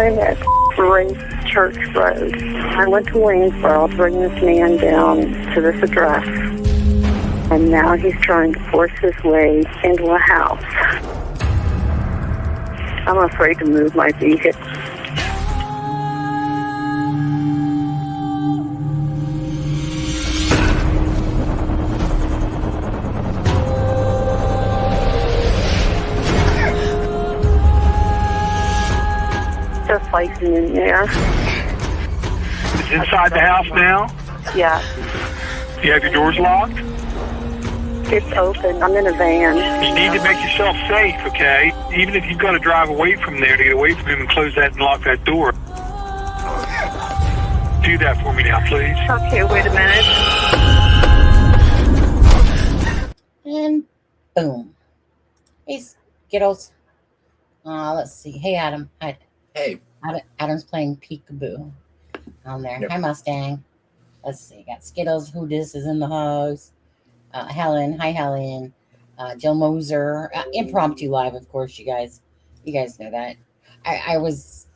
I'm at Grace Church Road. I went to Waynesboro to bring this man down to this address, and now he's trying to force his way into a house. I'm afraid to move my vehicle. Just placing in there. It's inside the house now? Yeah. You have your doors locked? It's open. I'm in a van. You need to make yourself safe, okay? Even if you've got to drive away from there to get away from him and close that and lock that door. Do that for me now, please. Okay, wait a minute. And boom. Hey, Skittles. Let's see. Hey, Adam. Hi. Hey. Adam's playing peekaboo on there. Yep. Hi, Mustang. Let's see. Got Skittles. Who dis is in the house. Helen. Hi, Helen. Jill Moser. Impromptu live, of course, you guys. You guys know that. I was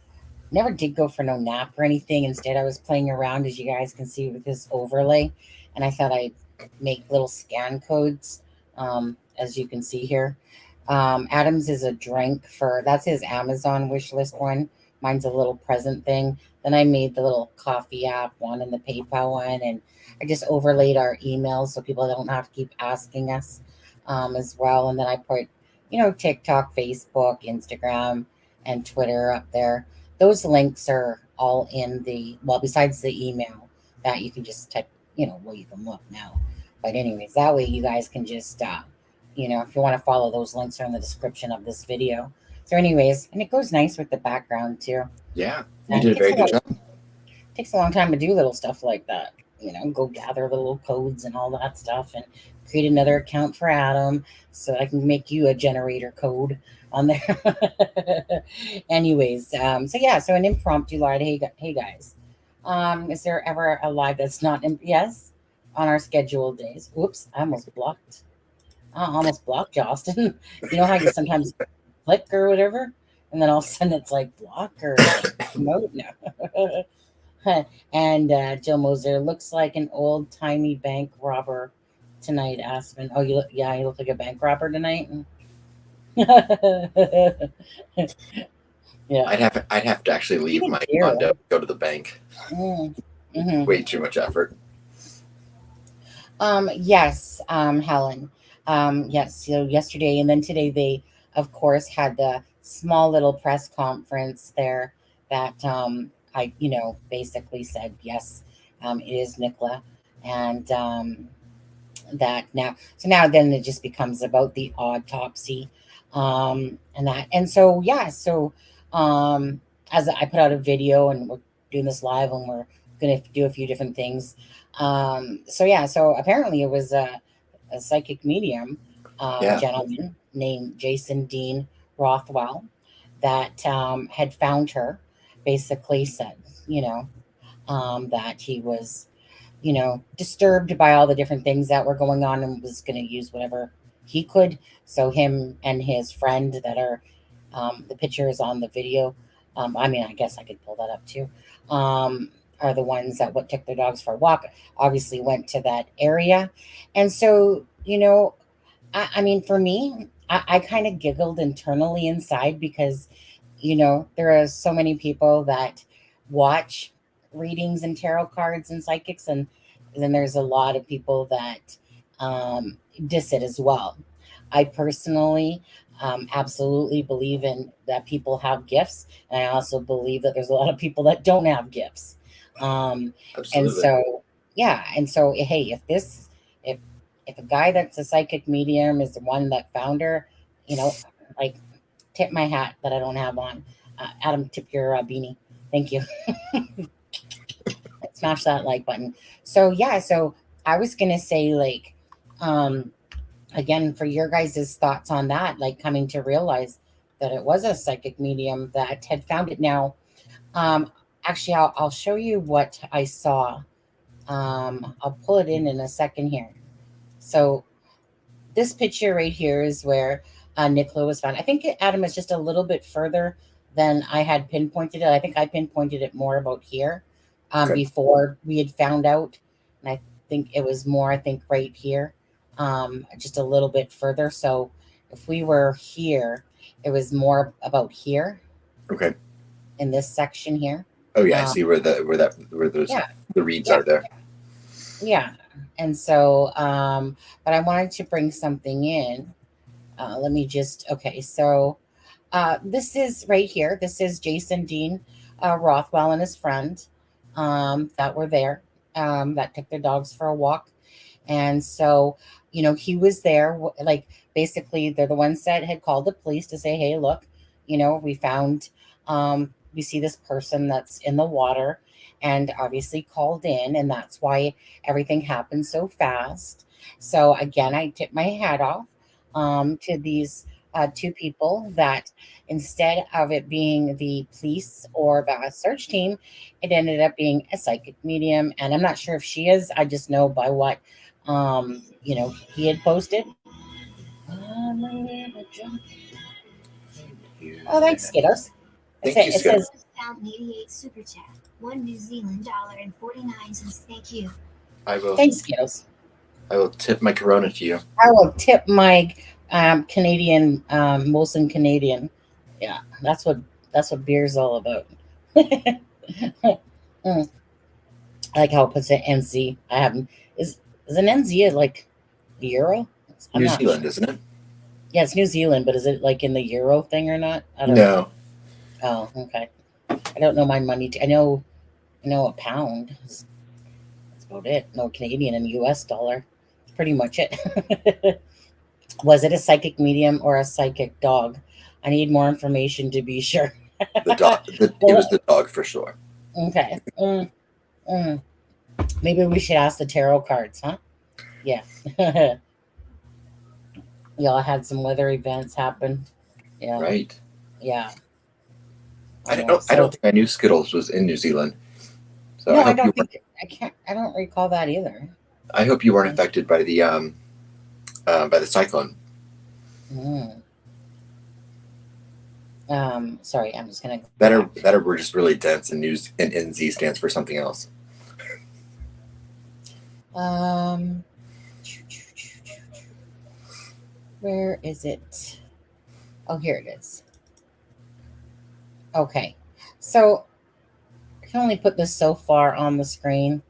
never did go for no nap or anything. Instead, I was playing around, as you guys can see, with this overlay. And I thought I'd make little scan codes, as you can see here. Adam's is a drink that's his Amazon wish list one. Mine's a little present thing. Then I made the little coffee app one and the PayPal one, and I just overlaid our emails so people don't have to keep asking us as well. And then I put, TikTok, Facebook, Instagram, and Twitter up there. Those links are all in besides the email that you can just type, you can look now. But anyways, that way you guys can just, if you want to follow, those links are in the description of this video. So anyways, and it goes nice with the background too. Yeah, you did a very good job. Takes a long time to do little stuff like that. Go gather the little codes and all that stuff and create another account for Adam so I can make you a generator code on there. Anyways, so an impromptu live. Hey guys, is there ever a live that's not? Yes, on our scheduled days. Oops, I almost blocked you, Austin. You know how you sometimes click or whatever, and then all of a sudden it's like block or promote. No. And Jill Moser looks like an old-timey bank robber tonight, Aspen. Oh, you look like a bank robber tonight. Yeah, I'd have to actually leave my condo, go to the bank. Mm-hmm. Way too much effort. Yes, Helen. Yes. So yesterday and then today, they of course had the small little press conference there that I basically said yes, it is Nicola, and that now then it just becomes about the autopsy, and as I put out a video and we're doing this live and we're going to do a few different things. So apparently it was a psychic medium gentleman named Jason Dean Rothwell that had found her, basically said, that he was, disturbed by all the different things that were going on and was going to use whatever he could. So him and his friend that are, the picture is on the video. I guess I could pull that up too. Are the ones that took their dogs for a walk, obviously went to that area. And so, for me, I kind of giggled internally inside because, there are so many people that watch readings and tarot cards and psychics. And then there's a lot of people that diss it as well. I personally absolutely believe in that people have gifts. And I also believe that there's a lot of people that don't have gifts. And so hey, if a guy that's a psychic medium is the one that found her, tip my hat that I don't have on. Adam, tip your beanie. Thank you. Smash that like button. So I was gonna say, again, for your guys' thoughts on that, coming to realize that it was a psychic medium that had found it. Now, actually, I'll show you what I saw. I'll pull it in a second here. So this picture right here is where Nicola was found. I think Adam is just a little bit further than I had pinpointed it. I think I pinpointed it more about here Okay. before we had found out. And I think it was more, I think, right here, just a little bit further. So if we were here, it was more about here Okay. in this section here. Oh yeah, I see where those Yeah. the reeds Yeah. are there. Yeah. And so, but I wanted to bring something in. Let me just, okay. So this is right here. This is Jason Dean Rothwell and his friend that were there, that took their dogs for a walk. And so, he was there, like, basically, they're the ones that had called the police to say, hey, look, we found, we see this person that's in the water, and obviously called in. And that's why everything happened so fast. So, again, I tip my hat off to these two people that instead of it being the police or the search team, it ended up being a psychic medium. And I'm not sure if she is. I just know by what he had posted. Oh, thanks, Skittles. Thank you, Skittles. £88 super chat. $1 New Zealand dollar and 49 cents. Thank you. Thanks, Skittles. I will tip my Corona to you. I will tip my Canadian, Molson Canadian. Yeah, that's what beer's all about. I like how it puts it NZ. I haven't. Is an NZ like the euro? New Zealand, isn't it? Yeah, it's New Zealand, but is it like in the euro thing or not? I don't No. know. Oh, okay. I don't know my money. I know a pound. That's about it. No Canadian and US dollar. That's pretty much it. Was it a psychic medium or a psychic dog? I need more information to be sure. The dog. It was the dog for sure. Okay. Maybe we should ask the tarot cards, huh? Yeah. Y'all had some weather events happen. Yeah. Right. Yeah. I don't think I knew Skittles was in New Zealand. So no, I don't recall that either. I hope you weren't affected by the cyclone. Sorry, I'm just gonna. That we're just really dense, and NZ stands for something else. Where is it? Oh, here it is. Okay, so I can only put this so far on the screen,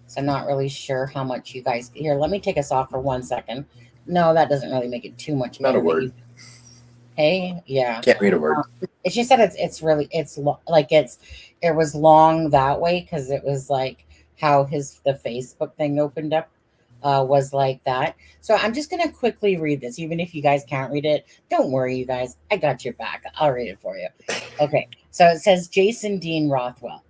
so I'm not really sure how much you guys. Here, let me take us off for 1 second. No, that doesn't really make it too much. Not a word. Hey, yeah. Can't read a word. It's just that it was long that way because it was like how the Facebook thing opened up was like that. So I'm just gonna quickly read this, even if you guys can't read it. Don't worry, you guys. I got your back. I'll read it for you. Okay. So it says Jason Dean Rothwell.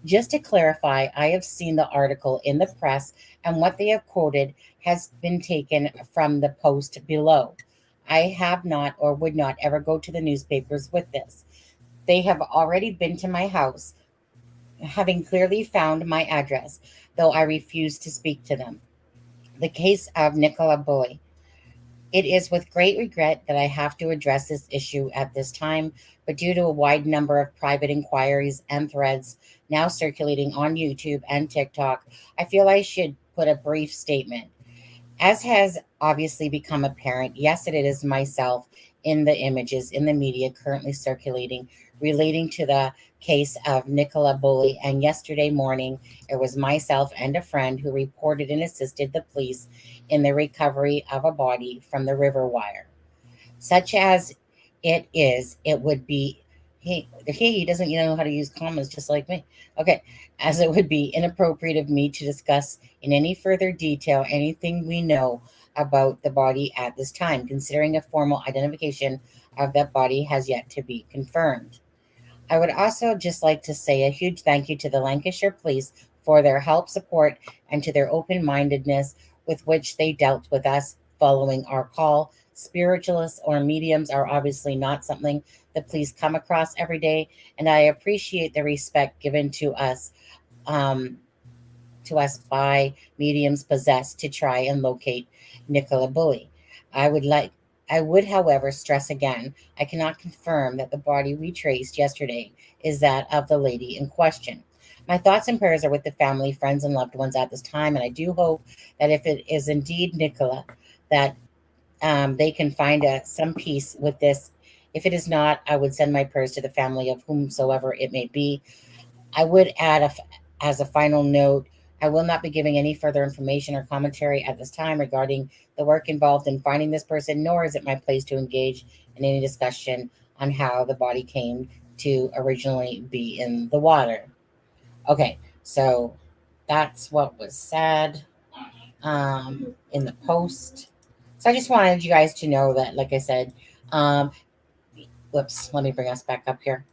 Just to clarify, I have seen the article in the press, and what they have quoted has been taken from the post below. I have not or would not ever go to the newspapers with this. They have already been to my house, having clearly found my address, though I refuse to speak to them. The case of Nicola Bulley. It is with great regret that I have to address this issue at this time, but due to a wide number of private inquiries and threads now circulating on YouTube and TikTok, I feel I should put a brief statement. As has obviously become apparent, yes, it is myself in the images in the media currently circulating relating to the case of Nicola Bulley. And yesterday morning, it was myself and a friend who reported and assisted the police in the recovery of a body from the river wire. Such as it is, it would be, he doesn't know how to use commas just like me. Okay, as it would be inappropriate of me to discuss in any further detail anything we know about the body at this time, considering a formal identification of that body has yet to be confirmed. I would also just like to say a huge thank you to the Lancashire Police for their help, support, and to their open-mindedness with which they dealt with us following our call. Spiritualists or mediums are obviously not something the police come across every day, and I appreciate the respect given to us by mediums possessed to try and locate Nicola Bulley. I I would, however, stress again, I cannot confirm that the body we traced yesterday is that of the lady in question. My thoughts and prayers are with the family, friends, and loved ones at this time, and I do hope that if it is indeed Nicola, that they can find some peace with this. If it is not, I would send my prayers to the family of whomsoever it may be. I would add, as a final note, I will not be giving any further information or commentary at this time regarding the work involved in finding this person, nor is it my place to engage in any discussion on how the body came to originally be in the water. Okay, so that's what was said in the post. So I just wanted you guys to know that, like I said, whoops, let me bring us back up here.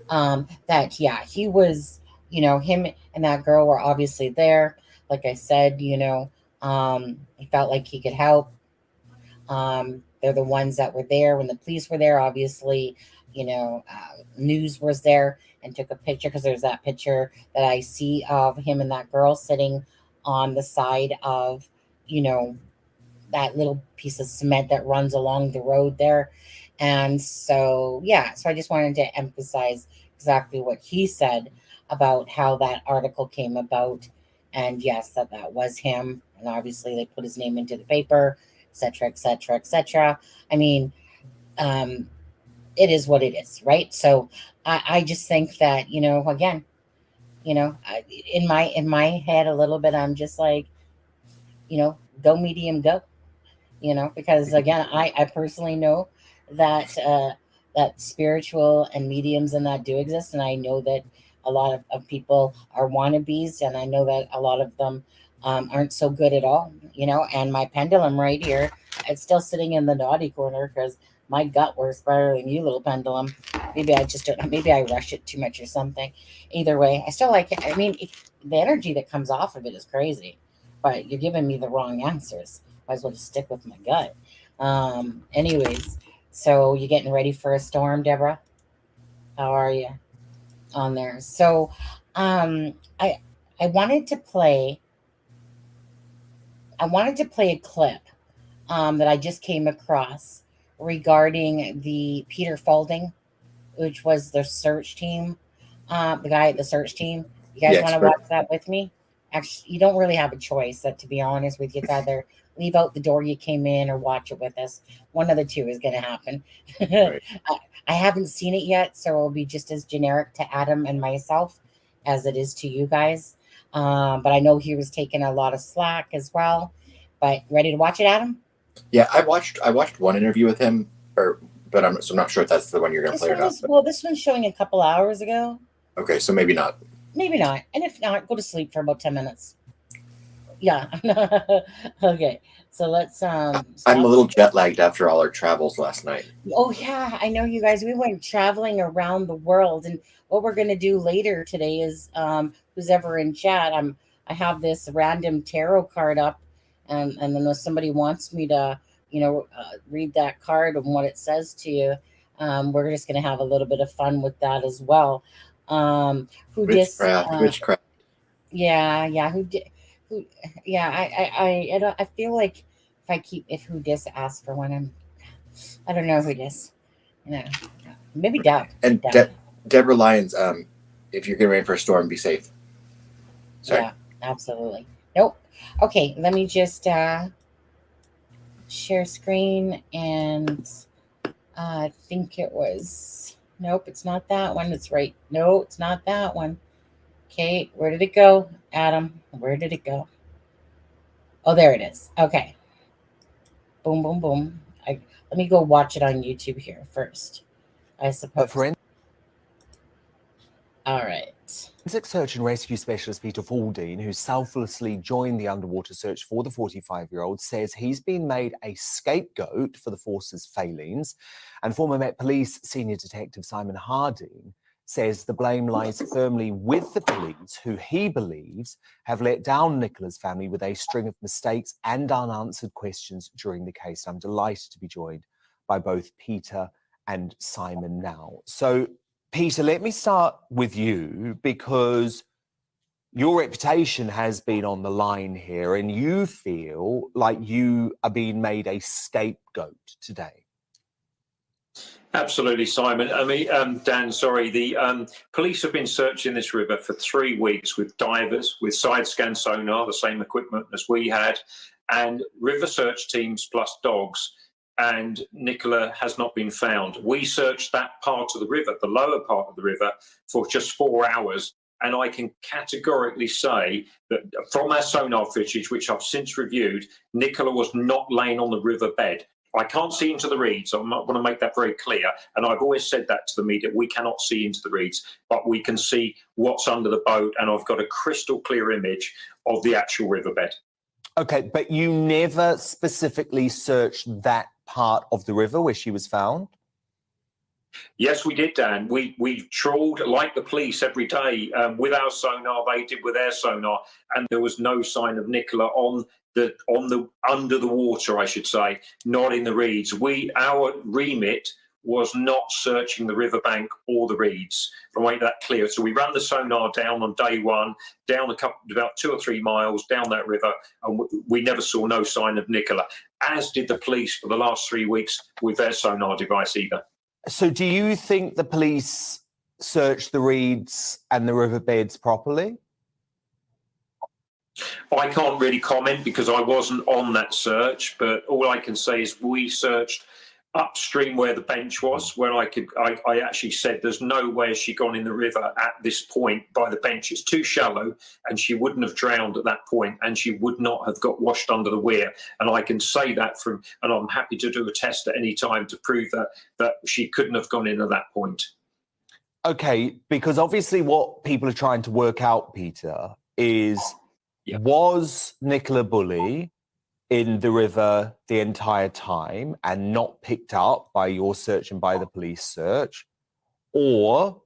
That, yeah, he was, him and that girl were obviously there. Like I said, he felt like he could help. They're the ones that were there when the police were there. Obviously, news was there and took a picture, because there's that picture that I see of him and that girl sitting on the side of, that little piece of cement that runs along the road there. And so, yeah, so I just wanted to emphasize exactly what he said about how that article came about. And yes, that was him. And obviously they put his name into the paper, etc., etc., etc. I mean, it is what it is, right? So I just think that, again, in my head a little bit, I'm just like, go medium, go. Because again, I personally know that that spiritual and mediums and that do exist, and I know that a lot of people are wannabes, and I know that a lot of them aren't so good at all. And my pendulum right here, it's still sitting in the naughty corner because my gut works better than you, little pendulum. Maybe I just don't. Maybe I rush it too much or something. Either way, I still like it. I mean, the energy that comes off of it is crazy, but you're giving me the wrong answers. Might as well just stick with my gut. Anyways, so you getting ready for a storm, Deborah? How are you on there? So, I wanted to play. I wanted to play a clip that I just came across regarding the Peter Falding, which was the search team, the guy at the search team. You guys want to watch that with me? Actually, you don't really have a choice. To be honest with you, it's either leave out the door you came in or watch it with us. One of the two is going to happen. Right. I haven't seen it yet, so it'll be just as generic to Adam and myself as it is to you guys. But I know he was taking a lot of slack as well. But ready to watch it, Adam? Yeah, I watched one interview with him, but I'm not sure if that's the one you're going to play or not. Well, this one's showing a couple hours ago. Okay, so maybe not. Maybe not. And if not, go to sleep for about 10 minutes. Yeah. Okay. So let's I'm a little jet lagged after all our travels last night. Oh yeah, I know, you guys. We went traveling around the world, and what we're going to do later today is who's ever in chat, I have this random tarot card up, and then if somebody wants me to read that card and what it says to you, we're just going to have a little bit of fun with that as well. Witchcraft. Yeah, I feel like if who dis asks for one, I don't know who dis. Maybe Deb. And Deborah Lyons, if you're getting ready for a storm, be safe. Sorry. Yeah, absolutely. Nope. Okay, let me just share screen, and I think it was. Nope, it's not that one. It's right. No, it's not that one. Okay, where did it go, Adam? Where did it go? Oh, there it is. Okay. Boom, boom, boom. Let me go watch it on YouTube here first, I suppose. All right. Forensic search and rescue specialist Peter Falding, who selflessly joined the underwater search for the 45-year-old, says he's been made a scapegoat for the force's failings. And former Met Police Senior Detective Simon Harding says the blame lies firmly with the police, who he believes have let down Nicola's family with a string of mistakes and unanswered questions during the case. I'm delighted to be joined by both Peter and Simon now. So, Peter, let me start with you, because your reputation has been on the line here, and you feel like you are being made a scapegoat today. Absolutely, Simon. I mean, Dan, sorry. The police have been searching this river for 3 weeks with divers, with side scan sonar, the same equipment as we had, and river search teams plus dogs. And Nicola has not been found. We searched that part of the river, the lower part of the river, for just 4 hours. And I can categorically say that from our sonar footage, which I've since reviewed, Nicola was not laying on the riverbed. I can't see into the reeds. I want to make that very clear. And I've always said that to the media. We cannot see into the reeds, but we can see what's under the boat. And I've got a crystal clear image of the actual riverbed. Okay, but you never specifically searched that part of the river where she was found? Yes, we did, Dan. We trawled like the police every day with our sonar. They did with their sonar, and there was no sign of Nicola under the water, I should say, not in the reeds. Our remit was not searching the riverbank or the reeds. I want to make that clear. So we ran the sonar down on day one, down about 2 or 3 miles down that river, and we never saw no sign of Nicola, as did the police for the last 3 weeks with their sonar device either. So do you think the police searched the reeds and the riverbeds properly? I can't really comment because I wasn't on that search, but all I can say is we searched upstream where the bench was, where I actually said there's no way she'd gone in the river at this point by the bench. It's too shallow and she wouldn't have drowned at that point, and she would not have got washed under the weir. And I can say that and I'm happy to do a test at any time to prove that she couldn't have gone in at that point. Okay, because obviously what people are trying to work out, Peter, is was Nicola Bulley in the river the entire time and not picked up by your search and by the police search, or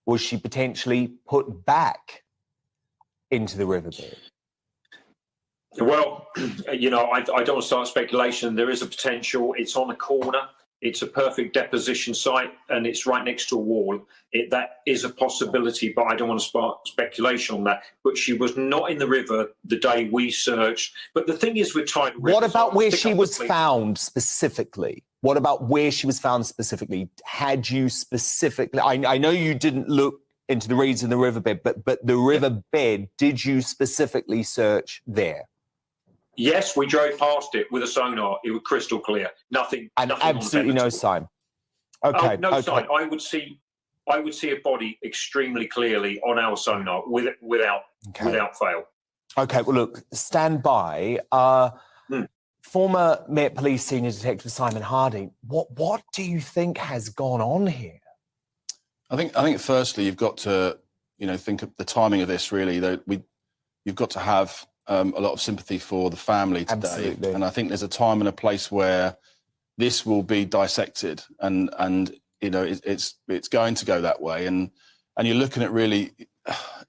was she potentially put back into the riverbed? Well, you know, I don't want to start speculation. There is a potential. It's on a corner. It's a perfect deposition site, and it's right next to a wall. That is a possibility, but I don't want to spark speculation on that. But she was not in the river the day we searched. But the thing is with tidal rivers... What about where she was found specifically? What about where she was found specifically? Had you specifically... I know you didn't look into the reeds in the riverbed, but the riverbed, did you specifically search there? Yes, we drove past it with a sonar. It was crystal clear. Nothing. And nothing absolutely no sign. Okay. No sign. I would see a body extremely clearly on our sonar without fail. Okay. Well, look, stand by. Former Met Police Senior Detective Simon Harding. What do you think has gone on here? I think firstly you've got to think of the timing of this. Really, you've got to have a lot of sympathy for the family today. Absolutely. And I think there's a time and a place where this will be dissected, and it's going to go that way. And you're looking at really,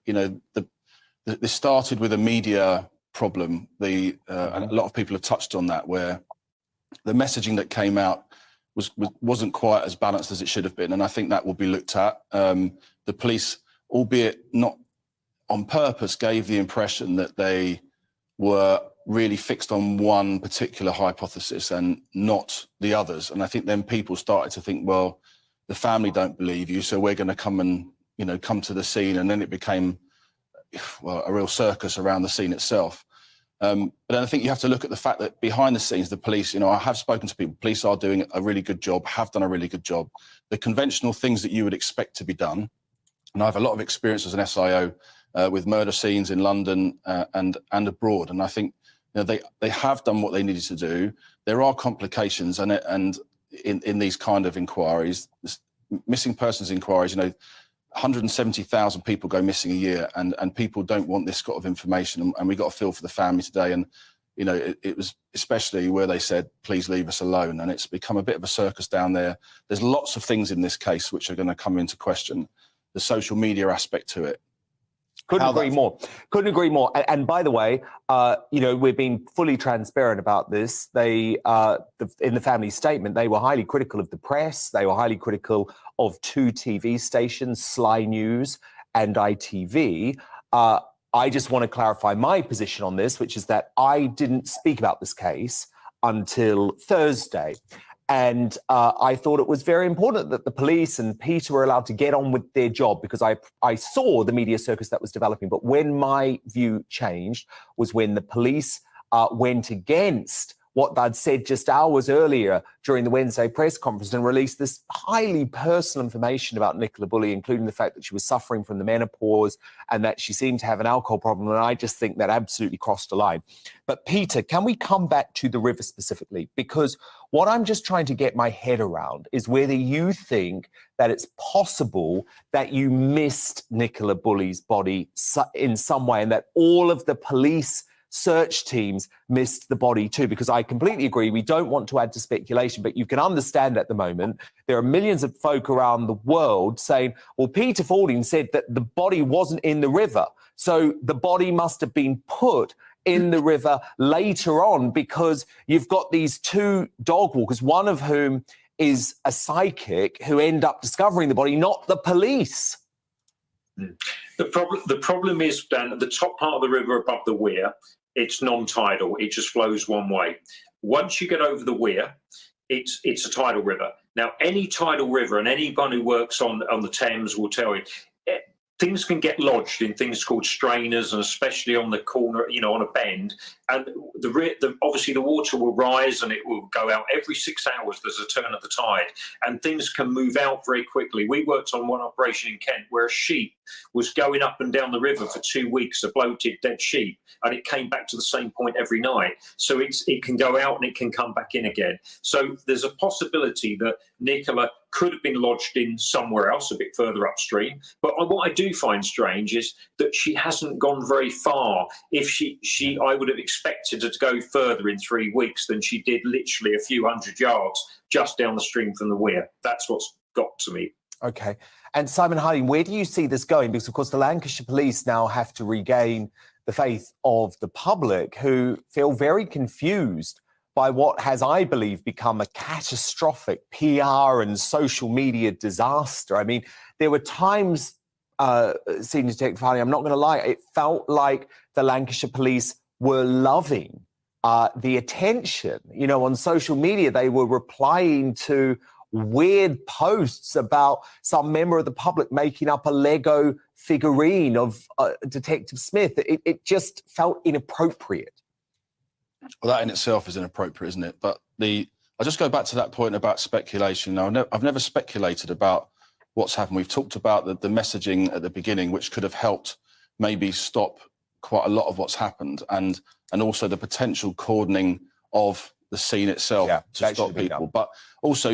this started with a media problem. And a lot of people have touched on that, where the messaging that came out wasn't quite as balanced as it should have been. And I think that will be looked at. The police, albeit not on purpose, gave the impression that they were really fixed on one particular hypothesis and not the others. And I think then people started to think, well, the family don't believe you, so we're going to come and, come to the scene. And then it became, well, a real circus around the scene itself. But then I think you have to look at the fact that behind the scenes, the police, I have spoken to people, police are doing a really good job, have done a really good job. The conventional things that you would expect to be done, and I have a lot of experience as an SIO with murder scenes in London and abroad. And I think they have done what they needed to do. There are complications, and in these kind of inquiries, missing persons inquiries, 170,000 people go missing a year, and people don't want this sort of information. And we got a feel for the family today. And, it was especially where they said, please leave us alone. And it's become a bit of a circus down there. There's lots of things in this case which are going to come into question. The social media aspect to it. Couldn't agree more. And by the way, we're being fully transparent about this. They, in the family statement, they were highly critical of the press. They were highly critical of 2 TV stations, Sly News and ITV. I just want to clarify my position on this, which is that I didn't speak about this case until Thursday. And I thought it was very important that the police and Peter were allowed to get on with their job, because I saw the media circus that was developing. But when my view changed was when the police went against what they'd said just hours earlier during the Wednesday press conference and released this highly personal information about Nicola Bulley, including the fact that she was suffering from the menopause and that she seemed to have an alcohol problem. And I just think that absolutely crossed a line. But Peter, can we come back to the river specifically? Because what I'm just trying to get my head around is whether you think that it's possible that you missed Nicola Bulley's body in some way, and that all of the police search teams missed the body too, because I completely agree. We don't want to add to speculation, but you can understand at the moment there are millions of folk around the world saying, well, Peter Faulding said that the body wasn't in the river, so the body must have been put in the river later on, because you've got these two dog walkers, one of whom is a psychic, who end up discovering the body, not the police. The problem is, Dan, at the top part of the river above the weir, it's non-tidal. It just flows one way. Once you get over the weir, it's a tidal river. Now, any tidal river, and anyone who works on the Thames will tell you, things can get lodged in things called strainers, and especially on the corner, on a bend. And obviously the water will rise and it will go out every 6 hours. There's a turn of the tide, and things can move out very quickly. We worked on one operation in Kent where a sheep was going up and down the river for 2 weeks, a bloated dead sheep, and it came back to the same point every night. So it can go out and it can come back in again. So there's a possibility that Nicola could have been lodged in somewhere else a bit further upstream. But what I do find strange is that she hasn't gone very far. If I would have expected her to go further in 3 weeks than she did, literally a few hundred yards just down the stream from the weir. That's what's got to me. Okay. And Simon Harding, where do you see this going? Because, of course, the Lancashire police now have to regain the faith of the public, who feel very confused by what has, I believe, become a catastrophic PR and social media disaster. I mean, there were times, Senior Detective Harding, I'm not going to lie, it felt like the Lancashire police were loving the attention. On social media, they were replying to weird posts about some member of the public making up a Lego figurine of Detective Smith. It just felt inappropriate. Well, that in itself is inappropriate, isn't it? But I'll just go back to that point about speculation. Now, I've never speculated about what's happened. We've talked about the messaging at the beginning, which could have helped maybe stop quite a lot of what's happened, and also the potential cordoning of the scene itself to stop people. But also,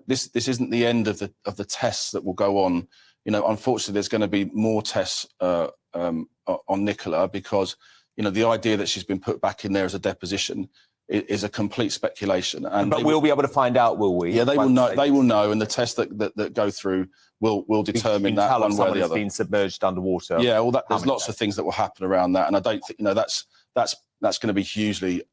this isn't the end of the tests that will go on. Unfortunately, there's going to be more tests on Nicola, because the idea that she's been put back in there as a deposition is a complete speculation. But we'll be able to find out, will we? Yeah, they will know. They will know, and the tests that go through will determine that one way or the other. Been submerged underwater. Yeah, well, there's lots of things that will happen around that, and I don't think that's going to be hugely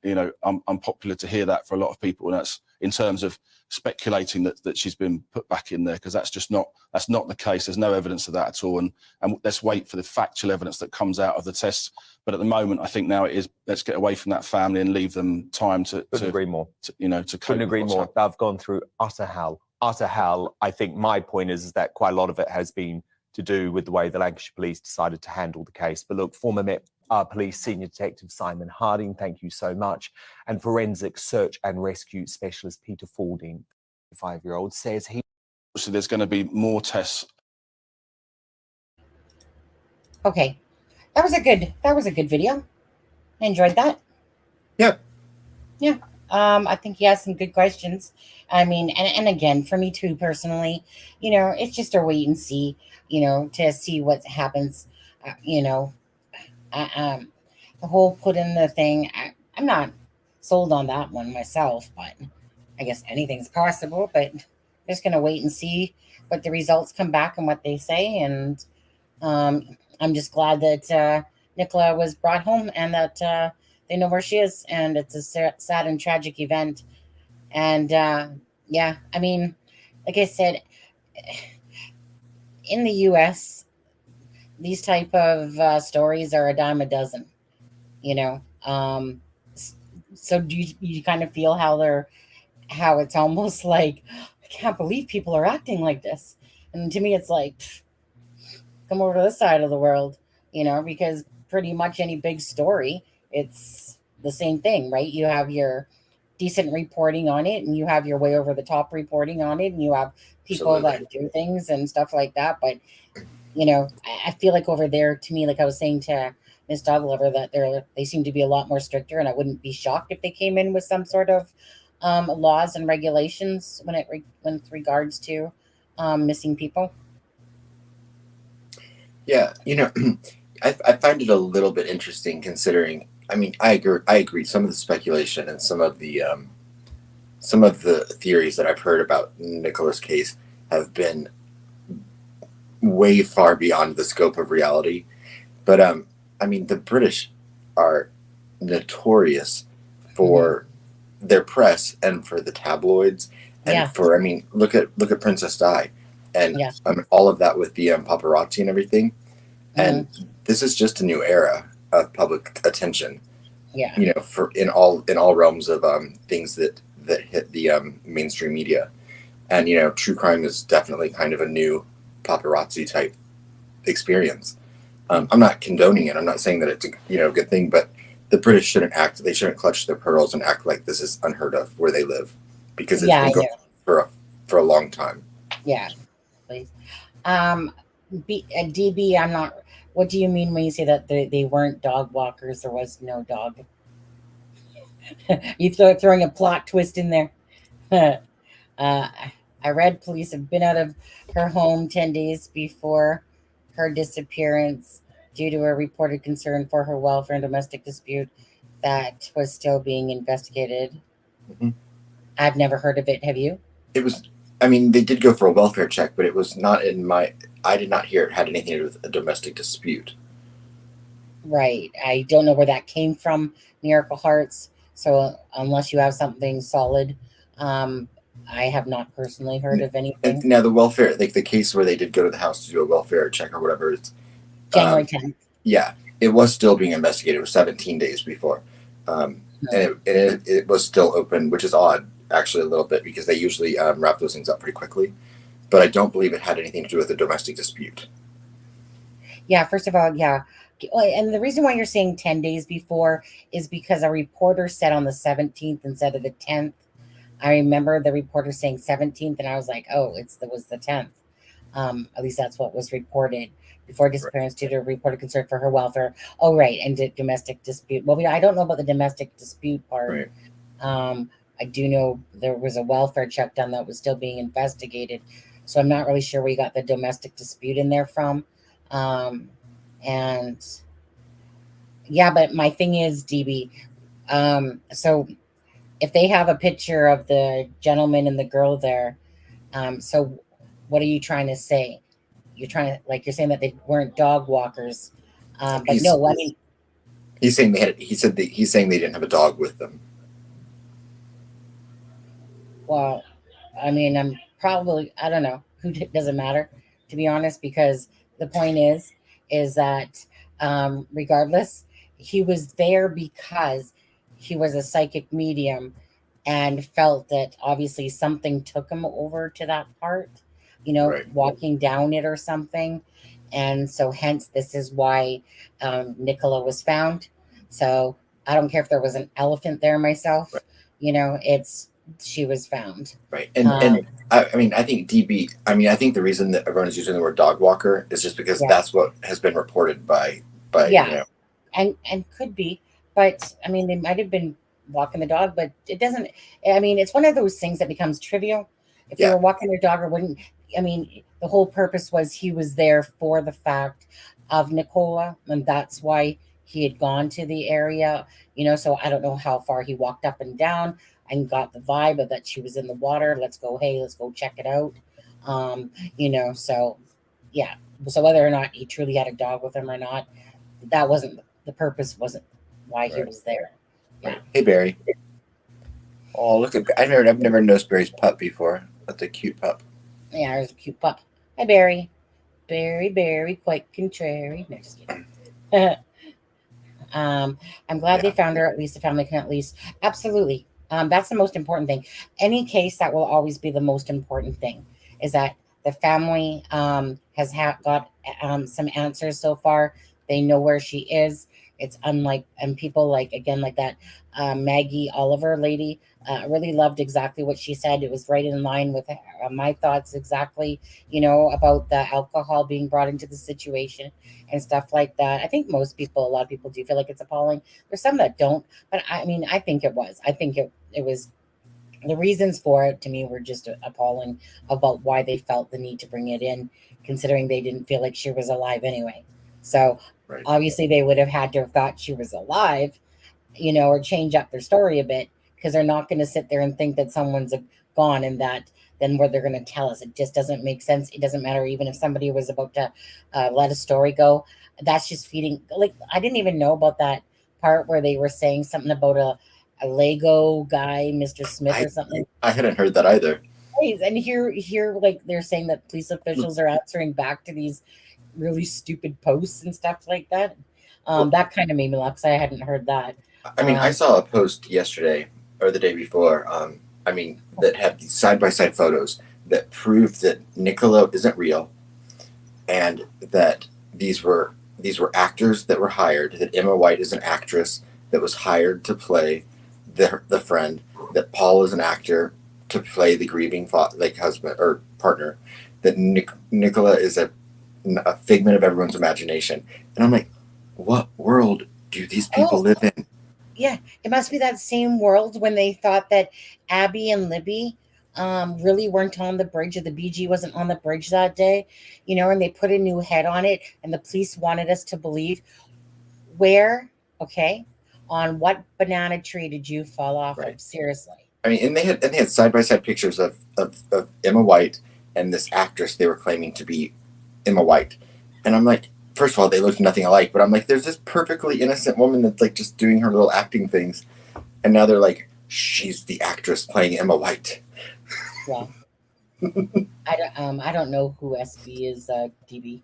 unpopular to hear that for a lot of people, and that's in terms of speculating that she's been put back in there, because that's not the case. There's no evidence of that at all, and let's wait for the factual evidence that comes out of the tests. But at the moment, I think now it is, let's get away from that family and leave them time to agree more. Couldn't agree more. I've gone through utter hell. I think my point is that quite a lot of it has been to do with the way the Lancashire police decided to handle the case. But look, former Met Police Senior Detective Simon Harding, thank you so much. And forensic search and rescue specialist Peter Faulding, the 5-year-old, says so there's going to be more tests. Okay. That was a good video. I enjoyed that. Yeah. Yeah. I think he has some good questions. I mean, and again, for me too, personally, it's just a wait and see, to see what happens, the whole put in the thing. I'm not sold on that one myself, but I guess anything's possible. But just going to wait and see what the results come back and what they say. And I'm just glad that Nicola was brought home and that they know where she is. And it's a sad and tragic event. And yeah, I mean, like I said, in the U.S., these type of stories are a dime a dozen, So do you kind of feel how they're how it's almost like, I can't believe people are acting like this. And to me, it's like, come over to this side of the world, because pretty much any big story, it's the same thing, right? You have your decent reporting on it, and you have your way over the top reporting on it, and you have people Absolutely. that do things and stuff like that. But I feel like over there, to me, like I was saying to Miss Dog Lover, that they seem to be a lot more stricter, and I wouldn't be shocked if they came in with some sort of laws and regulations when with regards to missing people. Yeah, I find it a little bit interesting considering. I mean, I agree. Some of the speculation and some of the theories that I've heard about Nicola's case have been way far beyond the scope of reality. But I mean, the British are notorious for their press and for the tabloids and for, I mean, look at Princess Di and all of that with the paparazzi and everything. And this is just a new era of public attention. Yeah. For in all realms of things that hit the mainstream media. And true crime is definitely kind of a new paparazzi type experience. I'm not condoning it. I'm not saying that it's a good thing, but the British shouldn't clutch their pearls and act like this is unheard of where they live, because it's been going for a long time. Yeah, please. DB, I'm not. What do you mean when you say that they weren't dog walkers? There was no dog. You throwing a plot twist in there. I read police have been out of her home 10 days before her disappearance due to a reported concern for her welfare and domestic dispute that was still being investigated. Mm-hmm. I've never heard of it. Have you? It was, I mean, they did go for a welfare check, but it was not I did not hear it had anything to do with a domestic dispute. Right. I don't know where that came from, Miracle Hearts. So unless you have something solid, I have not personally heard of anything. Now the welfare, like the case where they did go to the house to do a welfare check or whatever, it's January 10th. Yeah, it was still being investigated. It was 17 days before, and it was still open, which is odd, actually, a little bit, because they usually wrap those things up pretty quickly. But I don't believe it had anything to do with a domestic dispute. Yeah, first of all, yeah. And the reason why you're saying 10 days before is because a reporter said on the 17th instead of the 10th. I remember the reporter saying 17th, and I was like, oh, it was the 10th. At least that's what was reported before disappearance due to a reported concern for her welfare. Oh, right, and domestic dispute. Well, I don't know about the domestic dispute part. Right. I do know there was a welfare check done that was still being investigated. So I'm not really sure where you got the domestic dispute in there from. And yeah, but my thing is, DB, so if they have a picture of the gentleman and the girl there, so what are you trying to say? You're saying that they weren't dog walkers. But no, I mean, he's saying he's saying they didn't have a dog with them. Well, I mean, I don't know, doesn't matter, to be honest, because the point is that regardless, he was there because he was a psychic medium and felt that obviously something took him over to that part, right, walking down it or something. And so hence this is why Nicola was found. So I don't care if there was an elephant there myself, right. She was found. Right. And I mean, I think DB, I think the reason that everyone is using the word dog walker is just because that's what has been reported by and could be, but I mean, they might have been walking the dog, but it doesn't, it's one of those things that becomes trivial. If they were walking their dog or wouldn't, the whole purpose was he was there for the fact of Nicola, and that's why he had gone to the area, so I don't know how far he walked up and down and got the vibe of that she was in the water. Let's go check it out. So yeah. So whether or not he truly had a dog with him or not, that wasn't the purpose, wasn't why he was there. Yeah. Right. Hey, Barry. Oh, look at, I've never noticed Barry's pup before. That's a cute pup. Yeah, there's a cute pup. Hi, Barry. Barry, quite contrary. No, just kidding. I'm glad they found her. At least the family can absolutely. That's the most important thing. Any case, that will always be the most important thing, is that the family has got some answers so far. They know where she is. It's unlike, and people like, again, like that Maggie Oliver lady, really loved exactly what she said. It was right in line with my thoughts exactly, about the alcohol being brought into the situation and stuff like that. I think a lot of people do feel like it's appalling. There's some that don't, but I mean, I think it was. I think it was, the reasons for it to me were just appalling about why they felt the need to bring it in, considering they didn't feel like she was alive anyway. So Right. obviously they would have had to have thought she was alive, or change up their story a bit, because they're not going to sit there and think that someone's gone and that then what they're going to tell us. It just doesn't make sense. It doesn't matter even if somebody was about to let a story go. That's just feeding. Like, I didn't even know about that part where they were saying something about a Lego guy, Mr. Smith or something. I hadn't heard that either. And here, like, they're saying that police officials are answering back to these really stupid posts and stuff like that. That kind of made me laugh, because I hadn't heard that. I mean, I saw a post yesterday or the day before, that had these side-by-side photos that proved that Nicola isn't real, and that these were actors that were hired, that Emma White is an actress that was hired to play the friend, that Paul is an actor to play the grieving husband or partner, that Nicola is a figment of everyone's imagination. And I'm like, what world do these people live in? Yeah, it must be that same world when they thought that Abby and Libby really weren't on the bridge, or the BG wasn't on the bridge that day, and they put a new head on it, and the police wanted us to believe on what banana tree did you fall off of? Seriously. I mean, and they had side-by-side pictures of Emma White and this actress they were claiming to be Emma White. And I'm like, first of all, they looked nothing alike, but I'm like, there's this perfectly innocent woman that's like just doing her little acting things. And now they're like, she's the actress playing Emma White. Yeah. I don't know who SB is, DB.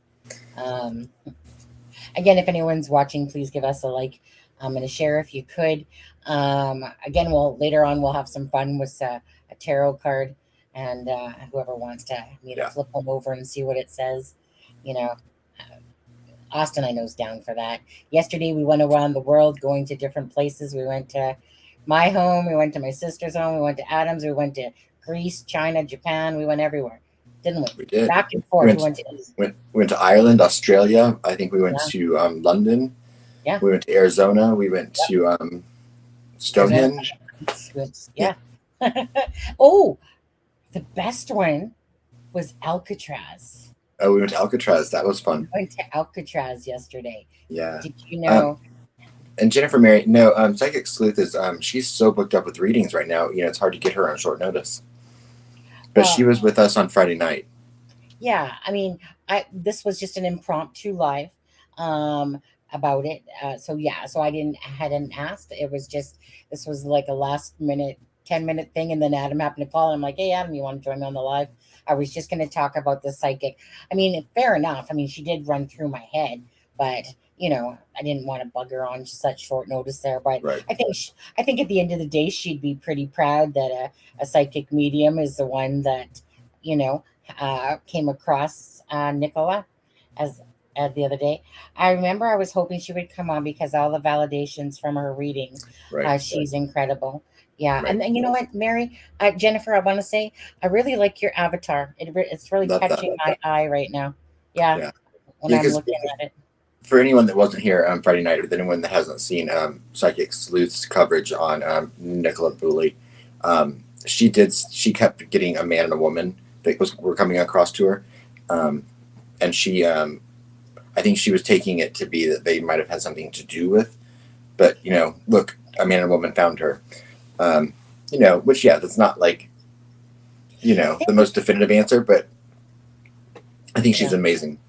Again, if anyone's watching, please give us a like and a share if you could. Again, later on we'll have some fun with a tarot card, and whoever wants to flip them over and see what it says. Austin, I know, is down for that. Yesterday we went around the world, going to different places. We went to my home, we went to my sister's home, we went to Adam's, we went to Greece, China, Japan. We went everywhere, didn't we? We did. Back and forth. We went to Ireland, Australia. I think we went to London. Yeah. We went to Arizona. We went to Stonehenge. Yeah. Oh, the best one was Alcatraz. Oh, we went to Alcatraz. That was fun. We went to Alcatraz yesterday. Yeah. Did you know? And Jennifer Mary, no, Psychic Sleuth is she's so booked up with readings right now. It's hard to get her on short notice. But she was with us on Friday night. Yeah, I mean, this was just an impromptu live about it. So I hadn't asked. It was just, this was like a last minute 10-minute thing, and then Adam happened to call, and I'm like, hey Adam, you want to join me on the live? I was just going to talk about the psychic. I mean, fair enough. I mean, she did run through my head, but I didn't want to bug her on such short notice there. But right. I think at the end of the day, she'd be pretty proud that a psychic medium is the one that came across Nicola as the other day. I remember I was hoping she would come on because all the validations from her readings. Right. She's incredible. Yeah. Right. And you know what, Mary, Jennifer, I want to say, I really like your avatar. It's really catching my eye right now. Yeah. When I'm looking at it. For anyone that wasn't here on Friday night, or anyone that hasn't seen Psychic Sleuth's coverage on Nicola Bulley, she kept getting a man and a woman that were coming across to her. And she, I think she was taking it to be that they might have had something to do with, but, look, a man and a woman found her. Which, that's not like, the most definitive answer, but I think she's amazing.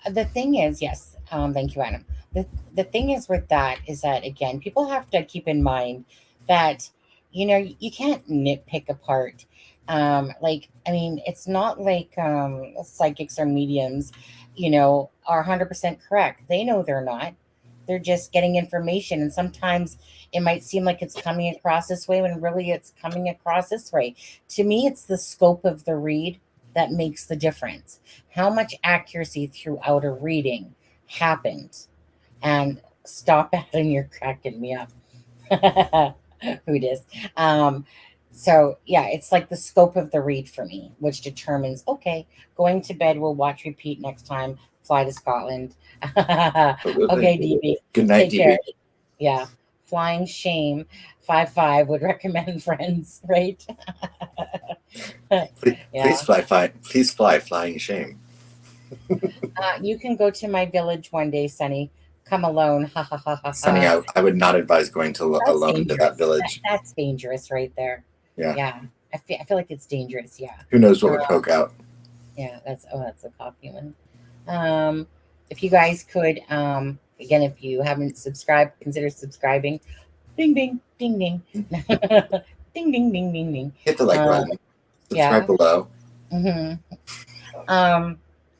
The thing is, yes, thank you, Adam. The thing is with that is that, again, people have to keep in mind that, you can't nitpick apart. It's not like psychics or mediums, are 100% correct. They know they're not. they're just getting information. And sometimes it might seem like it's coming across this way when really it's coming across this way. To me, it's the scope of the read that makes the difference. How much accuracy throughout a reading happened. And stop, Adam, you're cracking me up. Who dis? So yeah, it's like the scope of the read for me, which determines, okay, going to bed, we'll watch repeat next time, fly to Scotland. Okay, DB. Good night, Take DB. care. Yeah. Flying shame. 5-5 would recommend friends, right? Please fly flying shame. You can go to my village one day, Sonny. Come alone. Ha ha ha ha. Sonny, I would not advise going alone to that village. That's dangerous right there. Yeah. I feel like it's dangerous. Yeah. Who knows what would poke out? Yeah, that's a coffee one. If you guys could, again, if you haven't subscribed, consider subscribing. Ding ding ding ding. Ding ding ding ding ding. Hit the like button. Subscribe below.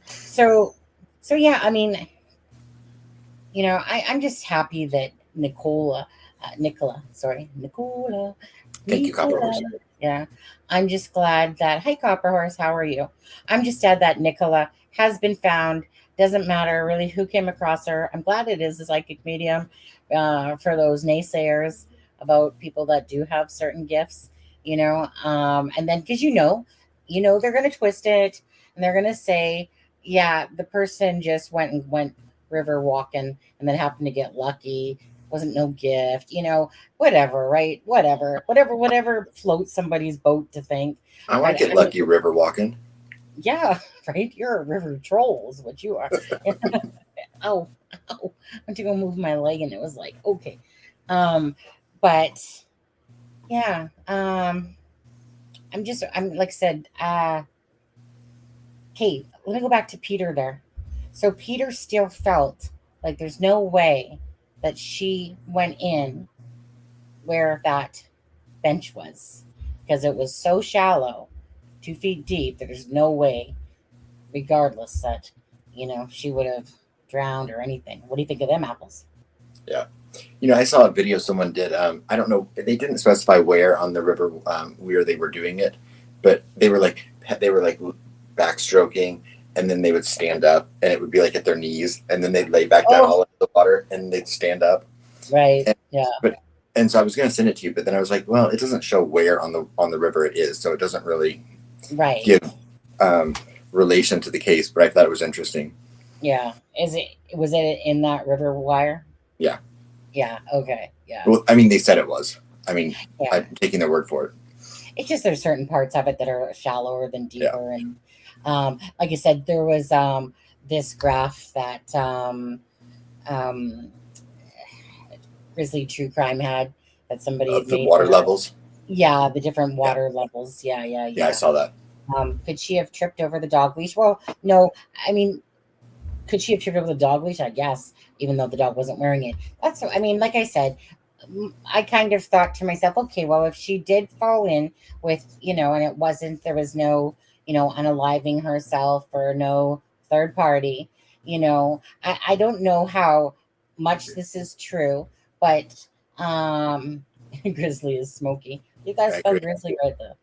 So yeah, I mean, you know, I'm just happy that Nicola. Thank you, Copper Horse. Yeah, I'm just glad that. Hi, Copper Horse. How are you? I'm just glad that Nicola has been found. Doesn't matter really who came across her. I'm glad it is a psychic medium. For those naysayers about people that do have certain gifts, you know, and then because you know they're gonna twist it and they're gonna say, yeah, the person just went river walking and then happened to get lucky. Wasn't no gift, you know, whatever, right? Whatever floats somebody's boat to think. I want to get lucky river walking. Yeah, right. You're a river troll, is what you are. Oh, I went to go move my leg, and it was like, okay. But yeah, I'm like I said, Kate, let me go back to Peter there. So Peter still felt like there's no way that she went in where that bench was, because it was so shallow, 2 feet deep, that there's no way, regardless, that, you know, she would have drowned or anything. What do you think of them apples? Yeah. You know, I saw a video someone did. I don't know. They didn't specify where on the river where they were doing it, but they were like backstroking, and then they would stand up, and it would be like at their knees, and then they'd lay back down all into the water, and they'd stand up. Right. And so I was going to send it to you, but then I was like, well, it doesn't show where on the river it is, so it doesn't really give relation to the case. But I thought it was interesting. Yeah. Was it in that river wire? Yeah. Yeah. Okay. Yeah. Well, I mean, they said it was. I mean, I'm taking their word for it. It's just there's certain parts of it that are shallower than deeper, and like I said, there was this graph that Grizzly True Crime had that somebody had the made water levels. Yeah, the different water levels. Yeah. I saw that. Could she have tripped over the dog leash? Well, no. I mean, could she have tripped over the dog leash? I guess, even though the dog wasn't wearing it. I mean, like I said, I kind of thought to myself, okay, well, if she did fall in with, you know, and there was no, you know, unaliving herself or no third party, you know, I don't know how much this is true, but Grizzly is smoky. You guys spelled Grizzly right there.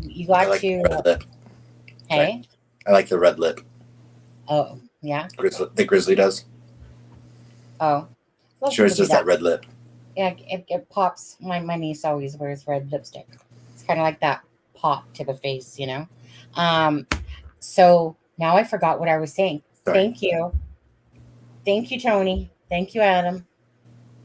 You got to. Hey? I like the red lip. Oh, yeah? The Grizzly does. Oh. Sure, it's just that red lip. Yeah, it pops. My niece always wears red lipstick. It's kind of like that pop to the face, you know? So now I forgot what I was saying. Sorry. Thank you. Thank you, Tony. Thank you, Adam.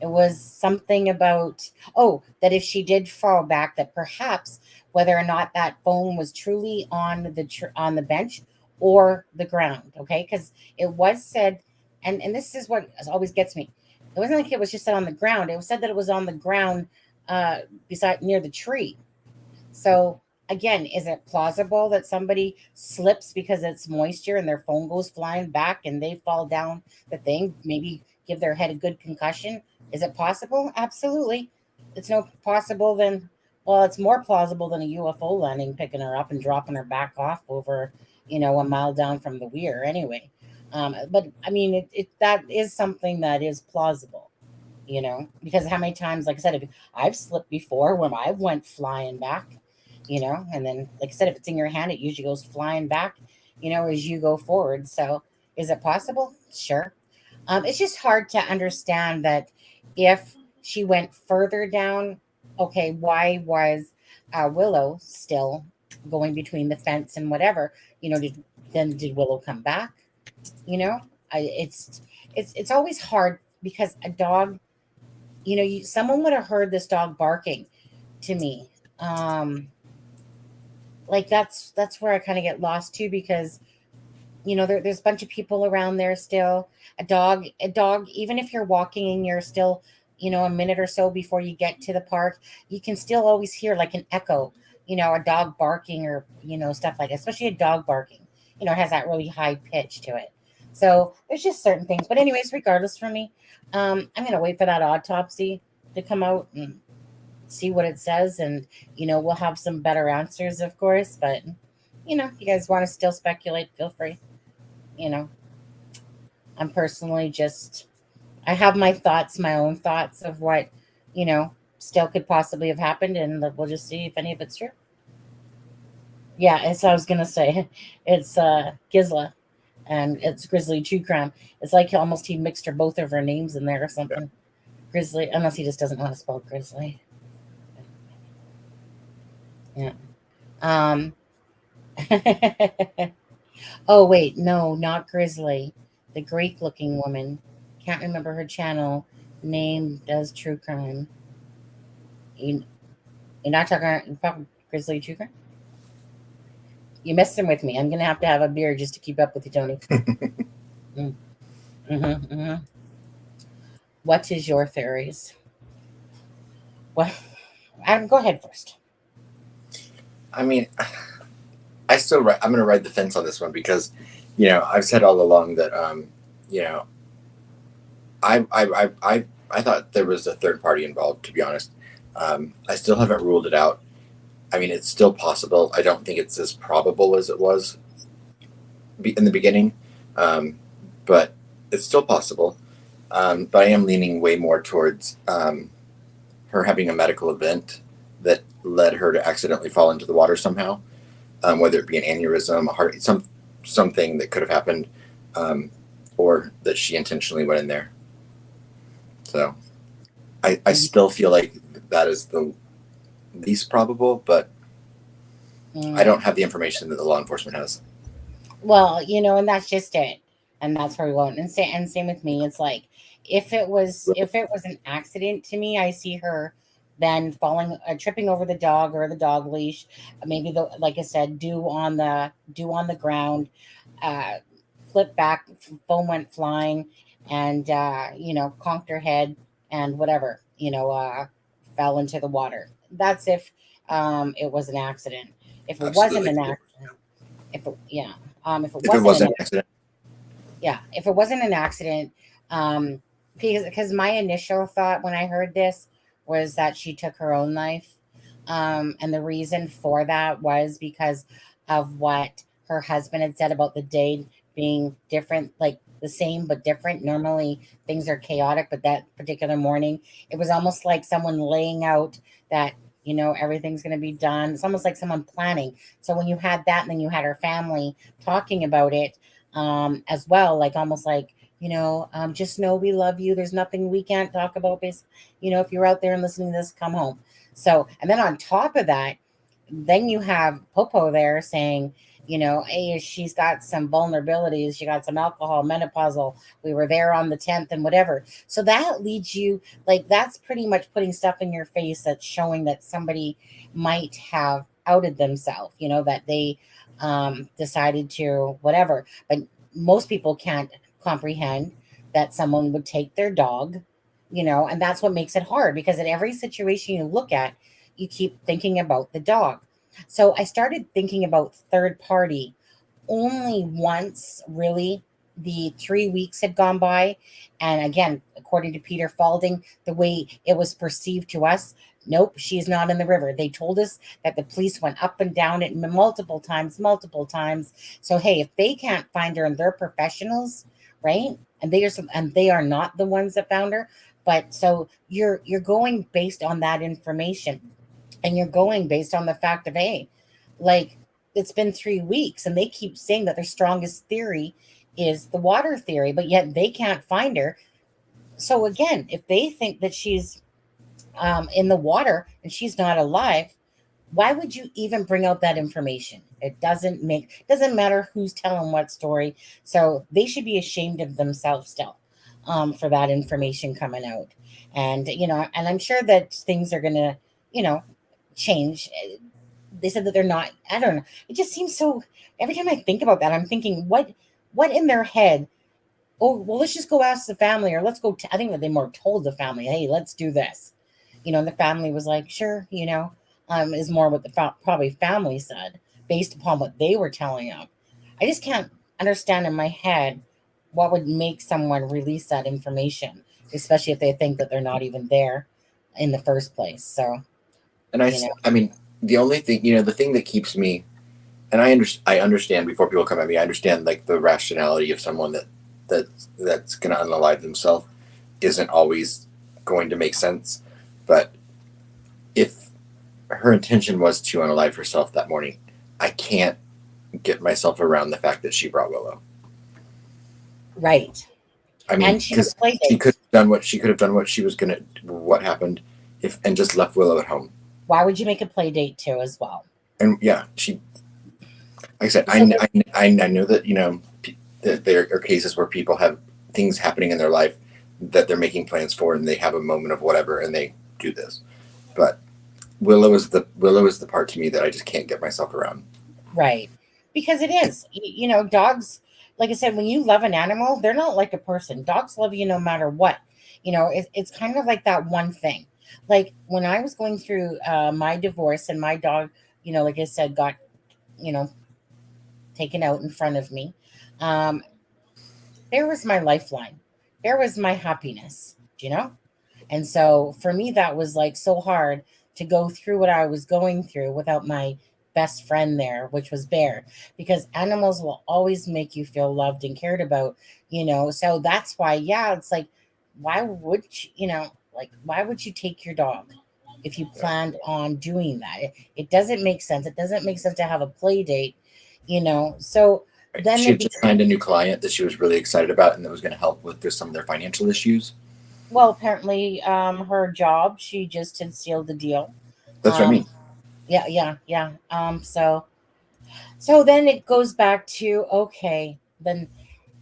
It was something about, that if she did fall back, that perhaps whether or not that foam was truly on the bench or the ground, okay? Because it was said, and this is what always gets me. It wasn't like it was just said on the ground. It was said that it was on the ground near the tree. So again, is it plausible that somebody slips because it's moisture and their phone goes flying back and they fall down the thing, maybe give their head a good concussion? Is it possible? Absolutely. It's more plausible than a UFO landing, picking her up and dropping her back off over, you know, a mile down from the weir anyway. But I mean, that is something that is plausible, because how many times, like I said, I've slipped before when I went flying back, and then, like I said, if it's in your hand, it usually goes flying back, as you go forward. So is it possible? Sure. It's just hard to understand that if she went further down, okay, why was Willow still going between the fence and whatever? Did Willow come back? It's always hard because a dog, someone would have heard this dog barking to me. Like that's where I kind of get lost too, because there's a bunch of people around there still. A dog, even if you're walking and you're still, a minute or so before you get to the park, you can still always hear like an echo, a dog barking, or stuff like that. Especially a dog barking, it has that really high pitch to it. So there's just certain things. But anyways, regardless, for me, I'm gonna wait for that autopsy to come out and see what it says, and we'll have some better answers, of course. But if you guys want to still speculate, feel free. I'm personally I have my thoughts, my own thoughts of what, still could possibly have happened, and we'll just see if any of it's true. Yeah, it's I was gonna say. It's Gizla, and it's Grizzly True Crime. It's like almost he mixed both of her names in there or something. Yeah. Grizzly, unless he just doesn't know how to spell Grizzly. Yeah. Oh wait, no, not Grizzly. The Greek-looking woman. Can't remember her channel name. Does true crime. You're not talking Grizzly True Crime? You're messing with me. I'm gonna have to have a beer just to keep up with you, Tony. What is your theories? Well, Adam, go ahead first. I mean, I'm going to ride the fence on this one because, I've said all along that, I thought there was a third party involved, to be honest. I still haven't ruled it out. I mean, it's still possible. I don't think it's as probable as it was in the beginning, but it's still possible. But I am leaning way more towards her having a medical event that led her to accidentally fall into the water somehow, whether it be an aneurysm, a heart, something that could have happened, or that she intentionally went in there. So I still feel like that is the least probable, but I don't have the information that the law enforcement has. Well, and that's just it. And that's where we go. And same with me. It's like, if it was an accident, to me, I see her then tripping over the dog or the dog leash, maybe like I said, dew on the ground, flip back, foam went flying, and conked her head and whatever, fell into the water. That's if it was an accident. If it wasn't an accident, if it wasn't an accident. Yeah, if it wasn't an accident, because my initial thought when I heard this was that she took her own life. And the reason for that was because of what her husband had said about the day being different, like the same but different. Normally things are chaotic, but that particular morning, it was almost like someone laying out that, everything's going to be done. It's almost like someone planning. So when you had that, and then you had her family talking about it as well, like almost like, just know we love you. There's nothing we can't talk about. If you're out there and listening to this, come home. So, and then on top of that, then you have Popo there saying, hey, she's got some vulnerabilities. She got some alcohol, menopausal. We were there on the 10th and whatever. So that leads you, like, that's pretty much putting stuff in your face that's showing that somebody might have outed themselves, that they decided to whatever. But most people can't comprehend that someone would take their dog, and that's what makes it hard, because in every situation you look at, you keep thinking about the dog. So I started thinking about third party only once, really. The 3 weeks had gone by, and again, according to Peter Falding, the way it was perceived to us, Nope, she's not in the river. They told us that the police went up and down it multiple times. So hey, if they can't find her and they're professionals, right? And they are not the ones that found her. But so you're going based on that information, and you're going based on the fact of, hey, like, it's been 3 weeks and they keep saying that their strongest theory is the water theory, but yet they can't find her. So again, if they think that she's in the water and she's not alive, why would you even bring out that information? It doesn't matter who's telling what story. So they should be ashamed of themselves still for that information coming out. And, and I'm sure that things are going to, change. They said that they're not, I don't know. It just seems so, every time I think about that, I'm thinking, what in their head? Oh, well, let's just go ask the family, or let's go. I think that they more told the family, hey, let's do this. And the family was like, sure, is more what the probably family said based upon what they were telling them. I just can't understand in my head what would make someone release that information, especially if they think that they're not even there in the first place. So, and I mean, the only thing, the thing that keeps me, and I understand before people come at me, I understand like the rationality of someone that's going to unalive themselves isn't always going to make sense. But if her intention was to unalive herself that morning, I can't get myself around the fact that she brought Willow. Right. I mean, because she could have done what she was gonna. What happened and just left Willow at home? Why would you make a play date too as well? And yeah, like I said, I know that that there are cases where people have things happening in their life that they're making plans for, and they have a moment of whatever, and they do this. But Willow is the part to me that I just can't get myself around. Right, because it is. Dogs, like I said, when you love an animal, they're not like a person. Dogs love you no matter what. It's kind of like that one thing. Like when I was going through my divorce, and my dog, like I said, got, taken out in front of me. There was my lifeline. There was my happiness, And so for me, that was like so hard to go through what I was going through without my best friend there, which was Bear, because animals will always make you feel loved and cared about, So that's why, yeah, it's like, why would why would you take your dog if you planned on doing that? It doesn't make sense. It doesn't make sense to have a play date, So then she had just signed a new client that she was really excited about, and that was going to help with some of their financial issues. Well, apparently, her job, she just had sealed the deal. That's what I mean. Yeah. So then it goes back to, okay, then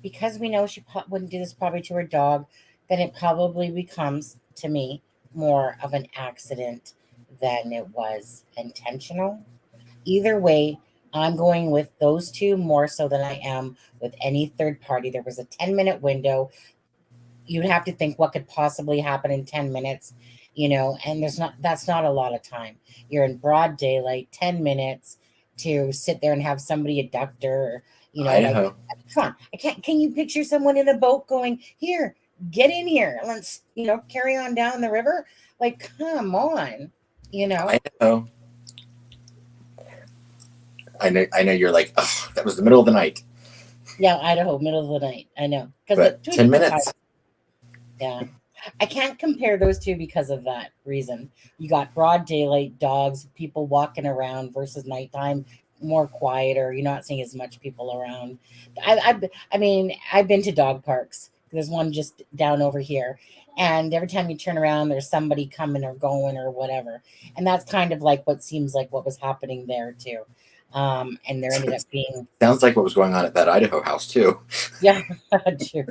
because we know she wouldn't do this probably to her dog, then it probably becomes, to me, more of an accident than it was intentional. Either way, I'm going with those two more so than I am with any third party. There was a 10-minute window. You'd have to think what could possibly happen in 10 minutes, and that's not a lot of time. You're in broad daylight, 10 minutes to sit there and have somebody abduct her, Idaho. Come on. Can you picture someone in a boat going, here, get in here, let's, carry on down the river? Like, come on, Idaho. I know you're like, oh, that was the middle of the night. Yeah, Idaho, middle of the night. I know. But 10 minutes. Yeah. I can't compare those two because of that reason. You got broad daylight, dogs, people walking around versus nighttime, more quieter. You're not seeing as much people around. I mean, I've been to dog parks. There's one just down over here. And every time you turn around, there's somebody coming or going or whatever. And that's kind of like what seems like what was happening there too. And there ended up being... Sounds like what was going on at that Idaho house too. Yeah, true.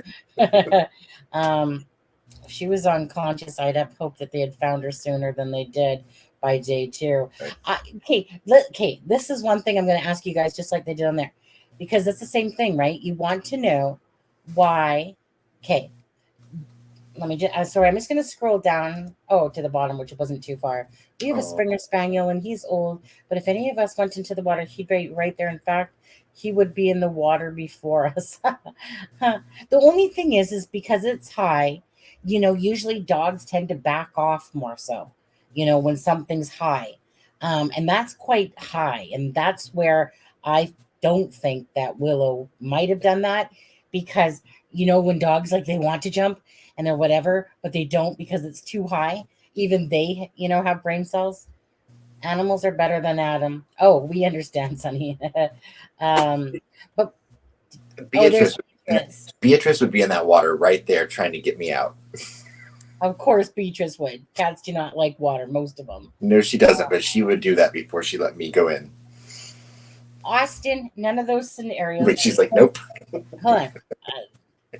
If she was unconscious, I'd have hoped that they had found her sooner than they did by day 2. Right. Okay, this is one thing I'm going to ask you guys, just like they did on there, because it's the same thing, right? You want to know why. Okay, let me just, sorry, I'm just going to scroll down, to the bottom, which wasn't too far. We have a Springer Spaniel, and he's old, but if any of us went into the water, he'd be right there. In fact, he would be in the water before us. The only thing is because it's high, usually dogs tend to back off more so, when something's high. And that's quite high. And that's where I don't think that Willow might have done that, because, when dogs, like, they want to jump and they're whatever, but they don't because it's too high. Even they, have brain cells. Animals are better than Adam. Oh, we understand, Sonny. But Beatrice would be in that water right there trying to get me out. Of course, Beatrice would. Cats do not like water, most of them. No, she doesn't, but she would do that before she let me go in. Austin, none of those scenarios. But she's like, nope. Hold on.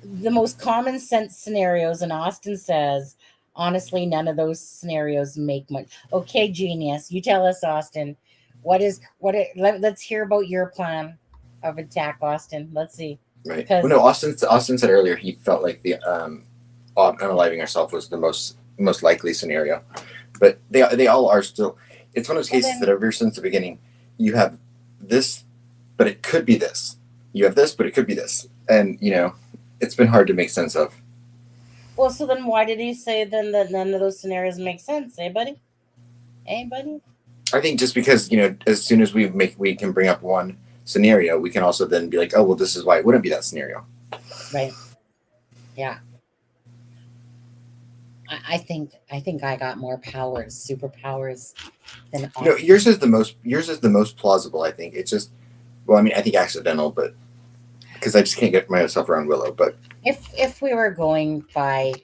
The most common sense scenarios, and Austin says, honestly, none of those scenarios make much. Okay, genius. You tell us, Austin. Let's hear about your plan of attack, Austin. Let's see. Right. Well, no, Austin said earlier he felt like the unaliving herself was the most likely scenario, but they all are still. It's one of those cases that ever since the beginning, you have this, but it could be this. You have this, but it could be this, and it's been hard to make sense of. Well, so then why did he say then that none of those scenarios make sense, buddy? Buddy? I think just because as soon as we can bring up one scenario, we can also then be like, oh well, this is why it wouldn't be that scenario. Right. Yeah. I think I got more powers, superpowers than yours is the most plausible. I think it's just, well, I mean, I think accidental, but because I just can't get myself around Willow. But if we were going by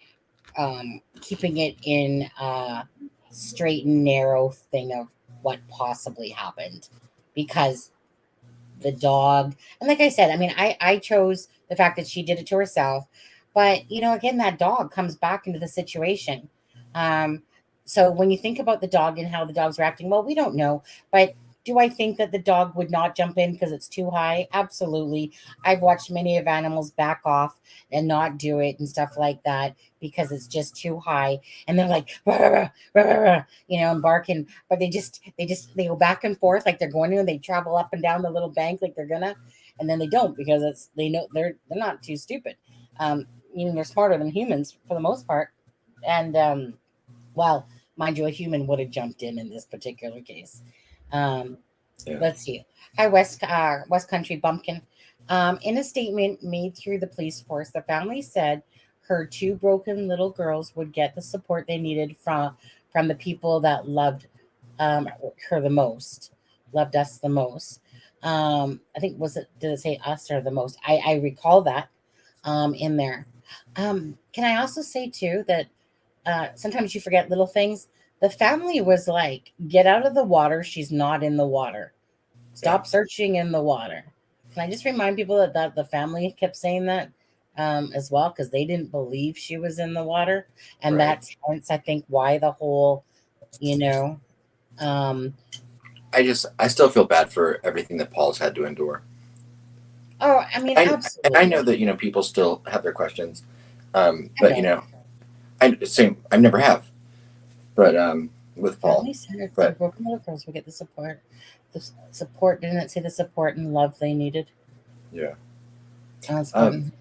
keeping it in a straight and narrow thing of what possibly happened, because the dog, and like I said, I mean, I chose the fact that she did it to herself. But, again, that dog comes back into the situation. So when you think about the dog and how the dog's reacting, well, we don't know. But do I think that the dog would not jump in because it's too high? Absolutely. I've watched many of animals back off and not do it and stuff like that because it's just too high. And they're like, rah, rah, rah, rah, rah, and barking. But they go back and forth like they're going to, and they travel up and down the little bank like they're gonna. And then they don't because they know they're not too stupid. They're smarter than humans for the most part. And, well, mind you, a human would have jumped in this particular case. Let's see. Hi, West Country Bumpkin. In a statement made through the police force, the family said her two broken little girls would get the support they needed from the people that loved her the most, loved us the most. I think, did it say us or the most? I recall that in there. Can I also say too that sometimes you forget little things. The family was like, get out of the water. She's not in the water. Stop searching in the water. Can I just remind people that the family kept saying that as well, because they didn't believe she was in the water. And that's hence, I think, why the whole, I still feel bad for everything that Paul's had to endure. Oh, I mean, absolutely. I know that, people still have their questions. But, I never have. But with Paul. But broken little girls will get the support. The support, didn't it say the support and love they needed? Yeah. That's fun.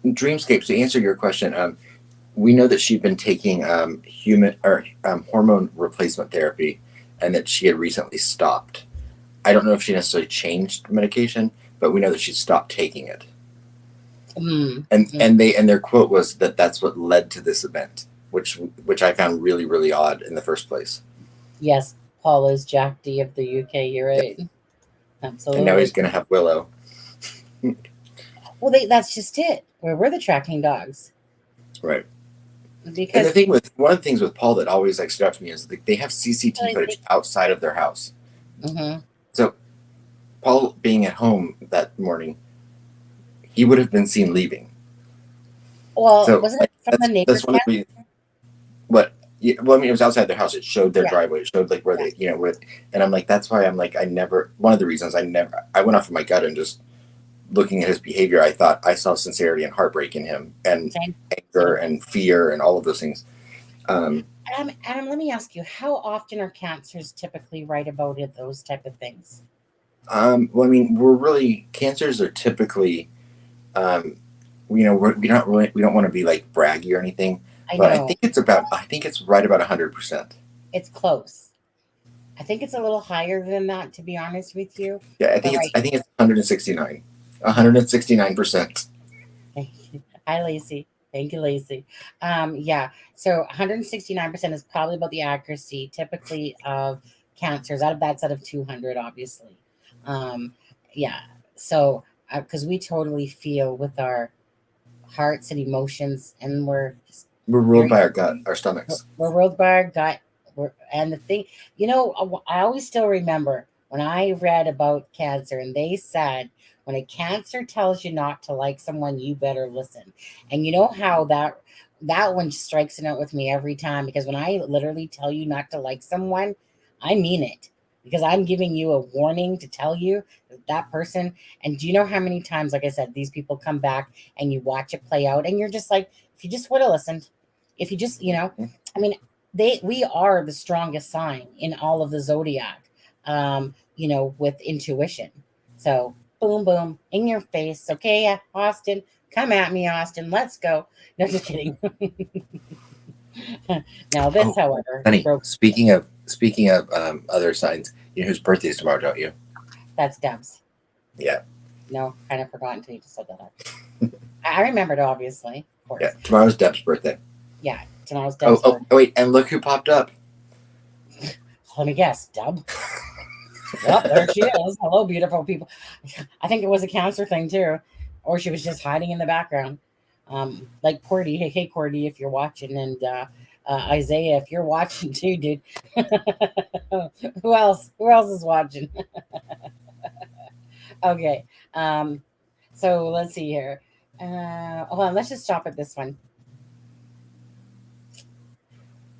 Dreamscape, to answer your question, we know that she'd been taking hormone replacement therapy and that she had recently stopped. I don't know if she necessarily changed medication, but we know that she stopped taking it. And their quote was that that's what led to this event, which I found really, really odd in the first place. Yes, Paul is Jack D of the UK. You're right. Yep. Absolutely. And now he's going to have Willow. Well, that's just it. We're the tracking dogs. Right. Because and one of the things with Paul that always stood out to me is they have CCTV footage outside of their house. Mm-hmm. So Paul being at home that morning, he would have been seen leaving. Well, wasn't it from the neighbor's house? It was outside their house. It showed their driveway. It showed where they, and I'm like, that's why I'm like, one of the reasons I went off of my gut and just looking at his behavior, I thought I saw sincerity and heartbreak in him and anger and fear and all of those things. Adam, let me ask you, how often are cancers typically write about those type of things? Cancers are typically, we don't want to be like braggy or anything, but I think it's right about 100%. It's close. I think it's a little higher than that, to be honest with you. Yeah, I think it's 169. 169%. Hi, Lacey. Thank you, Lacey. Yeah, so 169% is probably about the accuracy typically of cancers. That's out of 200, obviously. Yeah, so because we totally feel with our hearts and emotions, and we're ruled by our gut, our stomachs. We're ruled by our gut. And the thing, I always still remember when I read about cancer, and they said, when a cancer tells you not to like someone, you better listen. And you know how that one strikes a note with me every time, because when I literally tell you not to like someone, I mean it, because I'm giving you a warning to tell you that person. And do you know how many times, like I said, these people come back and you watch it play out, and you're just like, if you just would have listened, if you just, I mean, we are the strongest sign in all of the zodiac, with intuition. So boom, boom, in your face. Okay, Austin, come at me, Austin. Let's go. No, just kidding. Now this, however, honey, speaking of other signs, you know whose birthday is tomorrow, don't you? That's Deb's. Yeah. No, kind of forgot until you just said that up. I remembered, obviously. Of course. Yeah, tomorrow's Deb's birthday. Yeah, tomorrow's Deb's birthday. Oh, wait, and look who popped up. Let me guess, Deb. Well, there she is. Hello, beautiful people. I think it was a cancer thing too, or she was just hiding in the background. Like Cordy. Hey, Cordy, if you're watching, and Isaiah, if you're watching too, dude. Who else? Who else is watching? Okay. So let's see here. Hold on. Let's just stop at this one.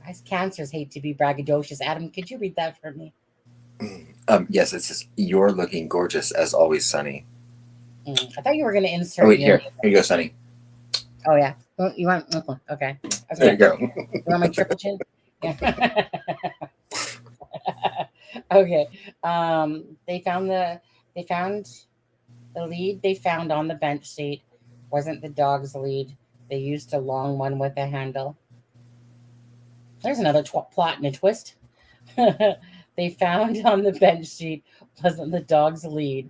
Guys, cancers hate to be braggadocious. Adam, could you read that for me? Yes, it says, "You're looking gorgeous as always, Sunny." I thought you were going to insert. Oh wait, here you go, Sunny. Oh yeah, you want? Okay. There you go. You want my triple chin? Yeah. Okay. They found the lead they found on the bench seat wasn't the dog's lead. They used a long one with a handle. There's another plot and a twist. They found on the bench seat wasn't the dog's lead.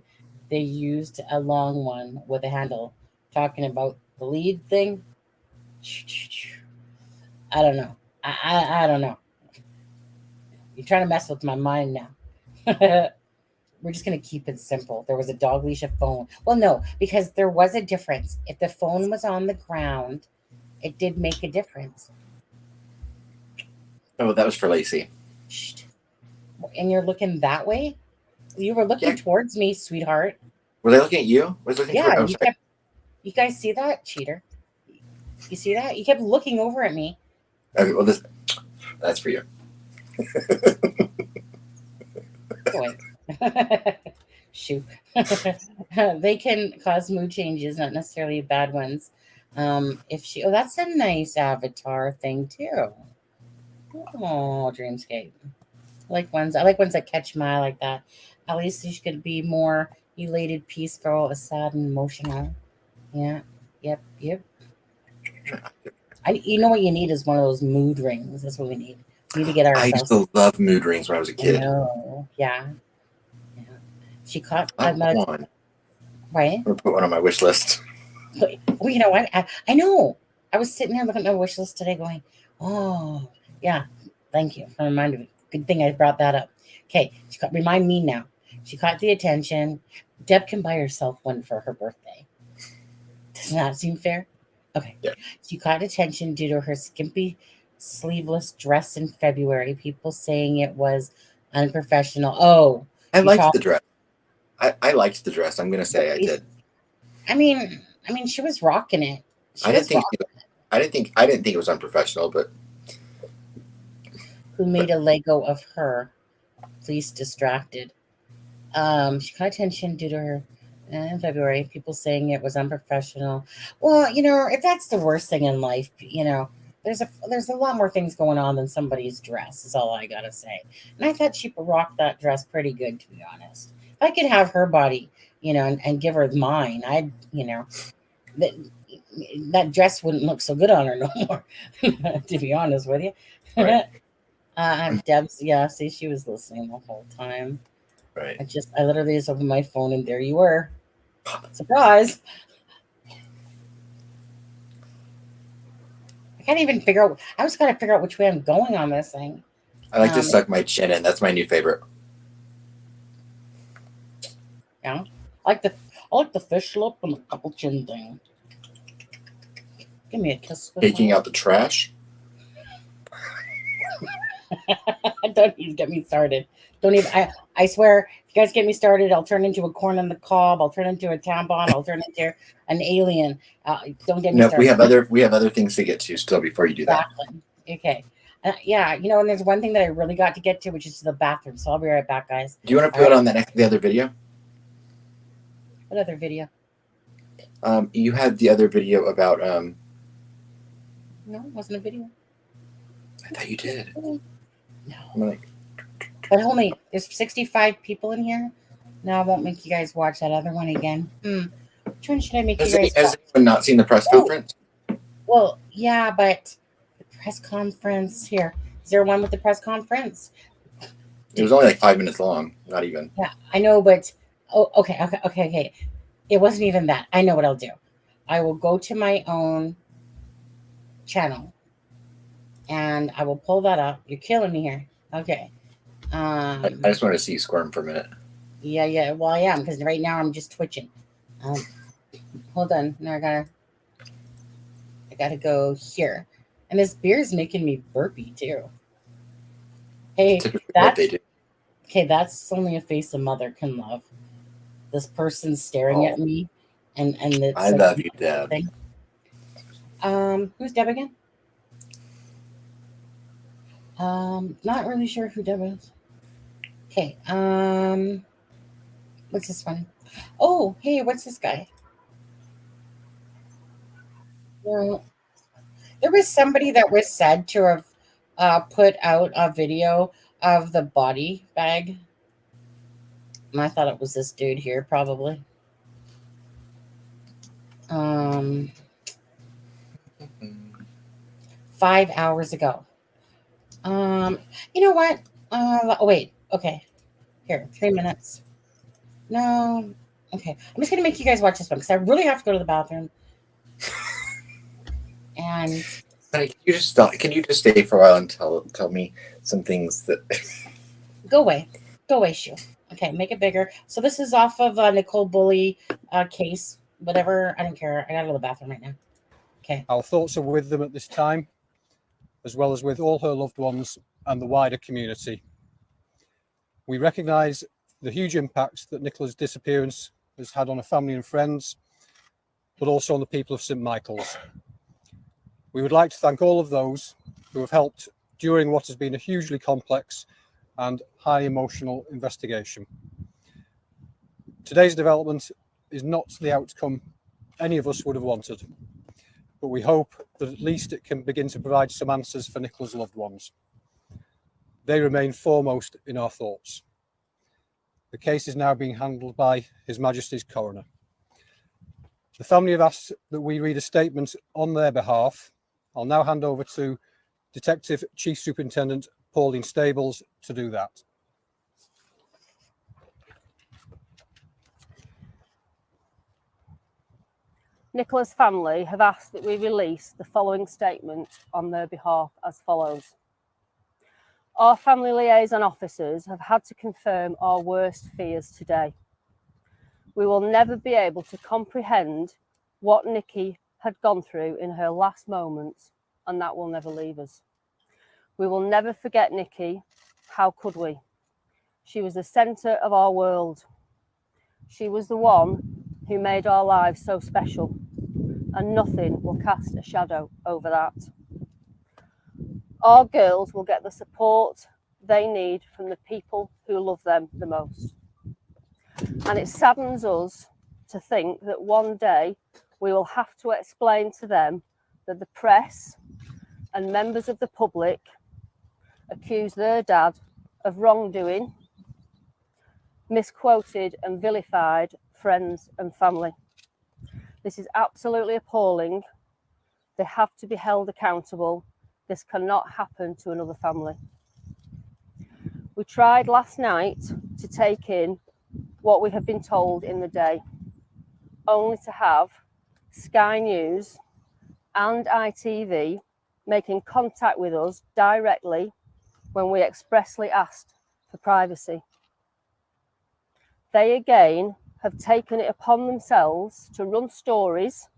They used a long one with a handle. Talking about the lead thing. I don't know. I don't know. You're trying to mess with my mind now. We're just going to keep it simple. There was a dog leash, a phone. Well, no, because there was a difference. If the phone was on the ground, it did make a difference. Oh, that was for Lacey. And you're looking that way? You were looking towards me, sweetheart. Were they looking at you? Was looking you guys see that? Cheater. You see that? You kept looking over at me. Okay, well, that's for you. Shoot. They can cause mood changes, not necessarily bad ones. That's a nice avatar thing too. Oh, Dreamscape. I like ones that catch my eye like that. At least she could be more elated, peaceful, sad, and emotional. Yeah. Yep. You know what you need is one of those mood rings. That's what we need. We need to get ourselves. I used to love mood rings when I was a kid. Yeah. She caught one. Right. I'm gonna put one on my wish list. Well, you know what? I know. I was sitting there looking at my wish list today, going, "Oh, yeah, thank you for reminding me. Good thing I brought that up." Okay, remind me now. She caught the attention. Deb can buy herself one for her birthday. Does that seem fair? Okay. Yeah. She caught attention due to her skimpy, sleeveless dress in February. People saying it was unprofessional. Oh, I liked the dress. I liked the dress. I'm gonna say I did. I mean, she was rocking it. I didn't think it was unprofessional, but who made a Lego of her? Please distracted. She caught attention due to her in February. People saying it was unprofessional. Well, if that's the worst thing in life, there's a lot more things going on than somebody's dress. Is all I gotta say. And I thought she rocked that dress pretty good, to be honest. If I could have her body, and give her mine, I'd, that dress wouldn't look so good on her no more. To be honest with you. Right. Deb's, yeah, see, she was listening the whole time. Right. I literally just opened my phone and there you were. Surprise. I can't even figure out, I was got to figure out which way I'm going on this thing. I like to suck my chin in. That's my new favorite. Yeah. I like the fish lip and the couple chin thing. Give me a kiss. Taking out the trash. Don't even get me started. Don't even. I swear, if you guys get me started, I'll turn into a corn on the cob. I'll turn into a tampon. I'll turn into an alien. Don't get me started. We have other things to get to still before you do that. Okay. Yeah, and there's one thing that I really got to get to, which is the bathroom. So I'll be right back, guys. Do you want to put on the other video? What other video? You had the other video about No, it wasn't a video. I thought you did. No. I'm like, but hold me, there's 65 people in here. No, I won't make you guys watch that other one again. Which one should I make you guys watch? Has anyone not seen the press conference? Well, yeah, but the press conference here. Is there one with the press conference? It was only like 5 minutes long. Not even. Yeah, I know, but okay. It wasn't even that. I know what I'll do. I will go to my own channel and I will pull that up. You're killing me here. Okay. I just want to see you squirm for a minute. Yeah. Well, I am, because right now I'm just twitching. Hold on. Now I gotta go here. And this beer is making me burpy too. Hey, that's only a face a mother can love. This person staring at me, and it's I love you, Deb. Thing. Who's Deb again? Not really sure who Deb is. Okay. What's this one? Oh, hey, what's this guy? Well, there was somebody that was said to have put out a video of the body bag. And I thought it was this dude here, probably. 5 hours ago. You know what? Wait. Okay. Here, 3 minutes. No. Okay. I'm just gonna make you guys watch this one because I really have to go to the bathroom. And Honey, can you just stop? Can you just stay for a while and tell me some things that go away, Shu. Okay, make it bigger. So this is off of Nicola Bulley case, whatever. I don't care. I gotta go to the bathroom right now. Okay. Our thoughts are with them at this time, as well as with all her loved ones and the wider community. We recognise the huge impacts that Nicola's disappearance has had on her family and friends, but also on the people of St Michael's. We would like to thank all of those who have helped during what has been a hugely complex and highly emotional investigation. Today's development is not the outcome any of us would have wanted, but we hope that at least it can begin to provide some answers for Nicola's loved ones. They remain foremost in our thoughts. The case is now being handled by His Majesty's Coroner. The family have asked that we read a statement on their behalf. I'll now hand over to Detective Chief Superintendent Pauline Stables to do that. Nicola's family have asked that we release the following statement on their behalf as follows. Our family liaison officers have had to confirm our worst fears today. We will never be able to comprehend what Nikki had gone through in her last moments, and that will never leave us. We will never forget Nikki. How could we? She was the centre of our world. She was the one who made our lives so special, and nothing will cast a shadow over that. Our girls will get the support they need from the people who love them the most. And it saddens us to think that one day we will have to explain to them that the press and members of the public accuse their dad of wrongdoing, misquoted and vilified friends and family. This is absolutely appalling. They have to be held accountable. This cannot happen to another family. We tried last night to take in what we have been told in the day, only to have Sky News and ITV making contact with us directly when we expressly asked for privacy. They again have taken it upon themselves to run stories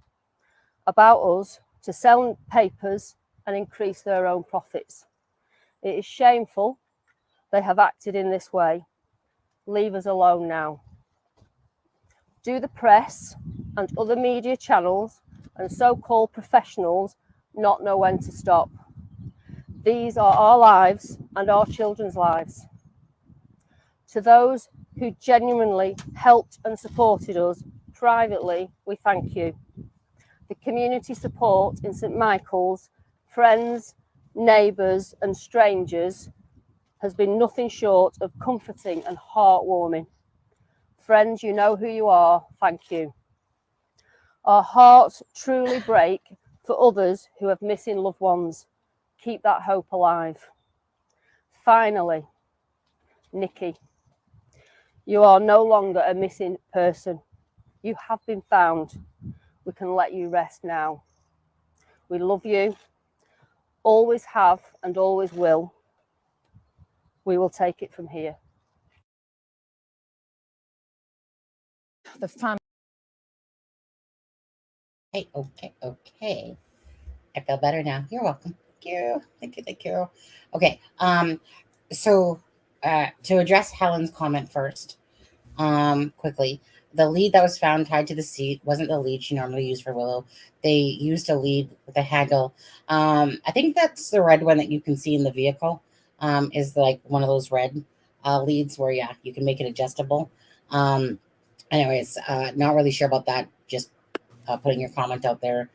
about us, to sell papers and increase their own profits. It is shameful they have acted in this way. Leave us alone now. Do the press and other media channels and so-called professionals not know when to stop? These are our lives and our children's lives. To those who genuinely helped and supported us privately, we thank you. The community support in St Michael's, friends, neighbours and strangers has been nothing short of comforting and heartwarming. Friends, you know who you are. Thank you. Our hearts truly break for others who have missing loved ones. Keep that hope alive. Finally, Nikki, you are no longer a missing person. You have been found. We can let you rest now. We love you, always have and always will. We will take it from here. The fun. Hey, okay. I feel better now. You're welcome. Thank you. Okay. So to address Helen's comment first, quickly, the lead that was found tied to the seat wasn't the lead she normally used for Willow. They used a lead with a handle. I think that's the red one that you can see in the vehicle. Is like one of those red leads where, yeah, you can make it adjustable. Anyways, not really sure about that. Just putting your comment out there.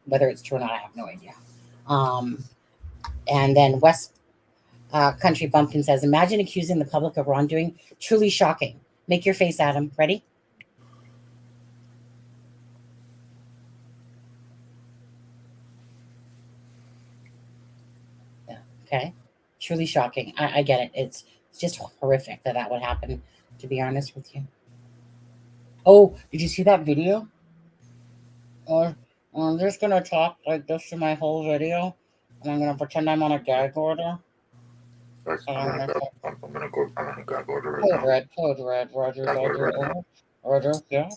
Whether it's true or not, I have no idea. And then West Country Bumpkin says, imagine accusing the public of wrongdoing. Truly shocking. Make your face, Adam. Ready? Yeah. Okay. Truly shocking. I get it. It's just horrific that would happen, to be honest with you. Oh, did you see that video? Or I'm just going to talk like this to my whole video, and I'm going to pretend I'm on a gag order. I'm gonna go right now. Code red, Roger, yeah.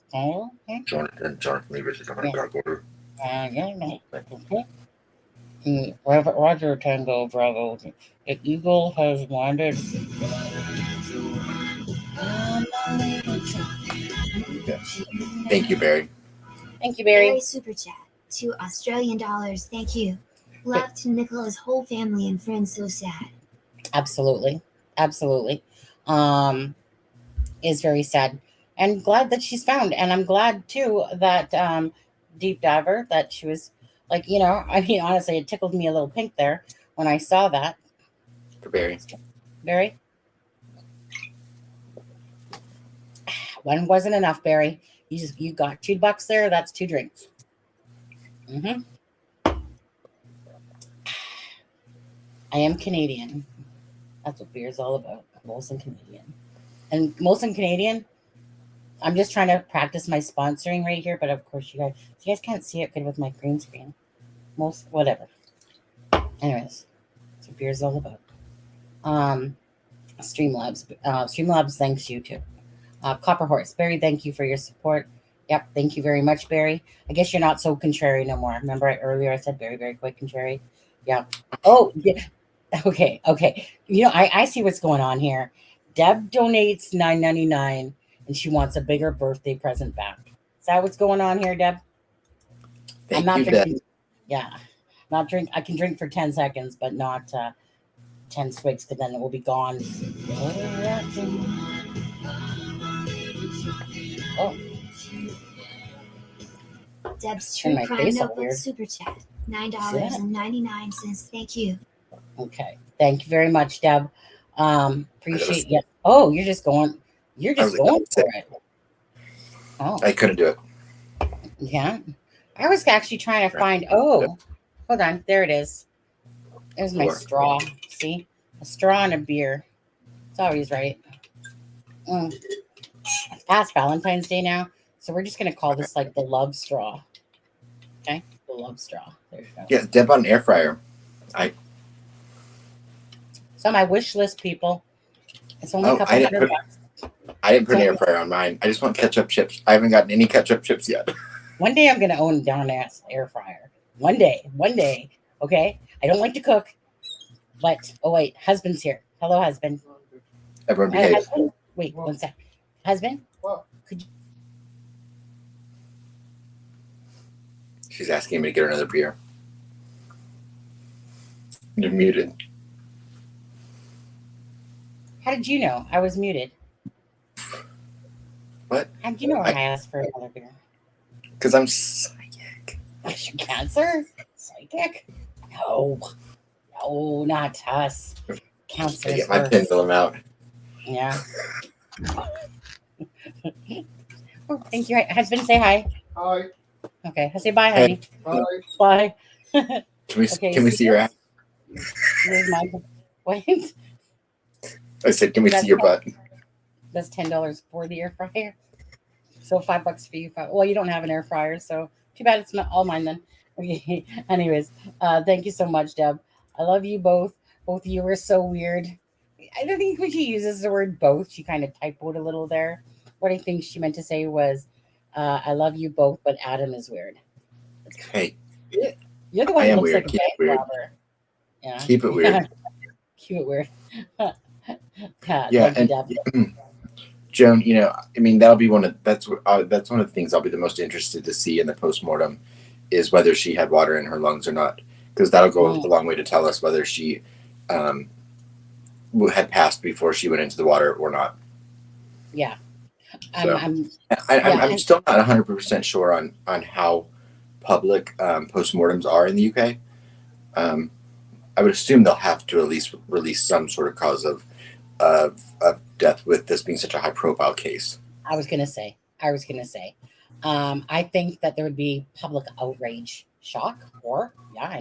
Jonathan Levers is on a gag order. Yeah, no. Okay. Roger, Tango, Bravo. The Eagle has landed. Thank you, Barry. Thank you, Barry. Barry Super Chat, $2 Australian. Thank you. Love to Nicola's whole family and friends. So sad. Absolutely. Is very sad, and glad that she's found. And I'm glad too that deep diver, that she was like, I mean, honestly, it tickled me a little pink there when I saw that. For Barry. One wasn't enough, Barry. You got $2 there. That's 2 drinks. I am Canadian. That's what beer is all about. Molson Canadian. And Molson Canadian, I'm just trying to practice my sponsoring right here, but of course you guys can't see it good with my green screen. Whatever. Anyways, that's what beer is all about. Streamlabs thanks you too. Copper Horse, Barry, thank you for your support. Yep, thank you very much, Barry. I guess you're not so contrary no more. Remember earlier I said very, very quick contrary? Yeah. Oh, yeah. Okay. I see what's going on here. Deb donates $9.99 and she wants a bigger birthday present back. Is that what's going on here, Deb? Thank I'm not you, drinking. Deb. Yeah. I can drink for 10 seconds, but not 10 swigs, because then it will be gone. Oh. Deb's True Crime Notebook Super Chat, $9.99. Thank you. Okay. Thank you very much, Deb. Appreciate you. Oh, you're just going for it. Oh. I couldn't do it. Yeah. I was actually trying to find, hold on. There it is. There's my straw. See? A straw and a beer. It's always right. It's past Valentine's Day now, so we're just gonna call this like the love straw. Okay, the love straw. There you go. Yeah, Deb on air fryer. So my wish list, people. It's only a couple $100 bucks. I didn't put an air fryer on mine. I just want ketchup chips. I haven't gotten any ketchup chips yet. One day I'm gonna own a darn ass air fryer. One day. Okay. I don't like to cook, but oh wait, husband's here. Hello, husband. Everyone behave. Husband? Wait, one sec. Husband? Could you? She's asking me to get her another beer. You're muted. How did you know I was muted? What? How did you know I asked for another beer? Because I'm psychic. Is your cancer? Psychic? No, not us. Cancer. I get my pendulum out. Yeah. Oh, thank you. Husband, say hi. Hi. Okay, I say bye, honey. Bye. Bye. Can we see your ass? Here's my what? I said, can we see your butt? That's $10 for the air fryer. So $5 for you. Well, you don't have an air fryer, so too bad it's not all mine then. Okay. Anyways, thank you so much, Deb. I love you both. Both of you are so weird. I don't think when she uses the word both, she kind of typoed a little there. What I think she meant to say was, I love you both, but Adam is weird. Hey. You're the one who looks weird. like a bank robber. Yeah. Keep it weird. Keep it weird. Yeah, and Joan, I mean, that'll be that's one of the things I'll be the most interested to see in the postmortem is whether she had water in her lungs or not, because that'll go a long way to tell us whether she had passed before she went into the water or not. Yeah. So, I'm still not 100% sure on how public postmortems are in the UK. I would assume they'll have to at least release some sort of cause of death with this being such a high profile case. I was gonna say. I think that there would be public outrage, shock, or I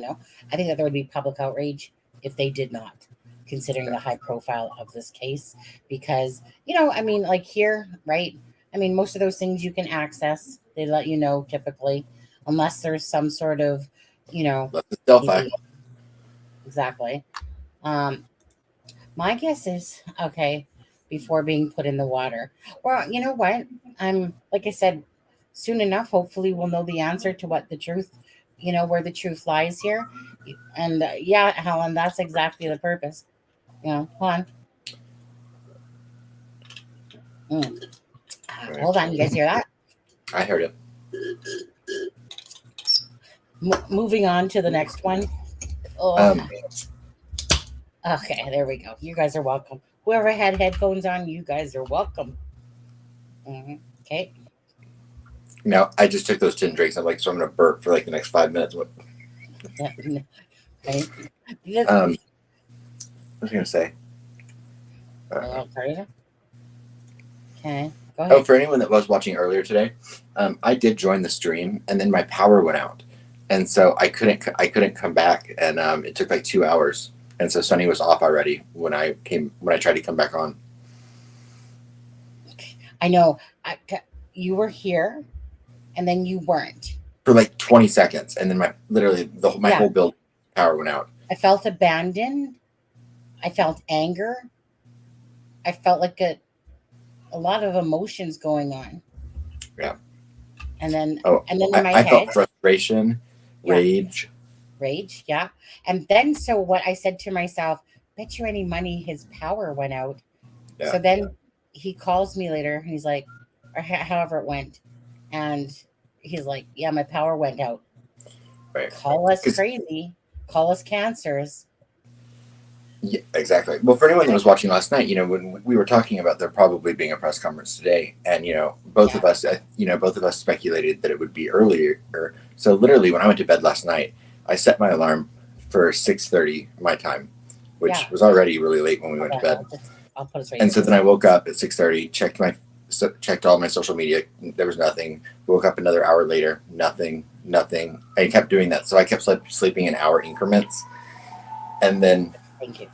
think that there would be public outrage if they did not, considering the high profile of this case. Because I mean, like here, right? I mean, most of those things you can access. They let you know typically, unless there's some sort of, Exactly. My guess is, okay, before being put in the water. Well, you know what? Like I said, soon enough, hopefully we'll know the answer to what the truth, where the truth lies here. And Helen, that's exactly the purpose. Hold on. Hold on. You guys hear that? I heard it. Moving on to the next one. Oh. Okay, there we go. You guys are welcome. Whoever had headphones on, you guys are welcome. Okay. No, I just took those 10 drinks. I'm going to burp for the next 5 minutes. What? Okay. What was I going to say? Okay, go ahead. Oh, for anyone that was watching earlier today, I did join the stream, and then my power went out, and so I couldn't come back, and it took 2 hours, and so Sunny was off already when I tried to come back on. I know you were here, and then you weren't for 20 seconds, and then my whole building power went out. I felt abandoned. I felt anger. I felt like a lot of emotions going on. Yeah. And then in my head, I felt frustration, rage. Yeah. And then so what I said to myself, bet you any money his power went out. Yeah. So then he calls me later and he's like, or however it went. And he's like, yeah, my power went out. Right. Call us crazy. Call us cancers. Yeah, exactly. Well, for anyone that was watching last night, when we were talking about there probably being a press conference today, and both of us speculated that it would be earlier. So literally, when I went to bed last night, I set my alarm for 6:30 my time, which was already really late when we went to bed. I'll put us right. And so then I woke up at 6:30, checked all my social media. There was nothing. Woke up another hour later, nothing. I kept doing that, so I kept sleeping in hour increments, and then. Thank you.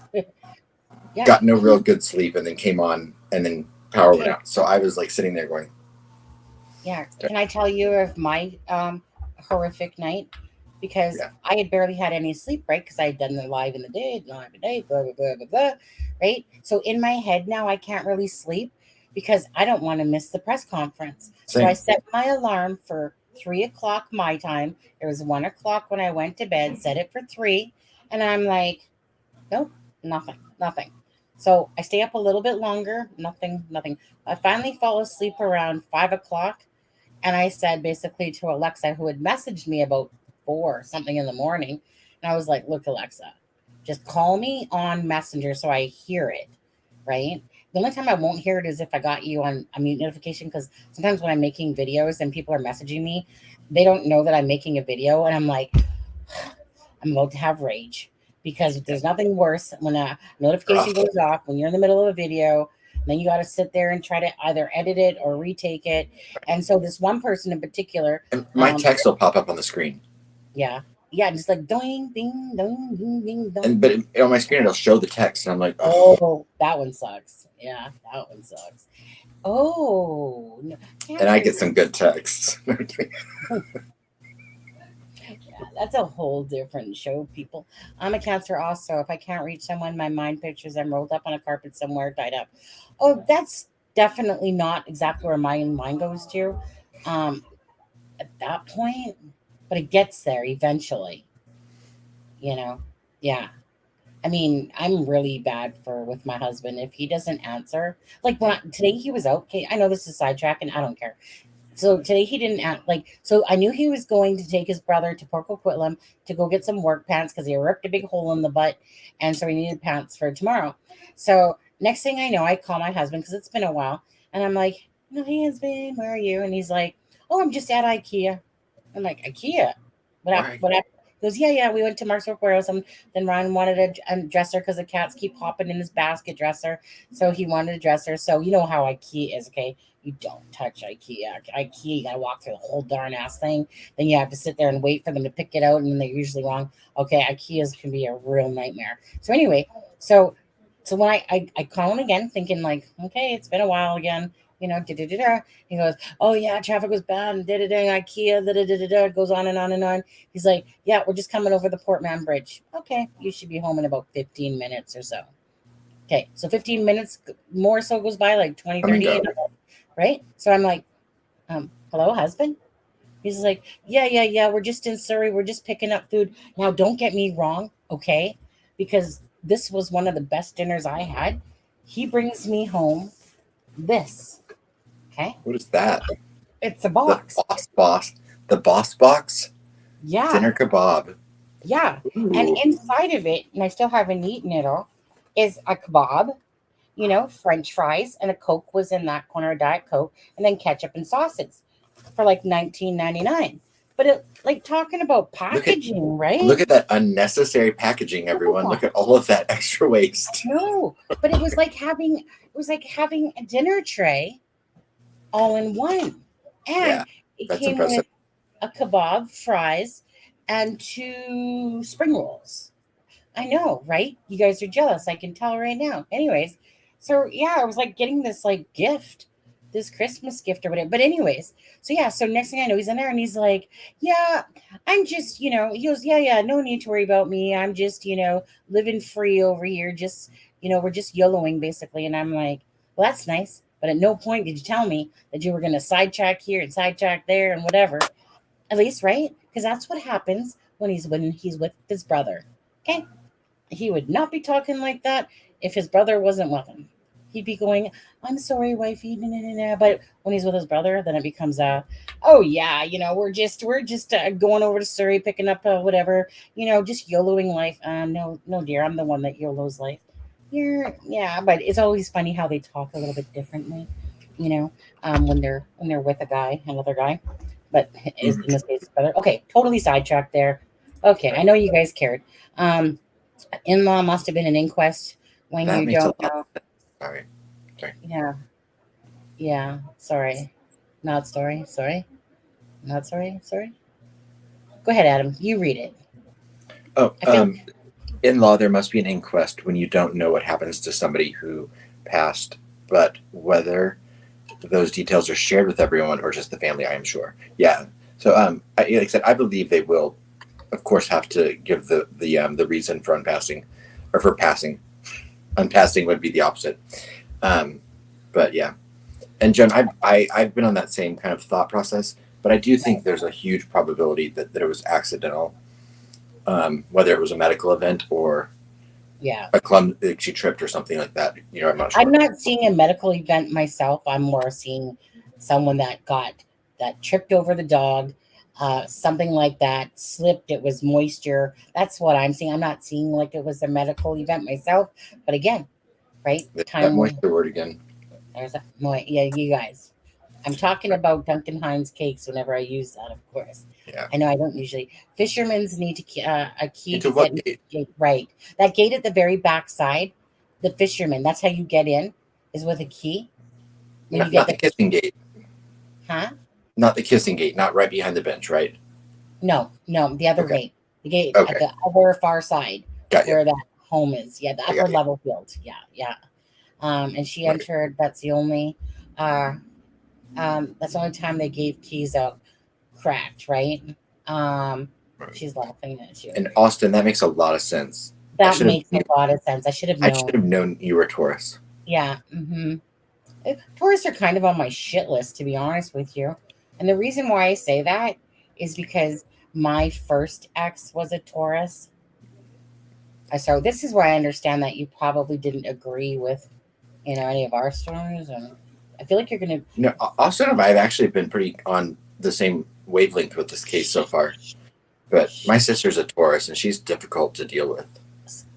got no real good sleep, and then came on, and then power went out. So I was like sitting there going, yeah. Can I tell you of my horrific night? Because I had barely had any sleep, right? Because I had done the live in the day, blah, blah, blah, blah, blah, right? So in my head now, I can't really sleep because I don't want to miss the press conference. Same. So I set my alarm for 3 o'clock my time. It was 1 o'clock when I went to bed, set it for 3. And I'm like, nope, nothing. So I stay up a little bit longer, nothing. I finally fall asleep around 5 o'clock. And I said basically to Alexa, who had messaged me about 4 something in the morning. And I was like, look, Alexa, just call me on Messenger so I hear it, right? The only time I won't hear it is if I got you on a mute notification, because sometimes when I'm making videos and people are messaging me, they don't know that I'm making a video. And I'm like, I'm about to have rage, because there's nothing worse when a notification goes off when you're in the middle of a video. Then you got to sit there and try to either edit it or retake it. And so this one person in particular, and my text will pop up on the screen. Yeah, just like doing, ding, ding, ding, ding, ding. And but on my screen it'll show the text, and I'm like, oh, that one sucks. Yeah, that one sucks. Oh, no, and I get some good texts. Yeah, that's a whole different show, people. I'm a Cancer also. If I can't reach someone, my mind pictures them rolled up on a carpet somewhere, tied up. Oh, that's definitely not exactly where my mind goes to at that point, but it gets there eventually. Yeah. I mean, I'm really bad with my husband. If he doesn't answer, like today he was out. Okay, I know this is sidetrack, and I don't care. So today he didn't act so I knew he was going to take his brother to Port Coquitlam to go get some work pants because he ripped a big hole in the butt. And so he needed pants for tomorrow. So next thing I know, I call my husband because it's been a while. And I'm like, no, hey, husband, where are you? And he's like, oh, I'm just at IKEA. I'm like, IKEA? What happened? He goes, yeah, we went to Mark's Work Warehouse. And then Ryan wanted a dresser because the cats keep popping in his basket dresser. So he wanted a dresser. So you know how IKEA is, okay? You don't touch IKEA. You got to walk through the whole darn ass thing. Then you have to sit there and wait for them to pick it out, and they're usually wrong. Okay, IKEA's can be a real nightmare. So anyway, so when I call him again, thinking like, okay, it's been a while again. He goes, oh yeah, traffic was bad, and IKEA, goes on and on and on. He's like, yeah, we're just coming over the Portman Bridge. Okay, you should be home in about 15 minutes or so. Okay, so 15 minutes more so goes by, like 20, 30, right? So I'm like, hello, husband? He's like, yeah, we're just in Surrey. We're just picking up food. Now, don't get me wrong, okay? Because this was one of the best dinners I had. He brings me home this. Okay. What is that? It's a box. The boss box? Yeah. Dinner kebab. Yeah. Ooh. And inside of it, and I still haven't eaten it all, is a kebab, French fries, and a Coke was in that corner, a Diet Coke, and then ketchup and sauces for like $19.99. But it, like, talking about packaging, right? Look at that unnecessary packaging, everyone. Look at all of that extra waste. No, but it was like having a dinner tray all in one. And it came with a kebab, fries, and 2 spring rolls. I know, right? You guys are jealous. I can tell right now. Anyways, so yeah, I was like getting this like gift, this Christmas gift or whatever. But anyways, so next thing I know, he's in there and he's like, yeah, I'm just, he goes, yeah, no need to worry about me. I'm just, living free over here. Just, we're just YOLOing basically. And I'm like, well, that's nice. But at no point did you tell me that you were going to sidetrack here and sidetrack there and whatever. At least, right? Because that's what happens when he's with his brother. Okay. He would not be talking like that if his brother wasn't with him. He'd be going, I'm sorry, wifey. But when he's with his brother, then it becomes oh yeah, we're just going over to Surrey, picking up whatever, just YOLOing life. No, dear, I'm the one that YOLOs life. But it's always funny how they talk a little bit differently, when they're with another guy. But in this case, brother. Okay, totally sidetracked there. Okay, I know you guys cared. In-law must have been an inquest when that you don't know. Sorry. Yeah. Sorry. Not sorry. Sorry. Not sorry. Sorry. Go ahead, Adam. You read it. Oh, in law, there must be an inquest when you don't know what happens to somebody who passed, but whether those details are shared with everyone or just the family, I am sure. Yeah. So, like I said, I believe they will, of course, have to give the reason for unpassing, or for passing. Unpassing would be the opposite. But yeah. And Jen, I've been on that same kind of thought process, but I do think there's a huge probability that it was accidental, whether it was a medical event or like she tripped or something like that. You know, I'm not sure. I'm not seeing a medical event myself. I'm more seeing someone that tripped over the dog, something like that, slipped. It was moisture. That's what I'm seeing. I'm not seeing like it was a medical event myself. But again, right? That moisture word again. There's a yeah, you guys. I'm talking about Duncan Hines cakes whenever I use that, of course. Yeah. I know I don't usually. Fishermen's need a key Into to what get gate? gate. Right. That gate at the very back side, the fisherman, that's how you get in, is with a key. When Not the kissing gate. Huh? Not the kissing gate, not right behind the bench, right? No, the other gate. The gate Okay. at the other far side you. where that home is. Yeah, the upper level field. Yeah. And she entered, that's the only time they gave keys out cracked, right? She's laughing at you. And Austin, that makes a lot of sense. That makes a lot of sense. I should have known. I should have known you were a Taurus. Yeah. Mm-hmm. Taurus are kind of on my shit list, to be honest with you. And the reason why I say that is because my first ex was a Taurus. So this is where I understand that you probably didn't agree with, any of our stories. And I feel like you're going to... No, Austin and I have actually been pretty on the same wavelength with this case so far. But my sister's a Taurus, and she's difficult to deal with.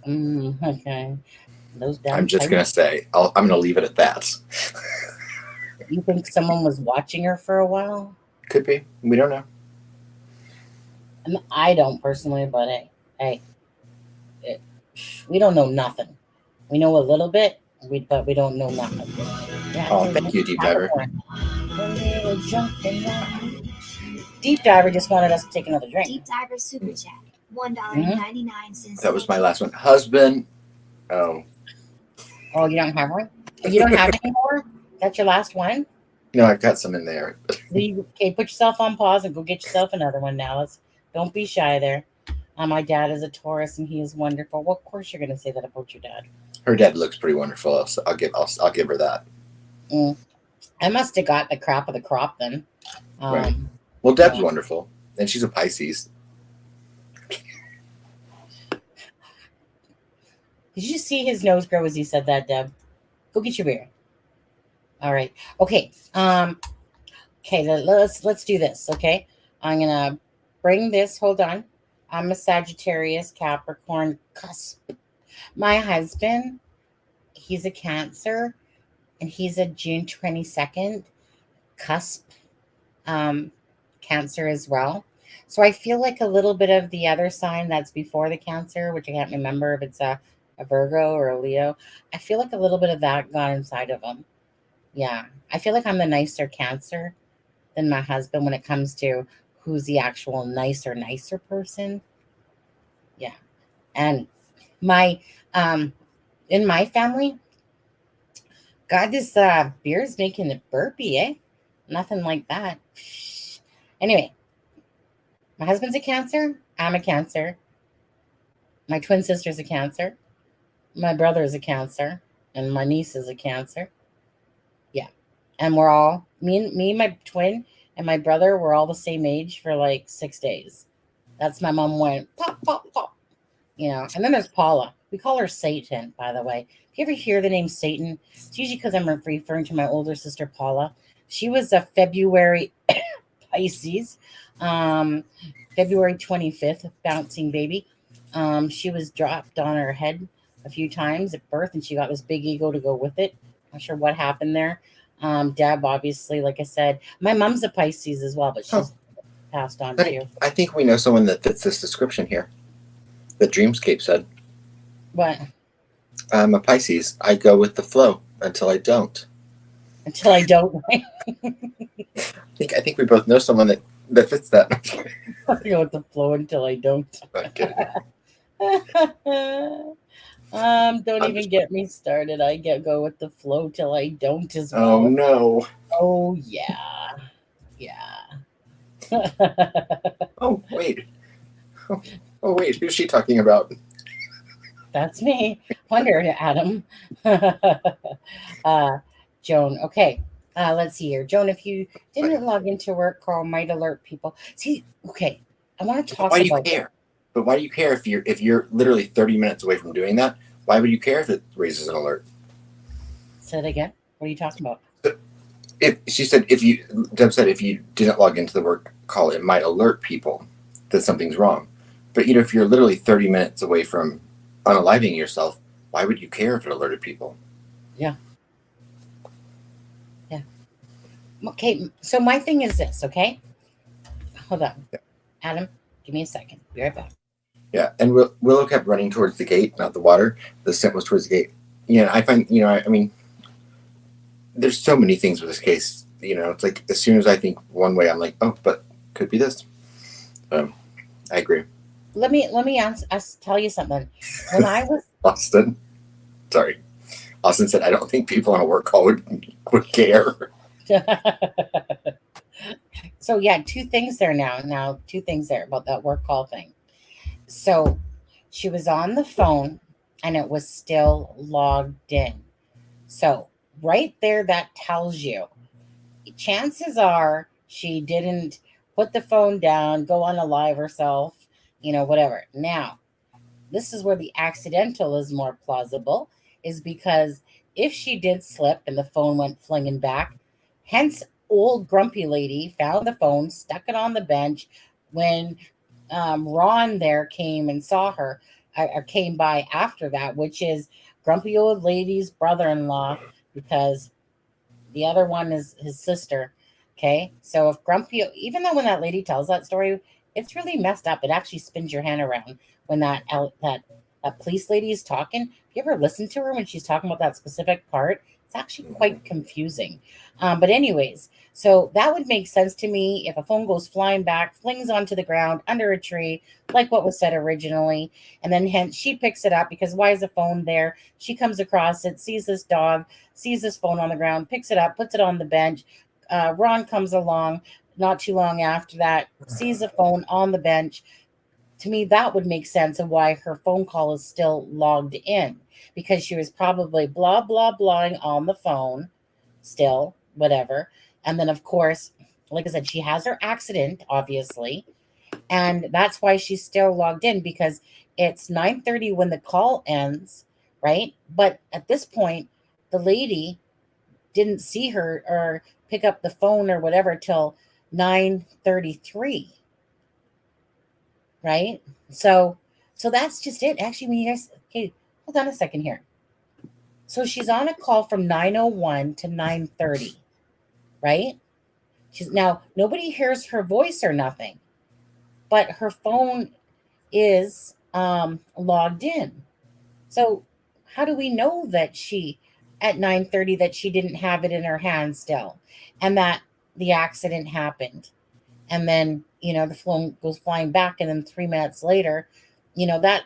Okay. I'm just going to say, I'm going to leave it at that. You think someone was watching her for a while? Could be. We don't know. I don't personally, but hey, we don't know nothing. We know a little bit, but we don't know nothing. Thank you, Deep Diver. Deep Diver just wanted us to take another drink. Deep Diver Super Chat, $1.99. That was my last one. Husband. Oh, you don't have one? You don't have any more? That's your last one? No, I've got some in there. Okay, put yourself on pause and go get yourself another one now. Don't be shy there. My dad is a Taurus and he is wonderful. Well, of course you're going to say that about your dad. Her dad looks pretty wonderful. So I'll give her that. I must have got the crap of the crop then. Right. Well, Deb's wonderful, and she's a Pisces. Did you see his nose grow as he said that, Deb? Go get your beer. All right. Okay. Okay. Let's do this. Okay. I'm gonna bring this. Hold on. I'm a Sagittarius, Capricorn, cusp. My husband, he's a Cancer, and he's a June 22nd, cusp. Cancer as well. So I feel like a little bit of the other sign that's before the Cancer, which I can't remember if it's a Virgo or a Leo. I feel like a little bit of that got inside of him. Yeah. I feel like I'm the nicer Cancer than my husband when it comes to who's the actual nicer person. Yeah. And my, in my family, God, this beer is making it burpy, eh? Nothing like that. Anyway, my husband's a Cancer. I'm a Cancer. My twin sister's a Cancer. My brother is a Cancer. And my niece is a Cancer. Yeah. And we're all, me, my twin, and my brother were all the same age for like 6 days. That's my mom went pop, pop, pop. And then there's Paula. We call her Satan, by the way. If you ever hear the name Satan, it's usually because I'm referring to my older sister, Paula. She was a February Pisces, February 25th, bouncing baby. She was dropped on her head a few times at birth, and she got this big ego to go with it. Not sure what happened there. Deb, obviously, like I said, my mom's a Pisces as well, but she's passed on too. I think we know someone that fits this description here. The Dreamscape said. What? I'm a Pisces. I go with the flow until I don't. Until I don't. I think we both know someone that fits that. I go with the flow until I don't. Don't even get me started. I go with the flow till I don't as well. Oh no. Oh yeah. Yeah. Oh wait. Oh wait, who's she talking about? That's me. Wonder, Adam. Joan. Okay. Let's see here. Joan, if you didn't log into work call, might alert people. See, okay. I want to talk Why do you about care? But why do you care if you're literally 30 minutes away from doing that? Why would you care if it raises an alert? Say it again. What are you talking about? Deb said if you didn't log into the work call, it might alert people that something's wrong. But if you're literally 30 minutes away from unaliving yourself, why would you care if it alerted people? Yeah. Yeah. Okay, so my thing is this, okay? Hold on. Yeah. Adam, give me a second. Be right back. Yeah, and Willow kept running towards the gate, not the water. The scent was towards the gate. I find, I mean, there's so many things with this case. It's like as soon as I think one way, I'm like, oh, but could be this. I agree. Let me tell you something. When I was Austin said, I don't think people on a work call would care. So yeah, two things there now. Two things there about that work call thing. So she was on the phone and it was still logged in. So right there, that tells you chances are she didn't put the phone down, go on a live herself, whatever. Now, this is where the accidental is more plausible, is because if she did slip and the phone went flinging back, hence old grumpy lady found the phone, stuck it on the bench when Ron there came and saw her, or came by after that, which is grumpy old lady's brother-in-law, because the other one is his sister. Okay, so if grumpy, even though when that lady tells that story, it's really messed up. It actually spins your hand around when that police lady is talking. If you ever listen to her when she's talking about that specific part, it's actually quite confusing. But anyways, so that would make sense to me if a phone goes flying back, flings onto the ground under a tree, like what was said originally, and then hence she picks it up because why is the phone there? She comes across it, sees this dog, sees this phone on the ground, picks it up, puts it on the bench. Ron comes along not too long after that, sees the phone on the bench. To me, that would make sense of why her phone call is still logged in, because she was probably blah, blah, blahing on the phone still, whatever. And then, of course, like I said, she has her accident, obviously. And that's why she's still logged in, because it's 9:30 when the call ends, right? But at this point, the lady didn't see her or pick up the phone or whatever till 9:33. Right? So that's just it. Actually, when you guys, okay, hold on a second here. So she's on a call from 9:01 to 9:30, right? She's now, nobody hears her voice or nothing, but her phone is logged in. So how do we know that she at 9:30 that she didn't have it in her hand still, and that the accident happened? And then, the phone goes flying back, and then 3 minutes later, that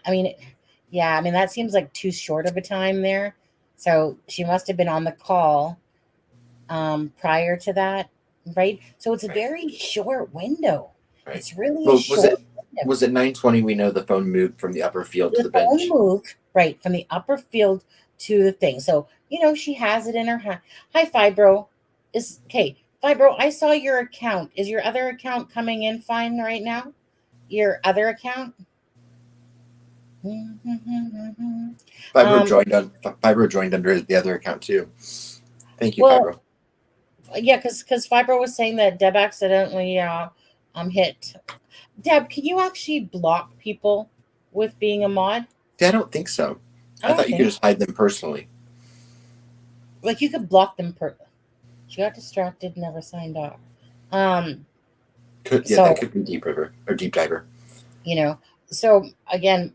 seems like too short of a time there. So she must have been on the call prior to that, right? So it's a very short window. Right. It's really a short window. Was it 9:20? We know the phone moved from the upper field to the bench. The phone moved, right, from the upper field to the thing. So, she has it in her hand. Hi, Fibro. Fibro, I saw your account. Is your other account coming in fine right now? Your other account? Fibro joined under the other account too. Thank you, Fibro. Yeah, because Fibro was saying that Deb accidentally hit. Deb, can you actually block people with being a mod? Yeah, I don't think so. I thought you could just hide them personally. Like you could block them She got distracted, never signed off. That could be Deep River or Deep Diver. So again,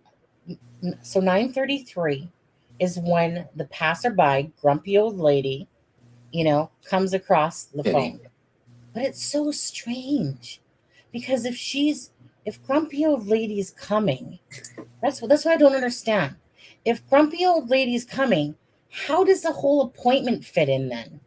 9:33 is when the passerby, grumpy old lady, comes across the phone. But it's so strange because if grumpy old lady's coming, That's what I don't understand. If grumpy old lady's coming, how does the whole appointment fit in then?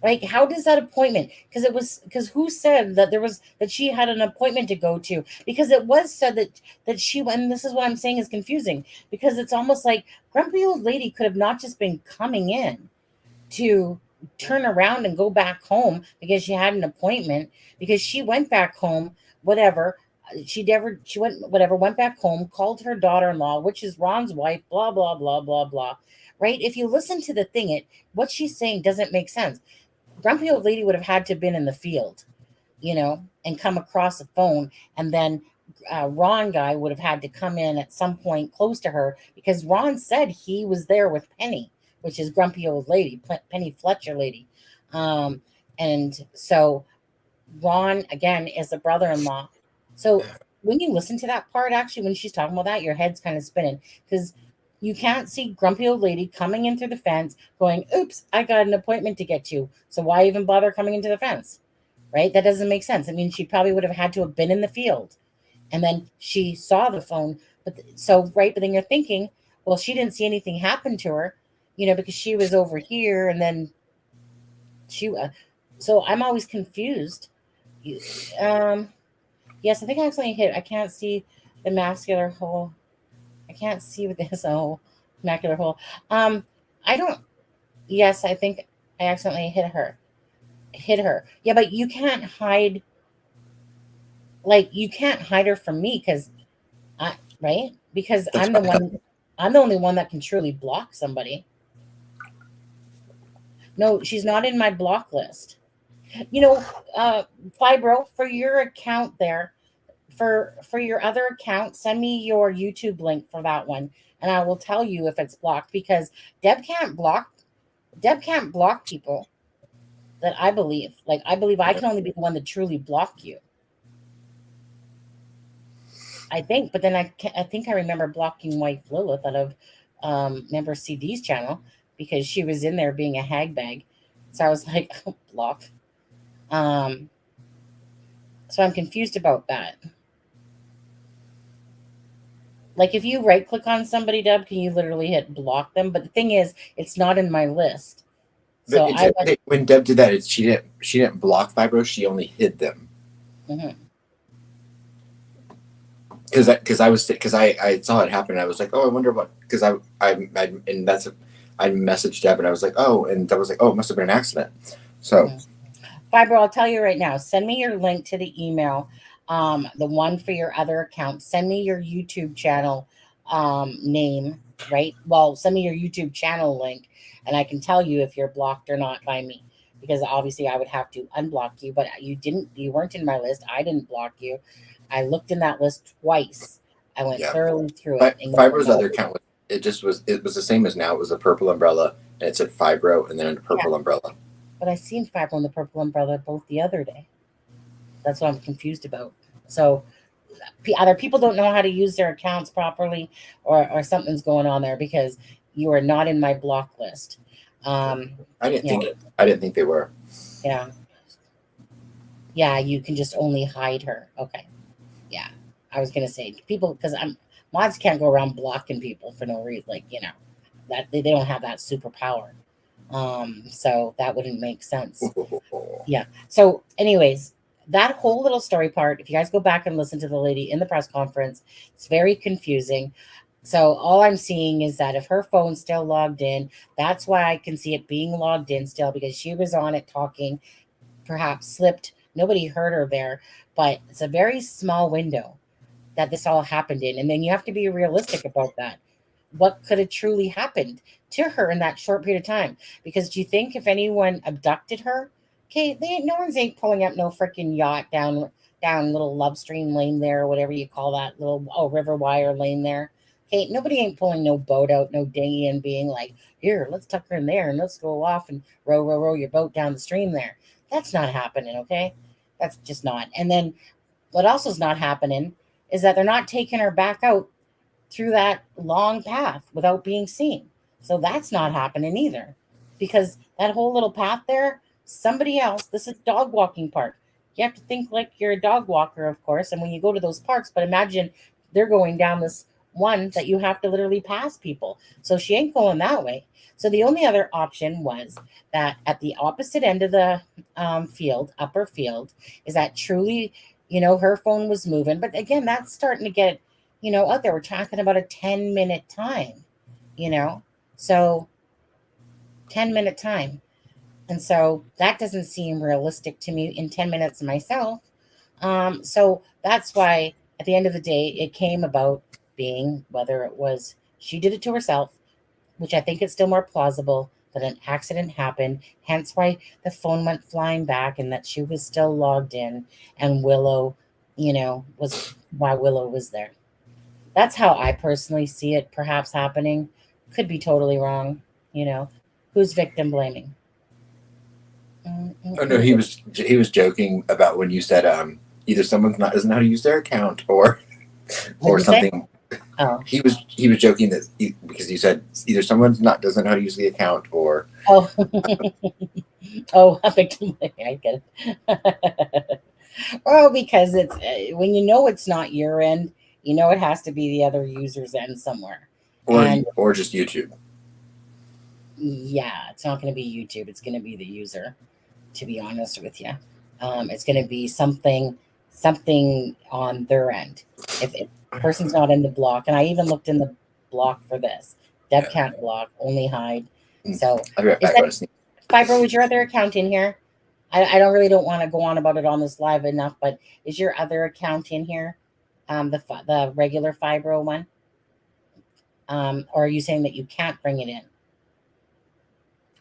Like, how does that appointment? Because who said that she had an appointment to go to? Because it was said that she, and this is what I'm saying is confusing, because it's almost like grumpy old lady could have not just been coming in to turn around and go back home because she had an appointment, because she went back home, whatever. Went back home, called her daughter-in-law, which is Ron's wife, blah, blah, blah, blah, blah. Right? If you listen to the thing, what she's saying doesn't make sense. Grumpy old lady would have had to have been in the field, and come across the phone. And then Ron guy would have had to come in at some point close to her, because Ron said he was there with Penny, which is grumpy old lady, Penny Fletcher lady. And so Ron, again, is the brother-in-law. So when you listen to that part, actually, when she's talking about that, your head's kind of spinning, because you can't see grumpy old lady coming in through the fence going, oops, I got an appointment to get to. So why even bother coming into the fence? Right? That doesn't make sense. I mean, she probably would have had to have been in the field. And then she saw the phone. But then you're thinking, well, she didn't see anything happen to her, because she was over here. And then so I'm always confused. Yes, I think I accidentally hit. I can't see the macular hole. I can't see with this macular hole. I don't. Yes, I think I accidentally hit her. Yeah, but you can't hide. Like, you can't hide her from me, because I'm the one. I'm the only one that can truly block somebody. No, she's not in my block list. Fibro, for your account there, for your other account, send me your YouTube link for that one, and I will tell you if it's blocked, because Deb can't block people that I believe. Like, I believe I can only be the one that truly block you. I think, but then I think I remember blocking Wife Lilith out of member CD's channel, because she was in there being a hag bag. So I was like, oh, block. So I'm confused about that. Like, if you right click on somebody, Deb, can you literally hit block them? But the thing is, it's not in my list. So when Deb did that, she didn't block Fibro. She only hid them. Mm-hmm. Because I saw it happen, and I was like, oh, I wonder what, because I messaged Deb, and I was like, oh, and Deb was like, oh, it must have been an accident. So Fibro, I'll tell you right now, send me your link to the email, the one for your other account. Send me your YouTube channel name, right? Well, send me your YouTube channel link, and I can tell you if you're blocked or not by me, because obviously I would have to unblock you, but you weren't in my list. I didn't block you. I looked in that list twice. I went thoroughly through it. Fibro's other account, it was the same as now. It was a purple umbrella, and it said Fibro, and then a purple umbrella. But I seen Fibro and the purple umbrella both the other day. That's what I'm confused about. So either people don't know how to use their accounts properly, or something's going on there, because you are not in my block list. I didn't think they were. Yeah, you can just only hide her. Okay. Yeah, I was gonna say people, because mods can't go around blocking people for no reason. Like, that they don't have that superpower. So that wouldn't make sense. Yeah. So, anyways, that whole little story part, if you guys go back and listen to the lady in the press conference, it's very confusing. So all I'm seeing is that if her phone's still logged in, that's why I can see it being logged in still, because she was on it talking, perhaps slipped. Nobody heard her there, but it's a very small window that this all happened in. And then you have to be realistic about that. What could have truly happened to her in that short period of time? Because do you think if anyone abducted her, okay, no one's ain't pulling up no freaking yacht down little Love Stream lane there, or whatever you call that little river wire lane there. Okay, nobody ain't pulling no boat out, no dinghy, and being like, here, let's tuck her in there and let's go off and row your boat down the stream there. That's not happening, okay? That's just not. And then what else is not happening is that they're not taking her back out through that long path without being seen. So that's not happening either, because that whole little path there, somebody else, this is dog walking park. You have to think like you're a dog walker, of course, and when you go to those parks, but imagine they're going down this one that you have to literally pass people. So she ain't going that way. So the only other option was that at the opposite end of the field, upper field, is that truly, her phone was moving. But again, that's starting to get, out there. We're talking about a 10-minute time, so 10-minute time. And so that doesn't seem realistic to me in 10 minutes myself. So that's why at the end of the day, it came about being whether it was she did it to herself, which I think is still more plausible that an accident happened, hence why the phone went flying back and that she was still logged in and Willow, was why Willow was there. That's how I personally see it perhaps happening. Could be totally wrong, Who's victim blaming? Oh no, he was joking about when you said either someone doesn't know how to use their account or something. Oh. He was joking that because you said either someone doesn't know how to use the account or victim blaming. I get it. Well, because it's when it's not your end, it has to be the other user's end somewhere, or just YouTube. Yeah, it's not going to be YouTube. It's going to be the user. To be honest with you, it's going to be something on their end. If the person's not in the block, and I even looked in the block for this, Deb can't block, only hide. So I'll be right back. Fibro, was your other account in here? I don't want to go on about it on this live enough, but is your other account in here? The regular Fibro one? Or are you saying that you can't bring it in?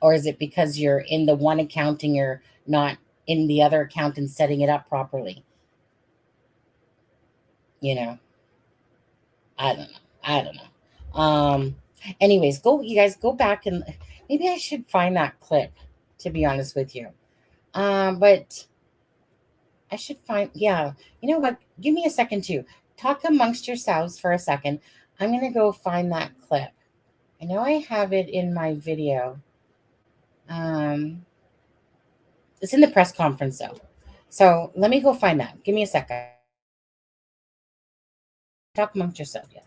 Or is it because you're in the one account and you're not in the other account and setting it up properly? I don't know. Anyways, you guys go back and maybe I should find that clip, to be honest with you. But I should find, you know what? Give me a second to talk amongst yourselves for a second. I'm going to go find that clip. I know I have it in my video. It's in the press conference though. So let me go find that. Give me a second. Talk amongst yourself, yeah.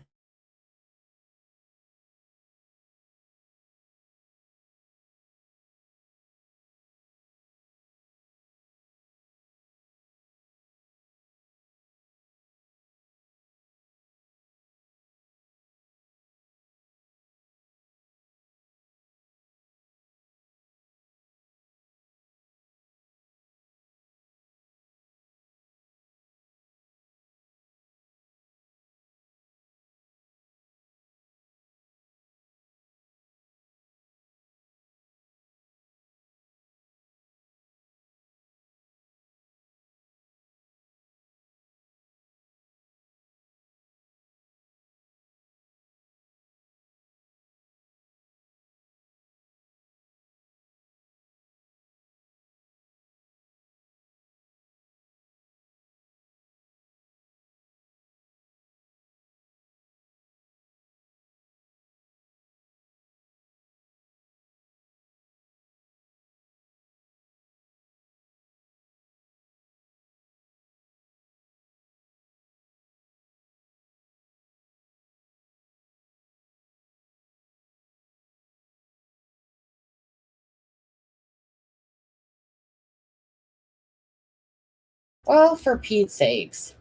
Well, for Pete's sakes,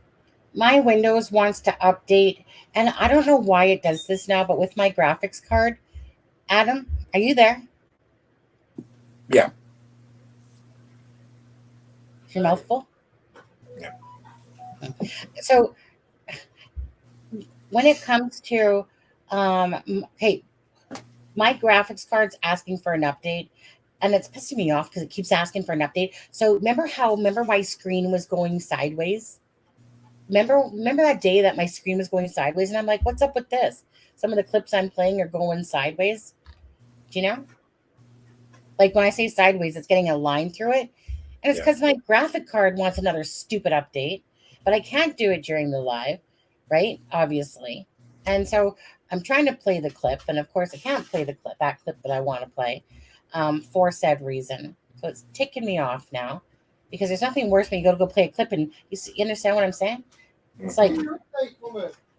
my Windows wants to update, and I don't know why it does this now, but with my graphics card, Adam, are you there? Yeah. Your mouth full? Yeah. So when it comes to, hey, my graphics card's asking for an update, and it's pissing me off because it keeps asking for an update. So remember my screen was going sideways? Remember that day that my screen was going sideways, and I'm like, what's up with this? Some of the clips I'm playing are going sideways. Do you know? Like when I say sideways, it's getting a line through it. And it's because my graphic card wants another stupid update, but I can't do it during the live, right? Obviously. And so I'm trying to play the clip, and of course I can't play that clip that I want to play for said reason. So it's taking me off now because there's nothing worse when you go play a clip and you understand what I'm saying? It's like,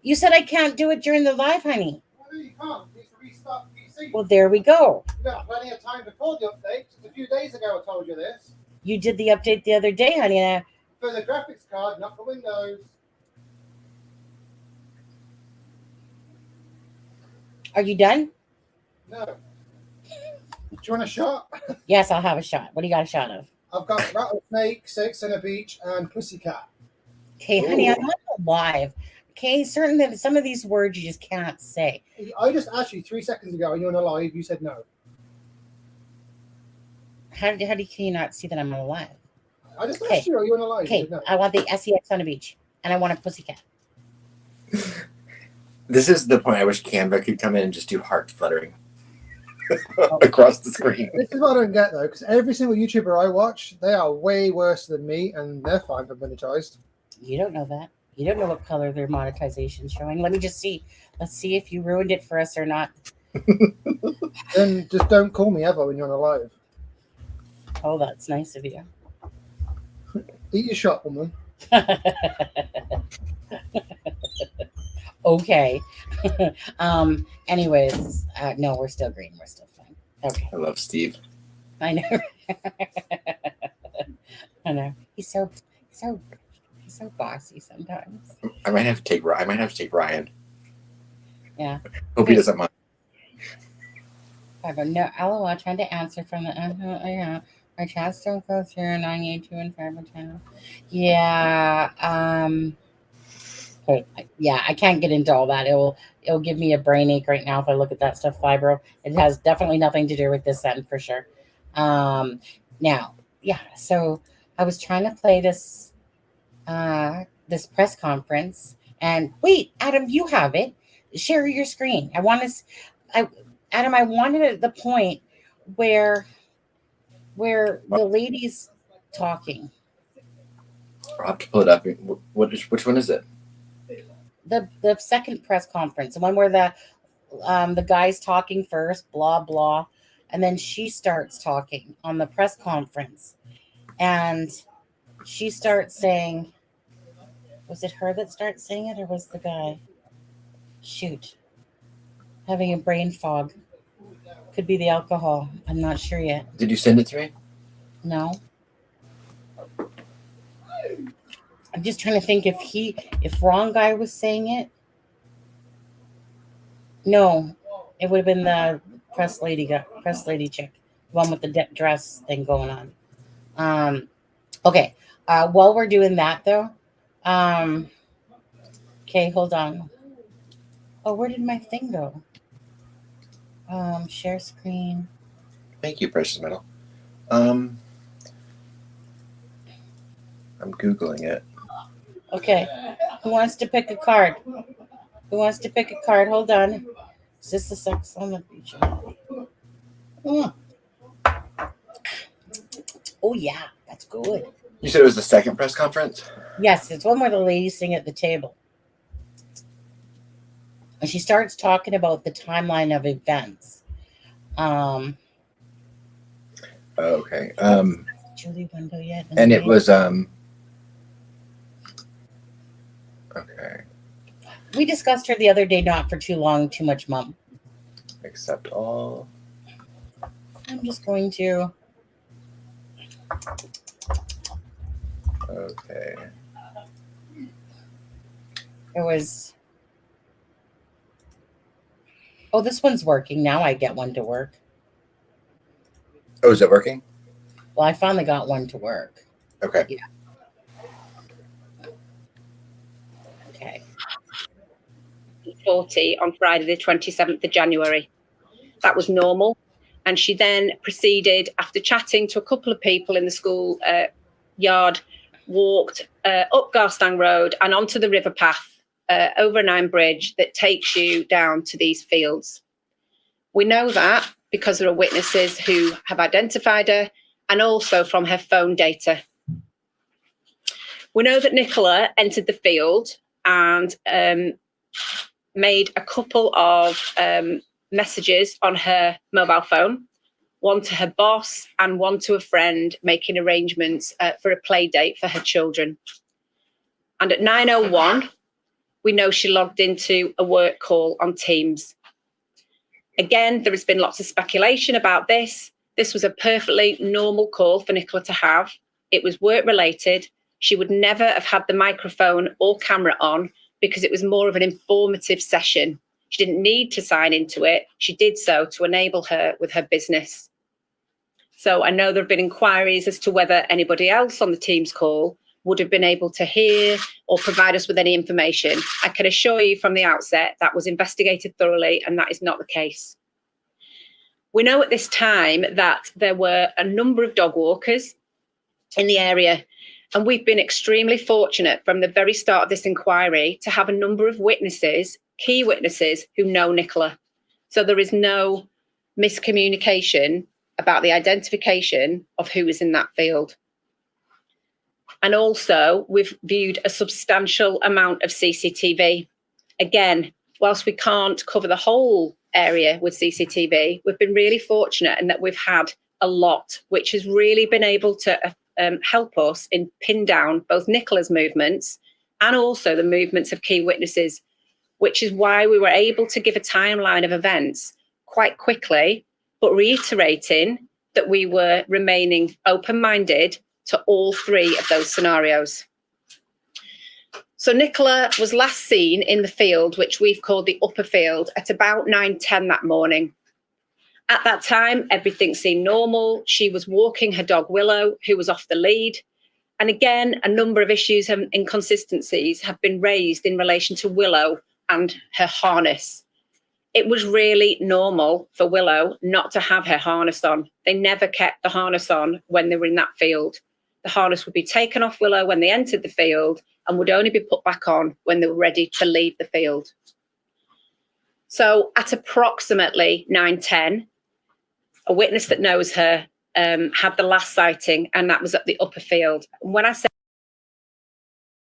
You said I can't do it during the live, honey. Well, you can't. You need to restart the PC. Well, there we go. You got plenty of time before the update. Just a few days ago, I told you this. You did the update the other day, honey. For the graphics card, not for Windows. Are you done? No. Do you want a shot? Yes, I'll have a shot. What do you got a shot of? I've got rattlesnake, Six on a Beach, and pussycat. Okay, honey, I'm not live. Okay, certain some of these words you just can't say. I just asked you 3 seconds ago, and you're on a live. You said no. How can you not see that I'm on a live? I just asked you, are you on a live? Okay, no. I want the SEX on a beach, and I want a pussycat. This is the point I wish Canva could come in and just do heart fluttering across the screen. This is what I don't get, though, because every single YouTuber I watch, they are way worse than me, and they're fine for monetized. You don't know that. You don't know what color their monetization is showing. Let me just see. Let's see if you ruined it for us or not. Then just don't call me ever when you're on a live. Oh, that's nice of you. Eat your shot, woman. Okay. Anyways, no, we're still green. We're still fine. Okay. I love Steve. I know. I know. He's so bossy sometimes. I might have to take Ryan. Yeah. Hope he doesn't mind. I go, no, LOL, trying to answer from the yeah. My chats don't go through 982 and 510. Yeah. Okay. Yeah, I can't get into all that. It'll give me a brain ache right now if I look at that stuff, Fibro. It has definitely nothing to do with this end for sure. Now, yeah, so I was trying to play this press conference, and wait, Adam, you have it. Share your screen. Adam, I wanted at the point where the lady's talking. I'll have to pull it up. Which one is it? The second press conference, the one where the guy's talking first, blah blah, and then she starts talking on the press conference, and she starts saying, was it her that starts saying it, or was the guy? Shoot, having a brain fog. Could be the alcohol. I'm not sure yet. Did you send it to me? No. I'm just trying to think if wrong guy was saying it. No, it would have been the press lady chick, the one with the dress thing going on. Okay. While we're doing that though, okay, hold on. Oh, where did my thing go? Share screen. Thank you, Precious Metal. I'm Googling it. Okay. Who wants to pick a card? Hold on. Is this the sex on the beach? Oh, yeah. That's good. You said it was the second press conference? Yes. It's one where the ladies sing at the table. And she starts talking about the timeline of events. Okay. Julie Window yet? And it was okay. We discussed her the other day, not for too long, too much mom. Accept all. I'm just going to. Okay. It was. Oh, this one's working. Now I get one to work. Oh, is it working? Well, I finally got one to work. Okay. Yeah. Okay. 40 on Friday, the 27th of January. That was normal. And she then proceeded, after chatting to a couple of people in the school yard, walked up Garstang Road and onto the river path over an iron bridge that takes you down to these fields. We know that because there are witnesses who have identified her, and also from her phone data. We know that Nicola entered the field and made a couple of messages on her mobile phone, one to her boss and one to a friend, making arrangements for a play date for her children. And at 9:01, we know she logged into a work call on Teams. Again, there has been lots of speculation about this. This was a perfectly normal call for Nicola to have. It was work related. She would never have had the microphone or camera on because it was more of an informative session. She didn't need to sign into it. She did so to enable her with her business. So I know there have been inquiries as to whether anybody else on the Teams call would have been able to hear or provide us with any information. I can assure you from the outset that was investigated thoroughly, and that is not the case. We know at this time that there were a number of dog walkers in the area, and we've been extremely fortunate from the very start of this inquiry to have a number of witnesses, key witnesses, who know Nicola. So there is no miscommunication about the identification of who is in that field. And also, we've viewed a substantial amount of CCTV. Again, whilst we can't cover the whole area with CCTV, we've been really fortunate in that we've had a lot, which has really been able to help us in pin down both Nicola's movements and also the movements of key witnesses, which is why we were able to give a timeline of events quite quickly, but reiterating that we were remaining open-minded to all three of those scenarios. So Nicola was last seen in the field, which we've called the upper field, at about 9:10 that morning. At that time, everything seemed normal. She was walking her dog Willow, who was off the lead. And again, a number of issues and inconsistencies have been raised in relation to Willow and her harness. It was really normal for Willow not to have her harness on. They never kept the harness on when they were in that field. The harness would be taken off Willow when they entered the field and would only be put back on when they were ready to leave the field. So at approximately 9:10, a witness that knows her had the last sighting, and that was at the upper field. When I say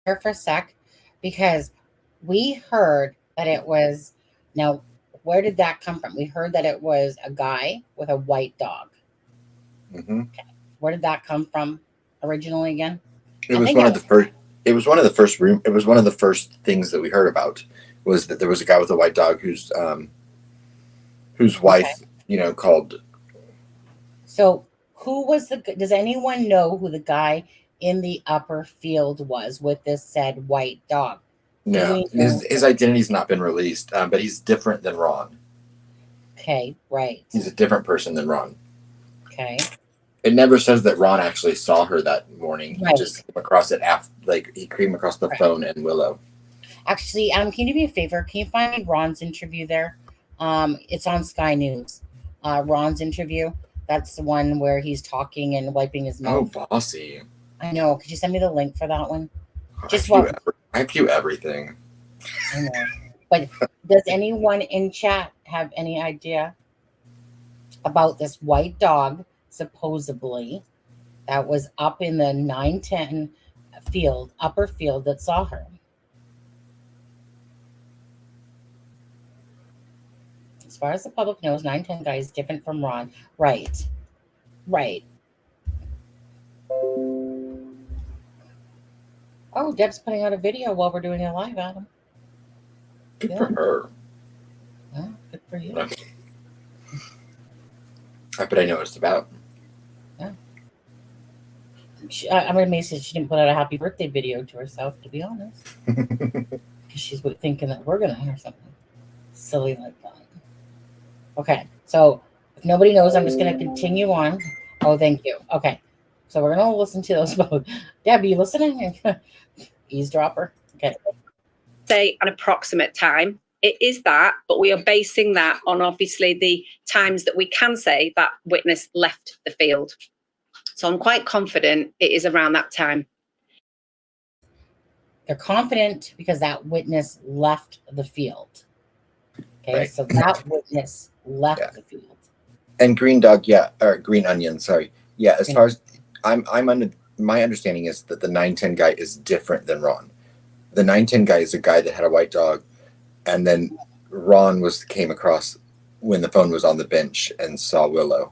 here for a sec, because we heard that it was, now where did that come from? We heard that it was a guy with a white dog. Mm-hmm. Okay. Where did that come from originally again? It was one of the first. It was one of the first room. It was one of the first things that we heard about, was that there was a guy with a white dog whose wife, Okay. Called. So who was does anyone know who the guy in the upper field was with this said white dog? No, his identity's not been released, but he's different than Ron. Okay, right. He's a different person than Ron. Okay. It never says that Ron actually saw her that morning. Right. He just came across it after, he came across the phone and Willow. Actually, can you do me a favor? Can you find me Ron's interview there? It's on Sky News. Ron's interview. That's the one where he's talking and wiping his mouth. Oh, bossy. I know. Could you send me the link for that one? I view everything. I know. But does anyone in chat have any idea about this white dog, supposedly, that was up in the 9:10 field, upper field, that saw her? As far as the public knows, 9:10 guy is different from Ron. Right. Right. Oh, Deb's putting out a video while we're doing it live, Adam. Good for her. Yeah, good for you. But I know what it's about. Yeah. I'm amazed that she didn't put out a happy birthday video to herself, to be honest. Because she's thinking that we're going to hear something silly like that. Okay, so if nobody knows, I'm just going to continue on. Oh, thank you. Okay, so we're going to listen to those both. Deb, you listening? Eavesdropper. Okay. Say an approximate time. It is that, but we are basing that on obviously the times that we can say that witness left the field. So I'm quite confident it is around that time. They're confident because that witness left the field. Okay, right. So that witness left the field. And Green Dog, or Green Onion, sorry. Yeah, as far as I'm under, my understanding is that the 910 guy is different than Ron. The 910 guy is a guy that had a white dog, and then Ron came across when the phone was on the bench and saw Willow.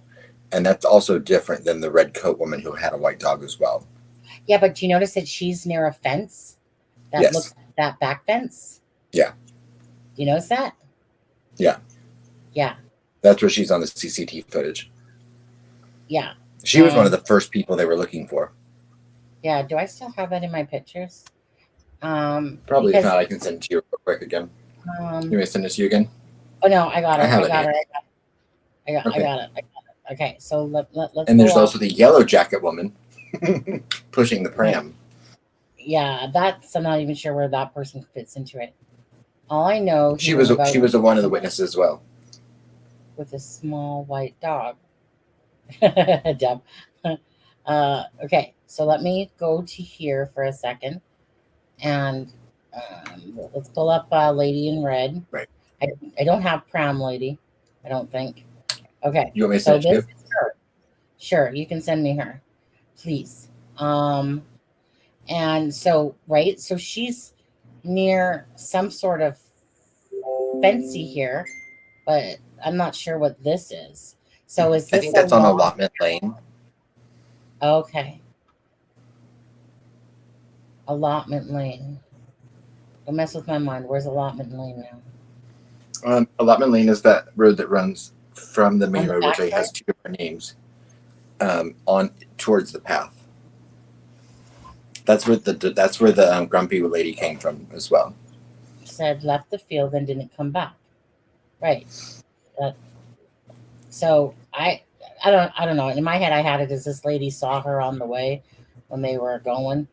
And that's also different than the red coat woman who had a white dog as well. Yeah, but do you notice that she's near a fence? That looks like that back fence? Yeah. You notice that? Yeah. Yeah. That's where she's on the CCTV footage. Yeah. She was one of the first people they were looking for. Yeah. Do I still have that in my pictures? Probably. If not, I can send it to you real quick again. You want me to send it to you again? Oh no, I got it. I got it. Okay, so let's. And there's also the yellow jacket woman pushing the pram. Yeah, I'm not even sure where that person fits into it. All I know, she was one of the witnesses as well. With a small white dog. Deb. Okay, so let me go to here for a second, and let's pull up Lady in Red. Right. I don't have pram lady. I don't think. Okay. You want me to send it to you? Sure, you can send me her, please. And so so she's near some sort of fancy here, but I'm not sure what this is. So is this? I think that's on Allotment Lane. Okay. Allotment Lane. Don't mess with my mind. Where's Allotment Lane now? Allotment Lane is that road that runs from the main road, which has two different names, on towards the path. That's where the grumpy lady came from as well. Said left the field and didn't come back. Right. So I don't know. In my head, I had it as this lady saw her on the way when they were going,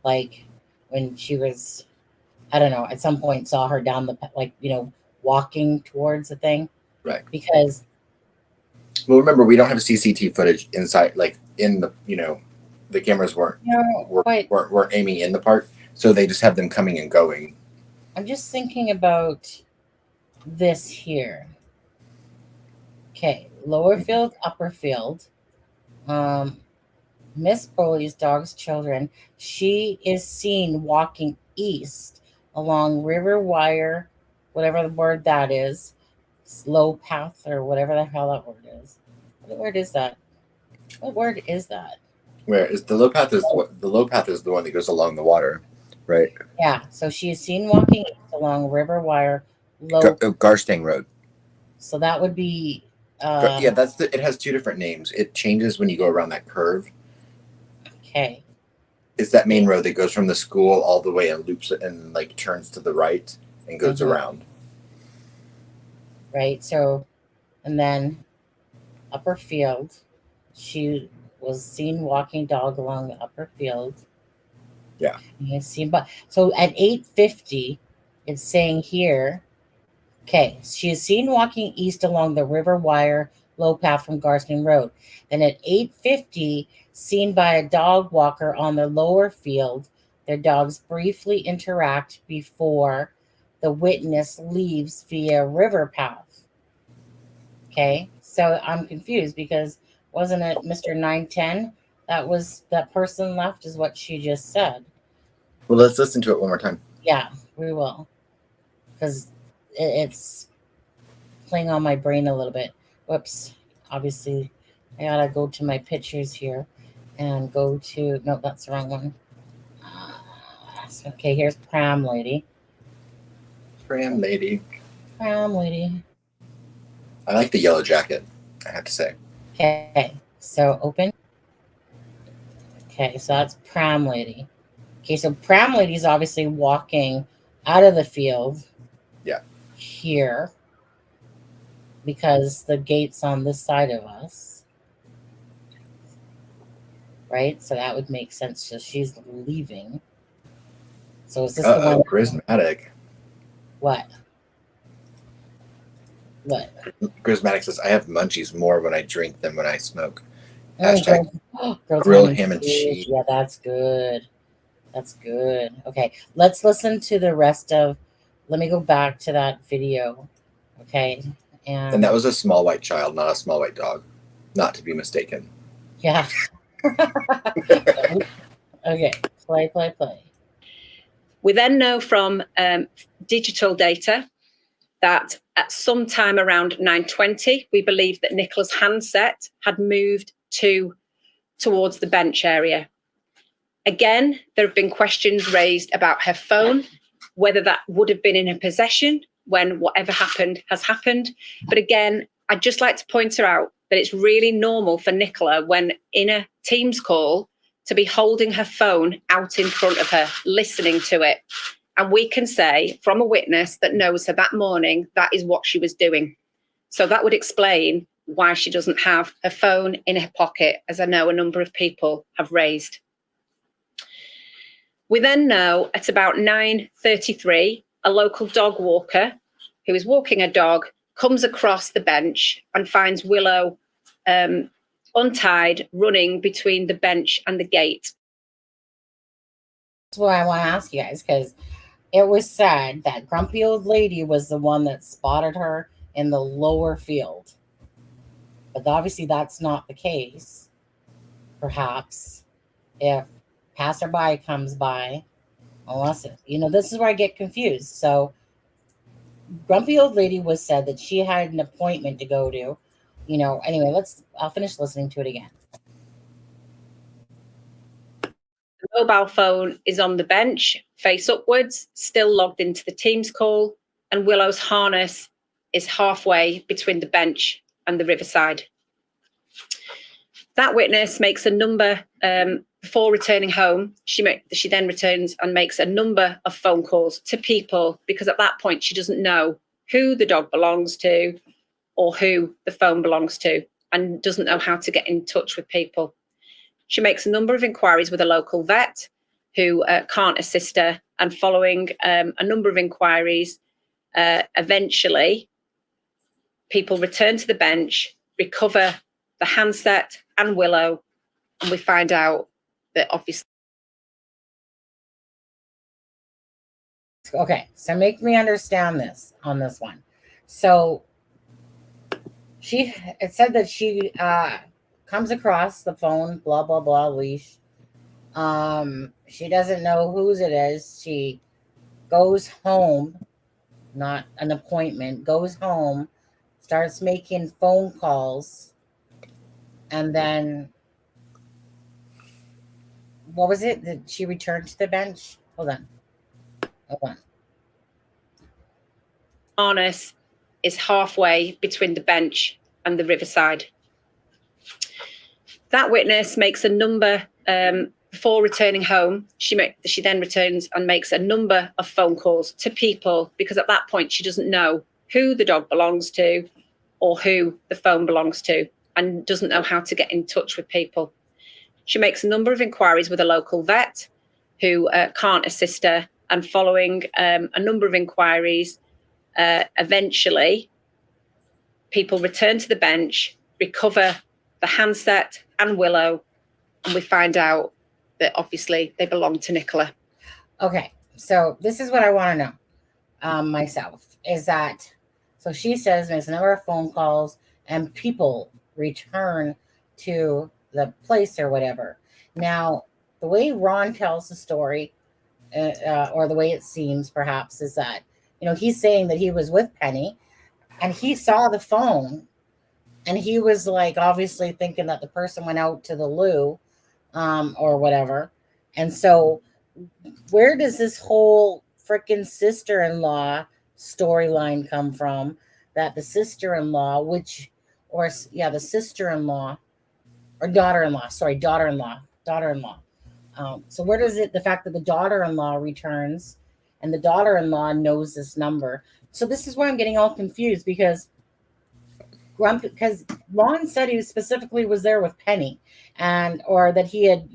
like when she was, I don't know, at some point saw her down the walking towards the thing. Right. Because. Well, remember, we don't have CCTV footage inside, like in the the cameras weren't aiming in the park, so they just have them coming and going. I'm just thinking about this here. Okay, lower field, upper field. Miss Bulley's dog's children. She is seen walking east along River Wire, whatever the word that is, slow path or whatever the hell that word is. What word is that? What word is that? Where is the low path? The low path is the one that goes along the water, right? Yeah. So she is seen walking along River Wire, Garstang Road. So that would be. Yeah, it has two different names. It changes when you go around that curve. Okay. It's that main road that goes from the school all the way and loops and like turns to the right and goes around. Right. So, and then upper field, she was seen walking dog along the upper field. Yeah. You see, but so at 8:50, it's saying here. Okay, she is seen walking east along the River Wire low path from Garston Road. Then at 8:50, seen by a dog walker on the lower field. Their dogs briefly interact before the witness leaves via river path. Okay, so I'm confused because wasn't it Mr. 910? That person left is what she just said. Well, let's listen to it one more time. Yeah, we will. Because it's playing on my brain a little bit. Whoops. Obviously, I gotta go to my pictures here and go to, no, that's the wrong one. Okay, here's Pram Lady. Pram Lady. Pram Lady. I like the yellow jacket, I have to say. Okay, so open. Okay, so that's Pram Lady. Okay, so Pram Lady is obviously walking out of the field. Yeah. Here. Because the gate's on this side of us. Right? So that would make sense. So she's leaving. So is this the one? Charismatic. What? What? Charismatic says, I have munchies more when I drink than when I smoke. Oh, grilled ham and cheese. Yeah, that's good. That's good. Okay, let's listen to the rest of. Let me go back to that video. Okay, and that was a small white child, not a small white dog, not to be mistaken. Yeah. Okay, play. We then know from digital data that at some time around 9:20, we believe that Nicola's handset had moved towards the bench area. Again, there have been questions raised about her phone whether that would have been in her possession when whatever happened has happened. But again, I'd just like to point her out that it's really normal for Nicola, when in a Teams call, to be holding her phone out in front of her, listening to it. And we can say from a witness that knows her that morning, that is what she was doing. So that would explain why she doesn't have her phone in her pocket, as I know a number of people have raised. We then know at about 9:33, a local dog walker who is walking a dog comes across the bench and finds Willow untied, running between the bench and the gate. That's what I want to ask you guys, because it was said that grumpy old lady was the one that spotted her in the lower field. But obviously that's not the case. Perhaps if passerby comes by, unless this is where I get confused. So grumpy old lady was said that she had an appointment to go to. Anyway, I'll finish listening to it again. The mobile phone is on the bench, face upwards, still logged into the Teams call, and Willow's harness is halfway between the bench and the riverside. That witness makes a number, before returning home, she then returns and makes a number of phone calls to people, because at that point she doesn't know who the dog belongs to or who the phone belongs to, and doesn't know how to get in touch with people. She makes a number of inquiries with a local vet who can't assist her, and following a number of inquiries, eventually people return to the bench, recover the handset and Willow, and we find out that obviously. Okay, so make me understand this on this one. So it said that she comes across the phone, blah blah blah, leash. She doesn't know whose it is. She goes home, not an appointment, goes home, starts making phone calls, and then what was it? Did she return to the bench? Hold on. Harness is halfway between the bench and the riverside. That witness makes a number, before returning home, she then returns and makes a number of phone calls to people, because at that point she doesn't know who the dog belongs to or who the phone belongs to, and doesn't know how to get in touch with people. She makes a number of inquiries with a local vet who can't assist her, and following a number of inquiries, eventually people return to the bench, recover the handset and Willow, and we find out that obviously they belong to Nicola. Okay, so this is what I want to know myself, is that, so she says makes a number of phone calls and people return to the place or whatever. Now, the way Ron tells the story, or the way it seems perhaps, is that, he's saying that he was with Penny and he saw the phone, and he was like obviously thinking that the person went out to the loo or whatever. And so where does this whole freaking sister-in-law storyline come from? That the sister-in-law, the sister-in-law or daughter-in-law, daughter-in-law. So where does the fact that the daughter-in-law returns and the daughter-in-law knows this number? So this is where I'm getting all confused, because Ron said he specifically was there with Penny, or that he had,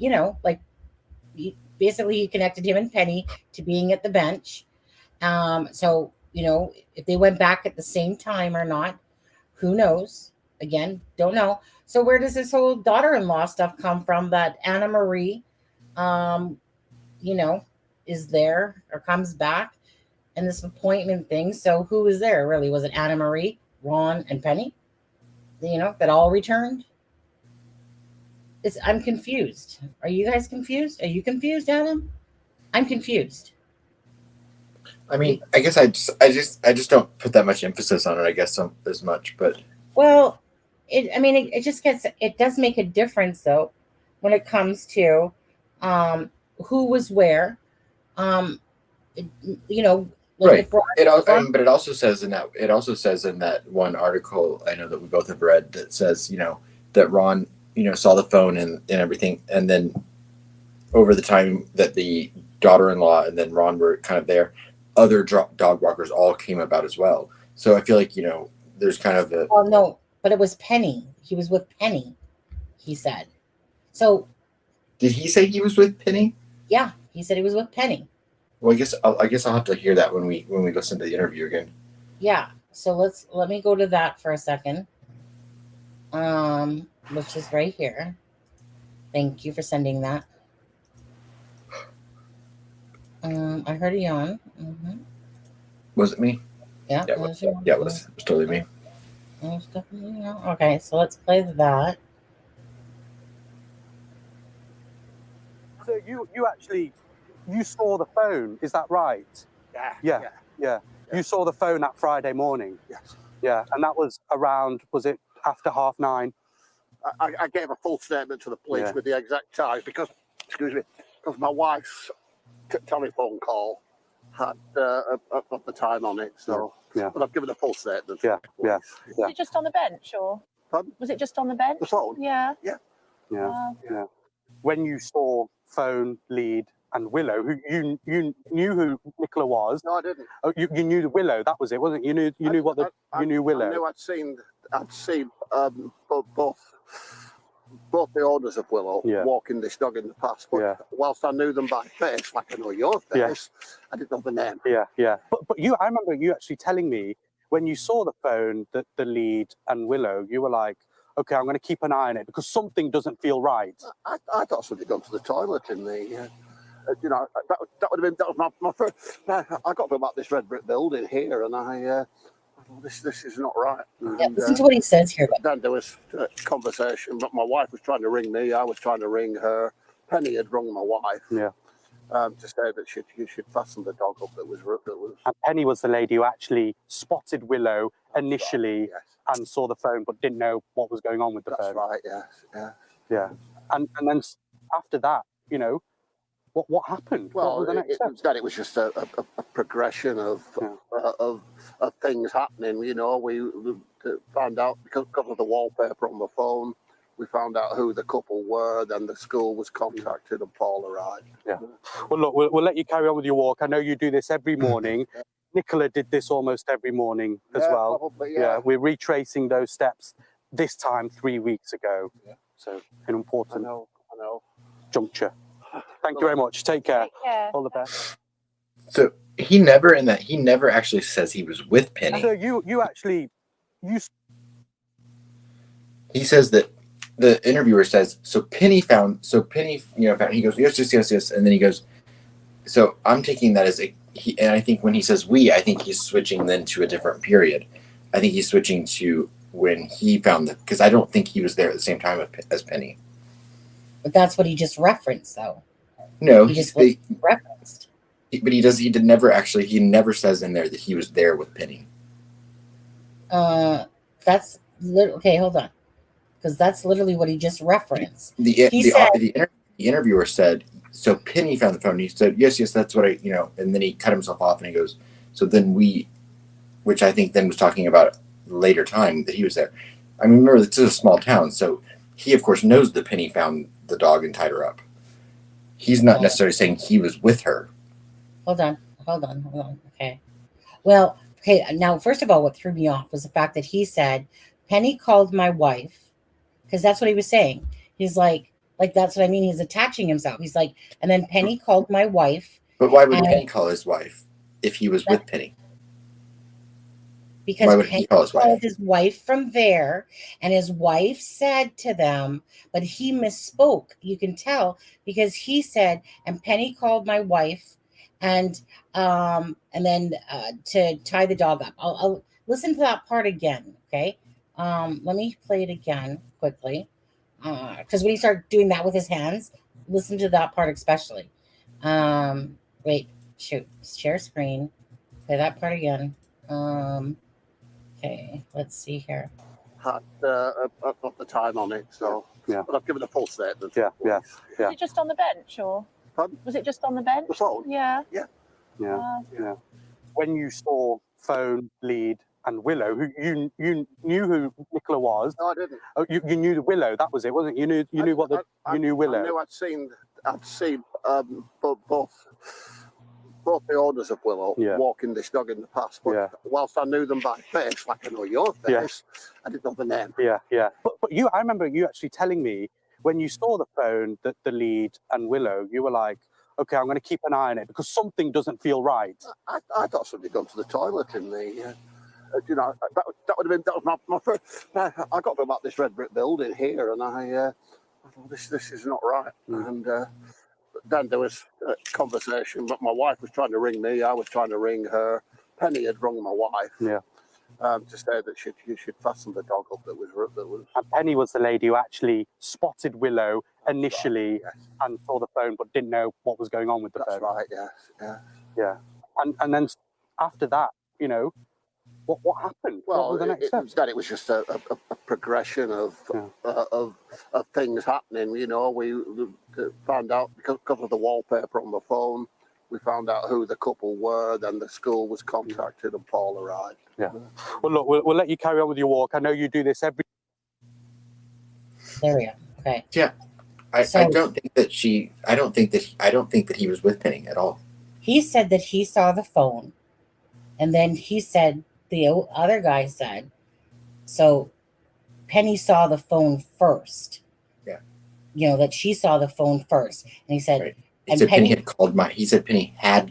basically he connected him and Penny to being at the bench. So, if they went back at the same time or not, who knows? Again, don't know. So where does this whole daughter-in-law stuff come from, that Anna Marie, is there or comes back, and this appointment thing? So who was there really? Was it Anna Marie, Ron, and Penny? That all returned? I'm confused. Are you guys confused? Are you confused, Adam? I'm confused. I mean, I guess I just don't put that much emphasis on it, I guess, as much, but. Well, it does make a difference though, when it comes to who was where. you know, like Right. if Ron, But it also says in that one article I know that we both have read that says, you know, that Ron, you know, saw the phone and everything, and then over the time that the daughter-in-law and then Ron were kind of there, other dog walkers all came about as well. So I feel like, you know, there's kind of a... Oh, no, but it was Penny. He was with Penny, he said. So... Did he say he was with Penny? Yeah, he said he was with Penny. Well, I guess I'll have to hear that when we listen to the interview again. Yeah, so let me go to that for a second. Which is right here. Thank you for sending that. I heard a yawn. Mm-hmm. Was it me? Yeah, it was totally me. It was definitely, yeah. Okay, so let's play that. So you saw the phone, is that right? Yeah. You saw the phone that Friday morning? Yes. Yeah, and that was around, was it after 9:30? I gave a full statement to the police with the exact time because my wife's telephone call had the time on it. So, but I've given a full statement. Yeah. Was it just on the bench, or was it just on the bench? The phone? Yeah. Yeah. When you saw phone, lead, and Willow, who you knew who Nicola was? No, I didn't. Oh, you knew the Willow. That was it, wasn't it? You knew you knew Willow. I knew I'd seen both the owners of Willow walking this dog in the past. But whilst I knew them by face, like I know your face, I didn't know the name. Yeah. But I remember you actually telling me when you saw the phone, the lead, and Willow, you were like, okay, I'm going to keep an eye on it because something doesn't feel right. I thought somebody had gone to the toilet in the, you know, that would have been my first. I got about this red brick building here, and I thought this is not right. Yeah, listen to what he says here. Then there was a conversation, but my wife was trying to ring me. I was trying to ring her. Penny had rung my wife. Yeah. To say that she'd fastened the dog up. That was. And Penny was the lady who actually spotted Willow initially and saw the phone, but didn't know what was going on with the phone. That's right. Yeah. And then after that, you know, what happened? Well, what was the next step? Then it was just a progression of things happening. You know, we found out because of the wallpaper on the phone. We found out who the couple were. Then the school was contacted, and Paul arrived. Yeah. Well, look, we'll let you carry on with your walk. I know you do this every morning. Nicola did this almost every morning as well. Probably, We're retracing those steps this time 3 weeks ago. Yeah. So an important I know. juncture. Thank you very much. Take care. Take care. All the best. So he never actually says he was with Penny. So you He says that the interviewer says, Penny, you know, he goes, yes. And then he goes, so I'm taking that as and I think when he says I think he's switching then to a different period. I think he's switching to when he found because I don't think he was there at the same time as Penny. But that's what he just referenced, though. No, he just referenced. But he never says in there that he was there with Penny. That's okay. Hold on, because that's literally what he just referenced. The interviewer said, so Penny found the phone. He said, yes, that's what I, you know, and then he cut himself off and he goes, so then which I think then was talking about later time that he was there. I mean, remember, this is a small town, so he, of course, knows that Penny found the dog and tied her up. He's not necessarily saying he was with her. Hold on. Okay. Well, okay. Now, first of all, what threw me off was the fact that he said, Penny called my wife, because that's what he was saying. He's like, that's what I mean. He's attaching himself. He's like, and then Penny called my wife. But why would Penny call his wife if he was with Penny? Because Penny called his wife from there, and his wife said to them, but he misspoke. You can tell because he said, and Penny called my wife, and then to tie the dog up. I'll listen to that part again. Okay. Let me play it again quickly. Because when he started doing that with his hands, listen to that part especially. Wait, share screen. Play that part again. Okay, let's see here. Had the time on it, so but I've given a full statement. Was it just on the bench, or was it just on the bench? The phone? Yeah. Yeah, yeah. When you saw Phone, Lead, and Willow, who you knew who Nicola was. No, I didn't. Oh, you knew the Willow. That was it, wasn't it? You knew you knew Willow. I knew I'd seen both the owners of Willow walking this dog in the past. But whilst I knew them by face, like I know your face, I didn't know the name. Yeah, yeah. But I remember you actually telling me when you saw the Phone, the Lead, and Willow, you were like, okay, I'm going to keep an eye on it because something doesn't feel right. I thought somebody had gone to the toilet in the. You know, that would have been my first. I got about this red brick building here, and I thought this is not right. And then there was a conversation, but my wife was trying to ring me. I was trying to ring her. Penny had rung my wife. Yeah. To say that she'd fastened the dog up. That was. And Penny was the lady who actually spotted Willow initially and saw the phone, but didn't know what was going on with the phone. That's right. Yes. Yeah. Yeah. And then after that, you know. What happened? Well, what were the next steps? It was just a progression of things happening. You know, we found out because of the wallpaper on the phone. We found out who the couple were. Then the school was contacted, and Paul arrived. Yeah. Well, look, we'll let you carry on with your walk. I know you do this every. There we go. Okay. Yeah, I don't think that I don't think that he was with Penny at all. He said that he saw the phone, and then he said. The other guy said, so Penny saw the phone first. Yeah. You know, that she saw the phone first. And he said, right. He said Penny had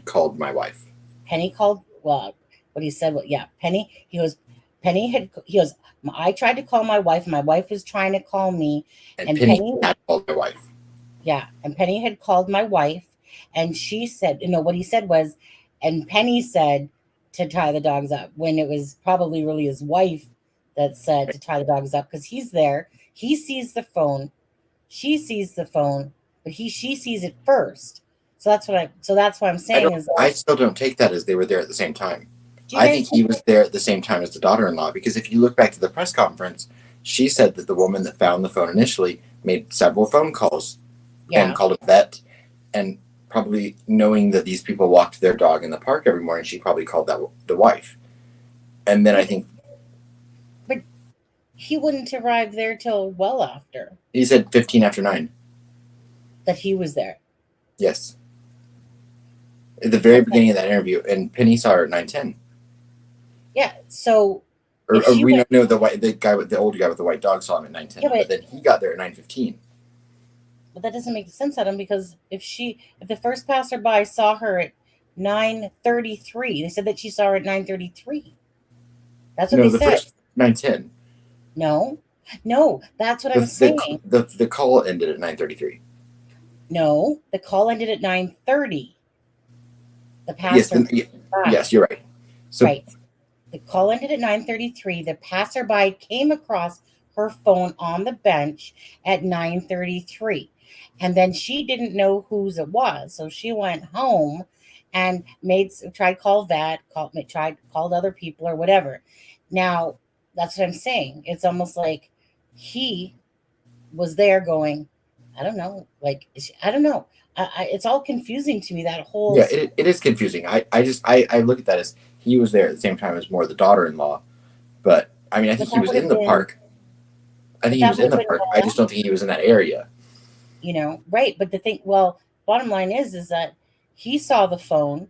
called my wife. Penny called, well, what he said, Penny, I tried to call my wife. My wife was trying to call me. And Penny had called my wife. Yeah. And Penny had called my wife. And she said, what he said was, and Penny said, to tie the dogs up, when it was probably really his wife that said to tie the dogs up, because he's there, he sees the phone, she sees the phone, but she sees it first. So that's what I'm saying I still don't take that as they were there at the same time. I think he was there at the same time as the daughter-in-law, because if you look back to the press conference, she said that the woman that found the phone initially made several phone calls and called a vet, and probably knowing that these people walked their dog in the park every morning, she probably called the wife. And then I think... But he wouldn't arrive there till well after. He said 15 after 9. That he was there. Yes. At the very beginning of that interview, and Penny saw her at 9:10. Yeah, so... Or we don't know the older guy with the white dog saw him at 9:10, but then he got there at 9:15. But that doesn't make sense, Adam, because if the first passerby saw her at 9:33, they said that she saw her at 9:33. That's what they said. First 9:10. No, that's what I'm saying. The call ended at 9:33. No, the call ended at 9:30. The passerby. Yes, you're right. So, right. The call ended at 9:33. The passerby came across her phone on the bench at 9:33. And then she didn't know whose it was. So she went home and tried to call vet, called other people or whatever. Now, that's what I'm saying. It's almost like he was there going, I don't know. I don't know. It's all confusing to me, that whole... Yeah, it is confusing. I look at that as he was there at the same time as more the daughter-in-law. But, I mean, I think he was in the park. I think he was in the park. I just don't think he was in that area. Right. But the thing, bottom line is that he saw the phone,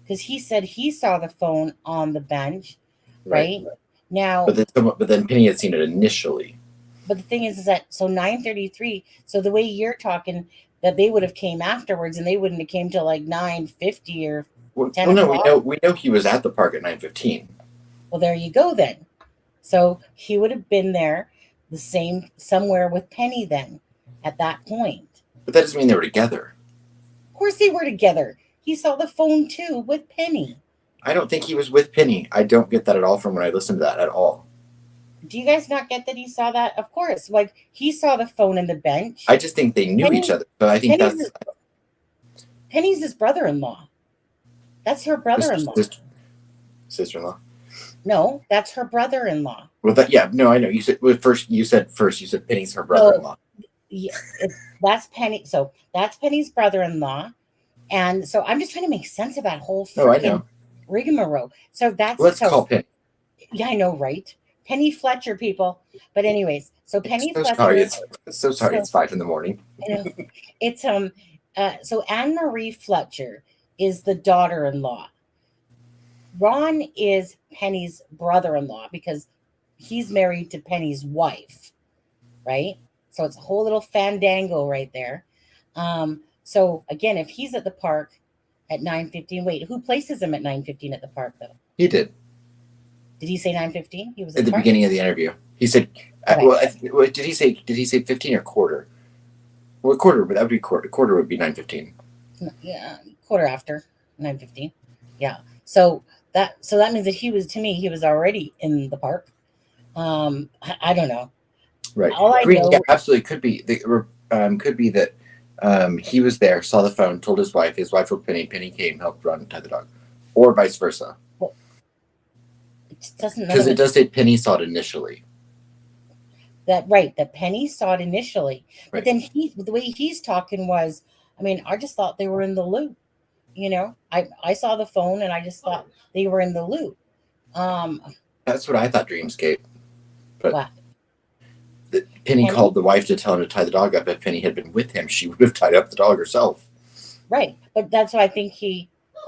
because he said he saw the phone on the bench, right? Now, but then Penny had seen it initially. But the thing is that, so 9:33, so the way you're talking, that they would have came afterwards, and they wouldn't have came till like 9:50 or 10 o'clock. No, we know he was at the park at 9:15. Well, there you go then. So he would have been there somewhere with Penny then at that point. But that doesn't mean they were together. Of course they were together. He saw the phone too with Penny. I don't think he was with Penny. I don't get that at all from when I listened to that at all. Do you guys not get that he saw that? Of course. He saw the phone in the bench. I just think they knew each other. So I think Penny's his brother-in-law. That's her brother-in-law. Sister-in-law? No, that's her brother-in-law. Well, I know. You said Penny's her brother-in-law. Yeah, that's Penny. So that's Penny's brother-in-law, And so I'm just trying to make sense of that whole Oh, I freaking know. rigmarole. So that's Let's call Penny. Yeah, I know, right? Penny Fletcher, people. But anyways, so Penny So Fletcher. sorry. It's so sorry. It's 5 a.m. I know. It's so Anne Marie Fletcher is the daughter-in-law. Ron is Penny's brother-in-law because he's married to Penny's wife, right? So it's a whole little fandango right there. So again, if he's at the park at 9:15, wait, who places him at 9:15 at the park though? He did. Did he say 9:15? He was At the beginning of the interview. He said, did he say 15 or quarter? Well, quarter, but that would be quarter. Quarter would be 9:15. Yeah, quarter after 9:15. Yeah. So that means that he was already in the park. I don't know. Right. All I know, yeah, absolutely could be that he was there, saw the phone, told his wife told Penny, Penny came, helped Ron tie the dog, or vice versa. Well, it doesn't, because it does say Penny saw it initially. That Penny saw it initially, but then the way he's talking was, I mean, I just thought they were in the loop. You know, I saw the phone and I just thought they were in the loop. That's what I thought, Dreamscape. But what? Penny called the wife to tell him to tie the dog up. If Penny had been with him, she would have tied up the dog herself. Right, but that's why I think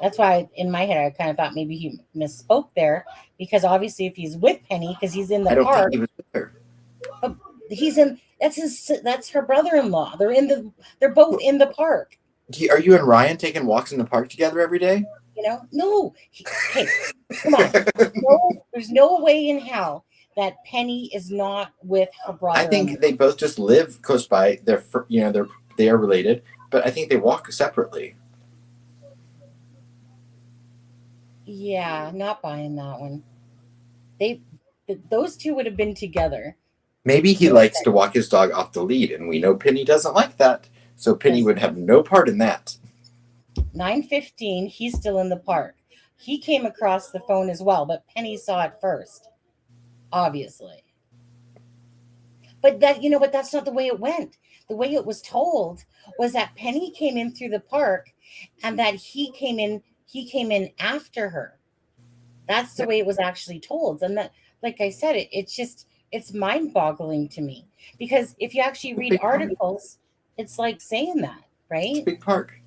that's why in my head I kind of thought maybe he misspoke there, because obviously if he's with Penny, because he's in the park. I don't think he was with her. But he's in. That's her brother-in-law. They're both in the park. Are you and Ryan taking walks in the park together every day? You know, no. Hey, come on. There's no way in hell that Penny is not with her brother. I think they both just live close by. They are related, but I think they walk separately. Yeah, not buying that one. Those two would have been together. Maybe he likes to walk his dog off the lead, and we know Penny doesn't like that. So Penny would have no part in that. 9:15, he's still in the park. He came across the phone as well, but Penny saw it first, obviously. But that's not the way it went. The way it was told was that Penny came in through the park, and that he came in after her. That's the way it was actually told. And that, like I said, it's mind-boggling to me, because if you actually read articles, it's like saying that, right? It's a big park.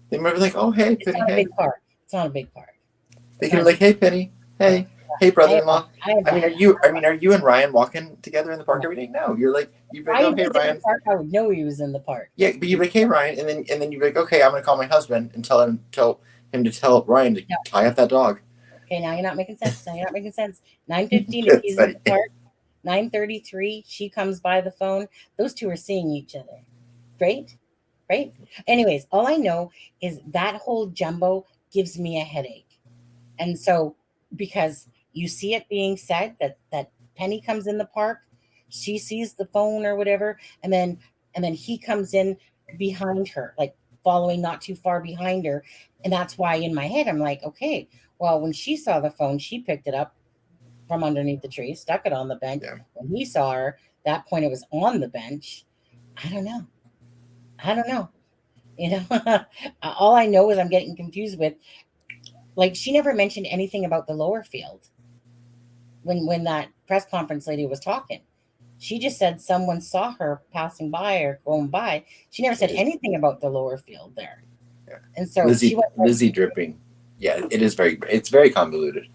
They might be like, "Oh, hey, Penny, it's not a big park. It's not a big park." They can be like, "Hey, Penny, hey, brother-in-law." Are you and Ryan walking together in the park every day? No, you're like, "Hey, Ryan." I would know he was in the park. Yeah, but you're like, "Hey, Ryan," and then you're like, "Okay, I'm gonna call my husband and tell him to tell Ryan to tie up that dog." Okay, now you're not making sense. 9:15, if he's in the park. 9:33, she comes by the phone. Those two are seeing each other. Right? Anyways, all I know is that whole jumbo gives me a headache. And so, because you see it being said that Penny comes in the park, she sees the phone or whatever, and then he comes in behind her, like following not too far behind her. And that's why in my head, I'm like, okay, well, when she saw the phone, she picked it up from underneath the tree, stuck it on the bench. Yeah. When he saw her, that point it was on the bench. I don't know. You know, all I know is I'm getting confused with, like, she never mentioned anything about the lower field when that press conference lady was talking. She just said someone saw her passing by or going by. She never said anything about the lower field there. Yeah. And so Lizzie dripping. Yeah, it's very convoluted.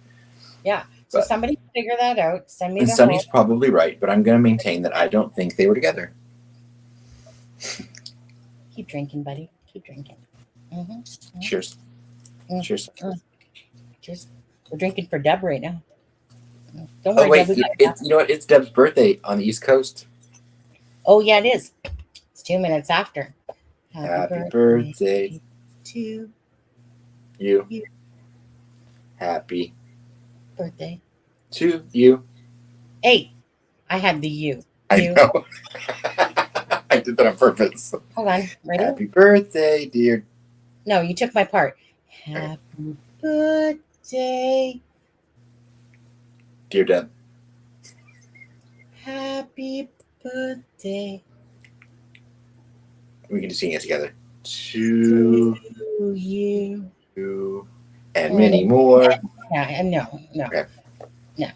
Yeah. So somebody figure that out. Send me and the Sunny's probably right, but I'm going to maintain that I don't think they were together. Keep drinking, buddy. Keep drinking. Mm-hmm. Mm-hmm. Cheers. Mm-hmm. Cheers. Mm-hmm. Cheers. We're drinking for Deb right now. Don't worry, Deb. You know what? It's Deb's birthday on the East Coast. Oh, yeah, it is. It's 2 minutes after. Happy birthday to you. Happy birthday to you. Hey, I had the you. I know. I did that on purpose. Hold on. Ready? Happy birthday, dear. No, you took my part. Happy birthday, dear Deb. Happy birthday. We can just sing it together. to you. And many more. Yeah, no. Okay. No.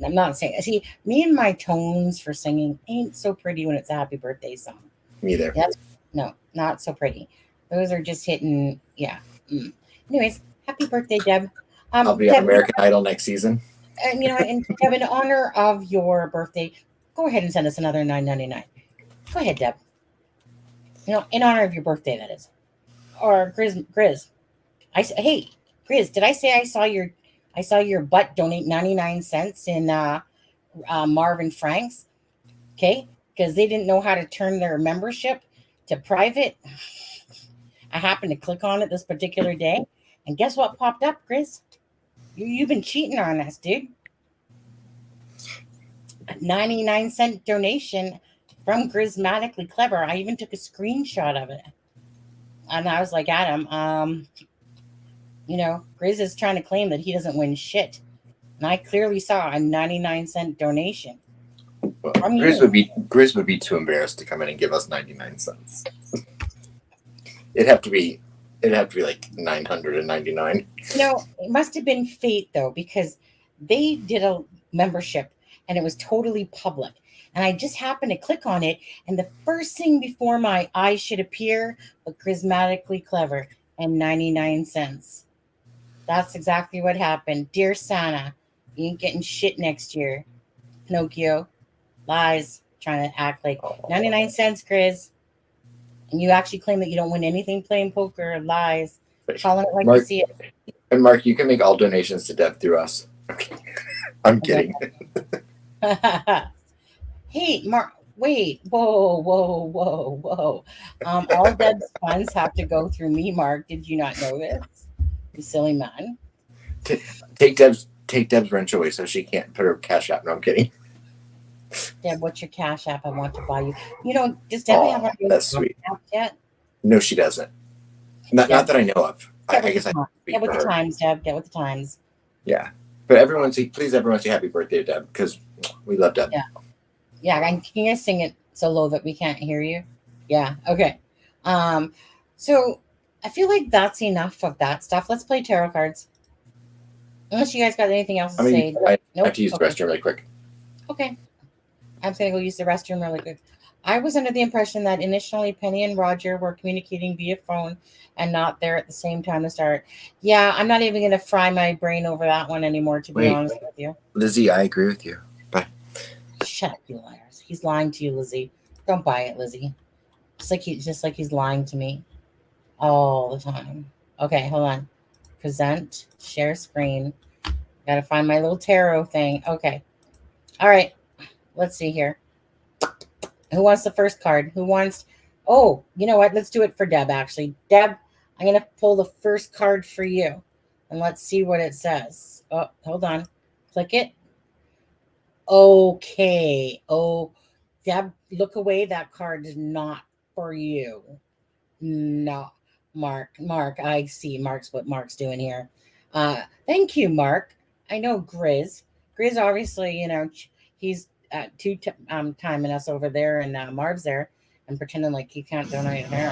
I'm not saying. See, me and my tones for singing ain't so pretty when it's a happy birthday song. Me either. No, not so pretty. Those are just hitting. Yeah. Anyways, happy birthday, Deb. I'll be Deb, on American Idol next season. And you know what? And Deb, in honor of your birthday, go ahead and send us another $9.99. Go ahead, Deb. You know, in honor of your birthday, that is. Or Grizz. Hey, Grizz, did I say I saw your butt donate 99 cents in Marvin Frank's? Okay, because they didn't know how to turn their membership to private. I happened to click on it this particular day, and guess what popped up, Grizz? You've been cheating on us, dude. A 99-cent donation from Grizmatically Clever. I even took a screenshot of it. And I was like, Adam, you know, Grizz is trying to claim that he doesn't win shit. And I clearly saw a 99-cent donation. Well, Grizz would be too embarrassed to come in and give us 99 cents. It'd have to be like 999. You know, it must have been fate though, because they did a membership and it was totally public. And I just happened to click on it, and the first thing before my eyes should appear was Grizmatically Clever and 99 cents. That's exactly what happened. Dear Santa, you ain't getting shit next year. Pinocchio, lies, trying to act like 99 cents, Grizz. And you actually claim that you don't win anything playing poker. Lies. Calling it like Mark, you see it. And Mark, you can make all donations to Deb through us. Okay. I'm kidding. Hey, Mark, wait. Whoa. All Deb's funds have to go through me, Mark. Did you not know this? You silly man. Take Deb's wrench away so she can't put her cash app. No, I'm kidding. Deb, what's your cash app? I want to buy you. You know, does Deb have our that's sweet. app yet? No, she doesn't. Not that I know of. I guess I Get with the times, Deb. Get with the times. Yeah. But please everyone say happy birthday to Deb, because we love Deb. Yeah. Can you guys sing it so low that we can't hear you? Yeah. Okay. So I feel like that's enough of that stuff. Let's play tarot cards. Unless you guys got anything else to say. I have to use the restroom really quick. Okay. I'm just going to go use the restroom really quick. I was under the impression that initially Penny and Roger were communicating via phone and not there at the same time to start. Yeah, I'm not even going to fry my brain over that one anymore, to be honest with you. Lizzie, I agree with you. Bye. Shut up, you liars. He's lying to you, Lizzie. Don't buy it, Lizzie. Just like he's lying to me all the time. Okay, hold on. Present, share screen. Got to find my little tarot thing. Okay. All right. Let's see here. Who wants the first card? Who wants... Oh, you know what? Let's do it for Deb, actually. Deb, I'm going to pull the first card for you. And let's see what it says. Oh, hold on. Click it. Okay. Oh, Deb, look away. That card is not for you. No. Mark, I see what Mark's doing here. Thank you, Mark. I know Grizz. Grizz, obviously, you know, he's timing us over there, and Marv's there and pretending like he can't donate there.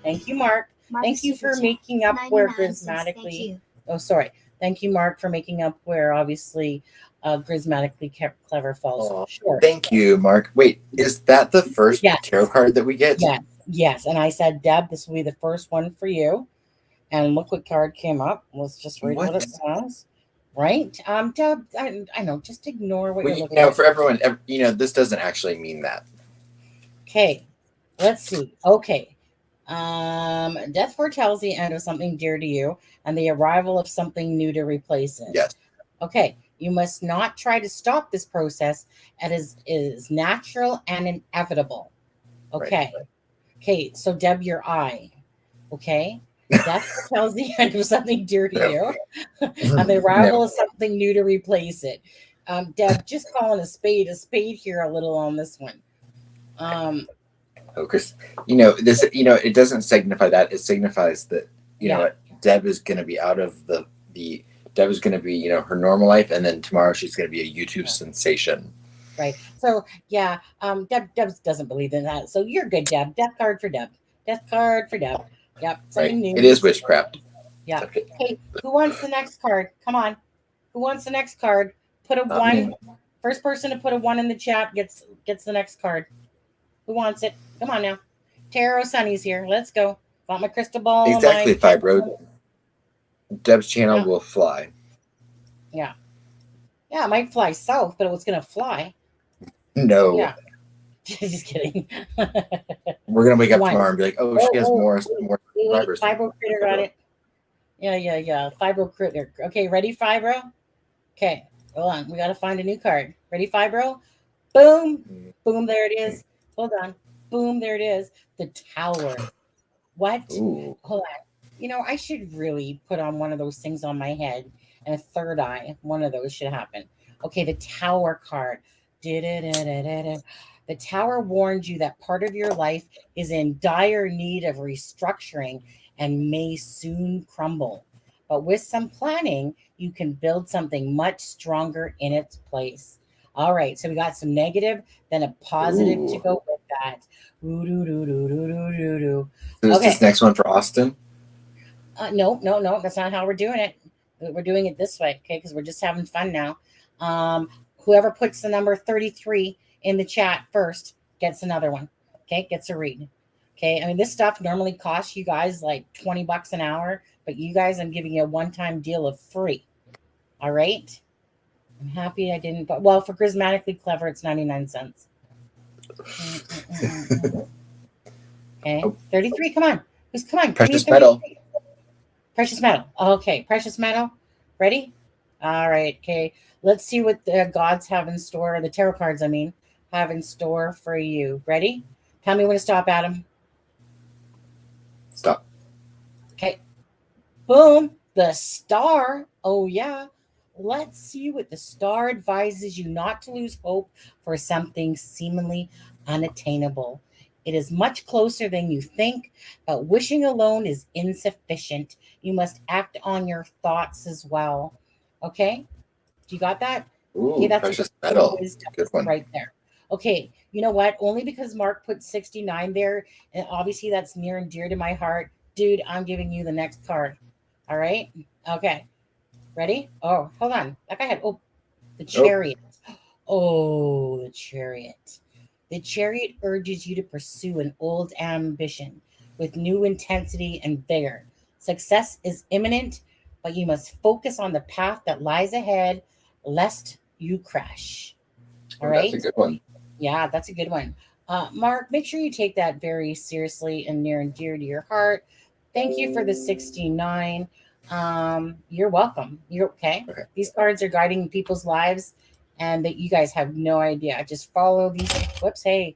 Thank you, Mark. Thank you for making up where Grizmatically. Oh, sorry. Thank you, Mark, for making up where obviously Grizmatically Clever falls short. Thank you, Mark. Wait, is that the first tarot card that we get? Yes. And I said, Deb, this will be the first one for you. And look what card came up. Let's just read what it says. Right? Deb, I know, just ignore what you're looking at. For everyone, this doesn't actually mean that. Okay. Let's see. Okay. Death foretells the end of something dear to you and the arrival of something new to replace it. Yes. Okay. You must not try to stop this process. It is natural and inevitable. Okay. Right. Okay. So, Deb, your eye. Okay. Death tells the end of something dear to you and the arrival of something new to replace it. Deb, just calling a spade here a little on this one. Chris, this, it doesn't signify that. It signifies that, what Deb is going to be out of Deb is going to be, her normal life. And then tomorrow she's going to be a YouTube sensation. Right. So yeah, Deb doesn't believe in that. So you're good, Deb. Death card for Deb. Death card for Deb. Yep. Something Right. new. It is witchcraft. Yeah. Hey, who wants the next card? Come on. Who wants the next card? Put a Not 1. me. First person to put a 1 in the chat gets the next card. Who wants it? Come on now. Tarot Sunny's here. Let's go. Got my crystal ball. Exactly, Fibro. Deb's channel will fly. Yeah. Yeah, it might fly south, but it was gonna fly. No. Yeah. Just kidding. We're gonna wake up 1. tomorrow and be like, oh, she has more fibers. Fibro critter got it. Yeah. Fibro critter. Okay, ready, Fibro? Okay, hold on. We gotta find a new card. Ready, Fibro? Boom. Boom, there it is. Hold on. Boom, there it is. The Tower. What? Ooh. Hold on. You know, I should really put on one of those things on my head and a third eye. One of those should happen. Okay, the Tower card. The Tower warns you that part of your life is in dire need of restructuring and may soon crumble. But with some planning, you can build something much stronger in its place. All right, so we got some negative, then a positive to go with that. So is this next one for Austin? No, that's not how we're doing it. We're doing it this way, okay? Because we're just having fun now. Whoever puts the number 33 in the chat first gets another one, okay? Gets a read, okay? I mean, this stuff normally costs you guys like $20 an hour, but you guys, I'm giving you a one-time deal of free. All right? I'm happy I didn't, but well, for Grismatically Clever, it's 99 cents. Okay, 33. Come on. Come on. Precious metal. Precious metal. Okay, precious metal. Ready? All right. Okay. Let's see what the gods have in store. The tarot cards, I mean, have in store for you. Ready? Tell me when to stop, Adam. Stop. Okay. Boom. The Star. Oh, yeah. Let's see what the Star advises you not to lose hope for something seemingly unattainable. It is much closer than you think, but wishing alone is insufficient. You must act on your thoughts as well. Okay? You got that? Ooh, okay, that's precious metal. Good one. Right there. Okay, you know what? Only because Mark put 69 there, and obviously that's near and dear to my heart. Dude, I'm giving you the next card. All right? Okay. Ready? Oh, hold on. Back ahead. Oh, the Chariot. Oh, the Chariot. The Chariot urges you to pursue an old ambition with new intensity and vigor. Success is imminent, but you must focus on the path that lies ahead, lest you crash. All right? That's a good one. Yeah, that's a good one. Mark, make sure you take that very seriously and near and dear to your heart. Thank you for the 69. You're welcome. You're okay. These cards are guiding people's lives, and that you guys have no idea. Just follow these. Whoops, hey,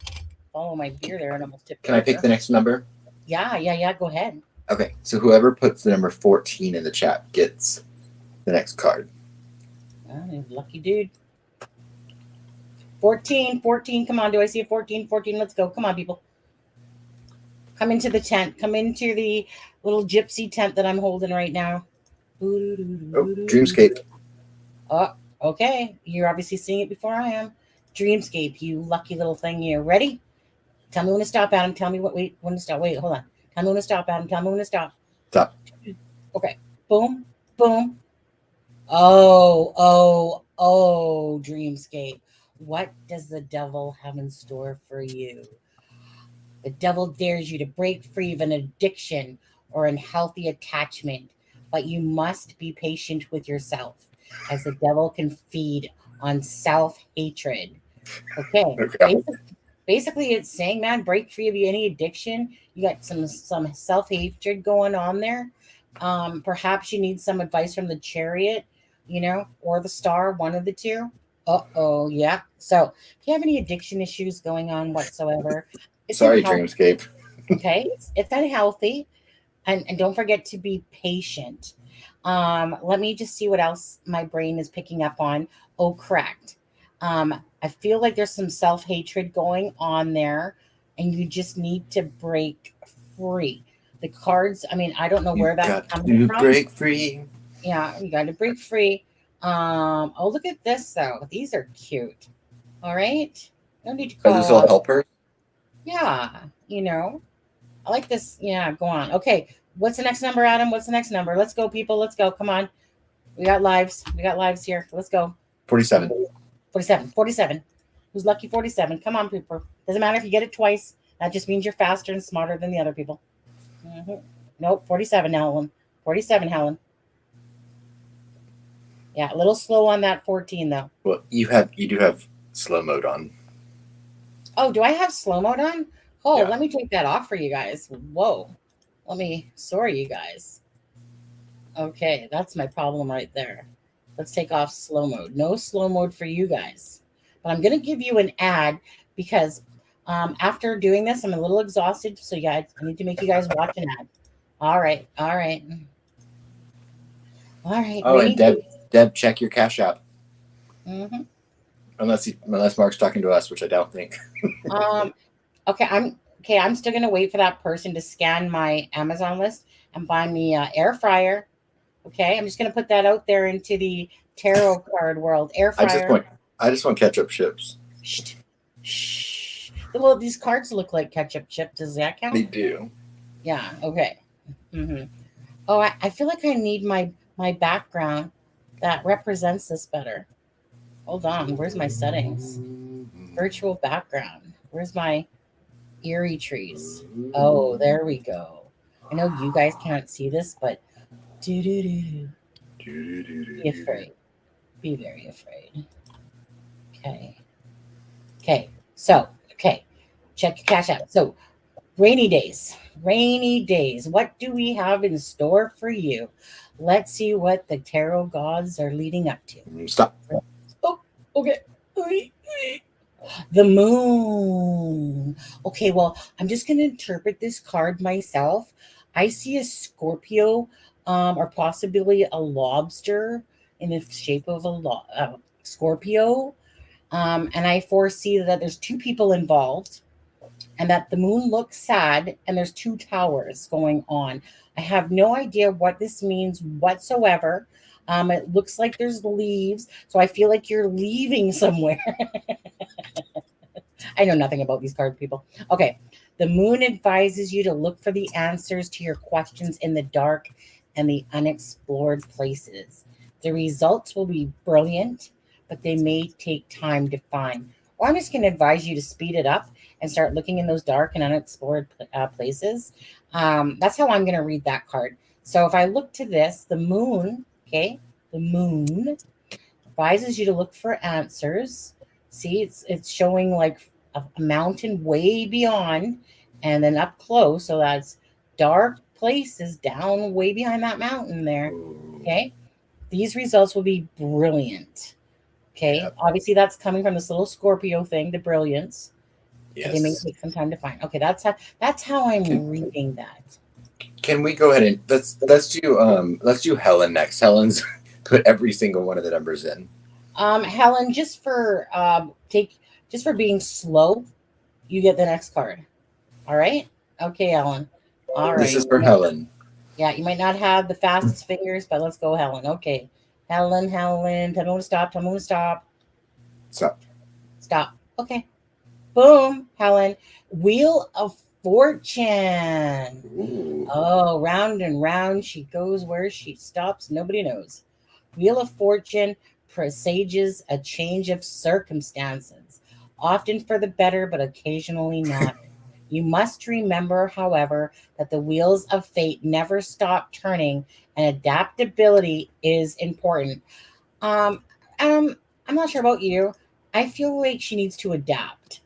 follow my beer there, and almost tipped. Can I pick the next number? Yeah. Go ahead. Okay, so whoever puts the number 14 in the chat gets the next card. Lucky dude. 14. Come on, do I see a 14? 14, let's go. Come on, people. Come into the tent. Come into the little gypsy tent that I'm holding right now. Oh, Dreamscape. Oh, okay. You're obviously seeing it before I am. Dreamscape, you lucky little thing. You ready? Tell me when to stop, Adam. Tell me when to stop. Wait, hold on. Tell me when to stop, Adam. Tell me when to stop. Stop. Okay. Boom. Boom. Oh, Dreamscape. What does the devil have in store for you? The devil dares you to break free of an addiction or unhealthy attachment, but you must be patient with yourself, as the devil can feed on self-hatred. Okay. Basically, it's saying, man, break free of any addiction. You got some self-hatred going on there. Perhaps you need some advice from the Chariot, or the Star, one of the two. Yeah. So if you have any addiction issues going on whatsoever, Sorry, Dreamscape. Okay, it's unhealthy, and don't forget to be patient. Let me just see what else my brain is picking up on. Oh, correct. I feel like there's some self-hatred going on there, and you just need to break free. The cards, I mean, I don't know where that's coming from. Break free. Yeah, you got to break free. Oh, look at this, though. These are cute. All right. No need to Are call. those all helpers? Yeah. I like this. Yeah. Go on. Okay. What's the next number, Adam? What's the next number? Let's go, people. Let's go. Come on. We got lives. Here. Let's go. 47. 47. Who's lucky 47? Come on, people. Doesn't matter if you get it twice. That just means you're faster and smarter than the other people. Nope. 47, Helen. 47, Helen. Yeah, a little slow on that 14 though. Well, you do have slow mode on. Oh, do I have slow mode on? Oh, Yeah. Let me take that off for you guys. Whoa. Sorry, you guys. Okay, that's my problem right there. Let's take off slow mode. No slow mode for you guys. But I'm going to give you an ad because after doing this, I'm a little exhausted. So I need to make you guys watch an ad. All right. Oh, and Deb, check your Cash App. Mm-hmm. Unless Mark's talking to us, which I don't think. Okay, I'm still gonna wait for that person to scan my Amazon list and buy me an air fryer. Okay, I'm just gonna put that out there into the tarot card world. Air fryer. I just want ketchup chips. Shh. Well, these cards look like ketchup chips. Does that count? They do. Yeah. Okay. Mm-hmm. Oh, I feel like I need my background that represents this better. Hold on. Where's my settings? Virtual background. Where's my eerie trees? Oh, there we go. I know you guys can't see this, but be afraid. Be very afraid. Okay. So, check your Cash App. So, rainy days. What do we have in store for you? Let's see what the tarot gods are leading up to. Stop. Oh, okay. The moon. Okay, well, I'm just going to interpret this card myself. I see a Scorpio or possibly a lobster in the shape of a Scorpio. And I foresee that there's two people involved and that the moon looks sad and there's two towers going on. I have no idea what this means whatsoever. It looks like there's leaves, so I feel like you're leaving somewhere. I know nothing about these card people. Okay, the moon advises you to look for the answers to your questions in the dark and the unexplored places. The results will be brilliant, but they may take time to find. Or I'm just going to advise you to speed it up and start looking in those dark and unexplored places. That's how I'm going to read that card. So if I look to this, the moon, the moon advises you to look for answers. See, it's showing like a mountain way beyond and then up close. So that's dark places down way behind that mountain there. Okay. These results will be brilliant. Okay. Yep. Obviously that's coming from this little Scorpio thing, the brilliance. Yes. They may take some time to find. Okay. That's how I'm reading that. Can we go ahead and let's do Helen next. Helen's put every single one of the numbers in. Helen, just for being slow, you get the next card. All right? Okay, Helen. All right. This is for Helen. Yeah, you might not have the fastest fingers, but let's go, Helen. Okay. Helen, tell me when to stop. Stop. Okay. Boom, Helen. Wheel of Fortune. Ooh. Oh, round and round she goes. Where she stops, nobody knows. Wheel of Fortune presages a change of circumstances, often for the better, but occasionally not. You must remember, however, that the wheels of fate never stop turning, and adaptability is important. I'm not sure about you. I feel like she needs to adapt.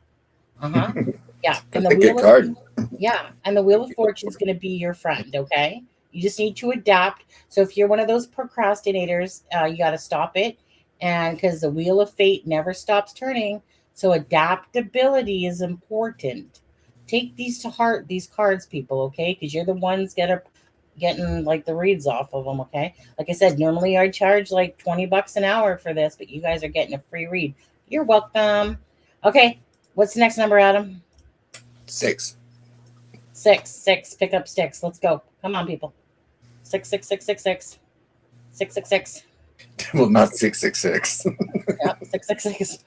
Yeah, and the wheel card. Yeah, and the Wheel of Fortune is going to be your friend. Okay, you just need to adapt. So if you're one of those procrastinators, you got to stop it, and because the Wheel of Fate never stops turning, so adaptability is important. Take these to heart, these cards, people. Okay, because you're the ones getting like the reads off of them. Okay, like I said, normally I charge like $20 an hour for this, but you guys are getting a free read. You're welcome. Okay, what's the next number, Adam? 6. 6. Pick up sticks. Let's go. Come on, people. 6. 666. Well, not 666. Yeah, 666.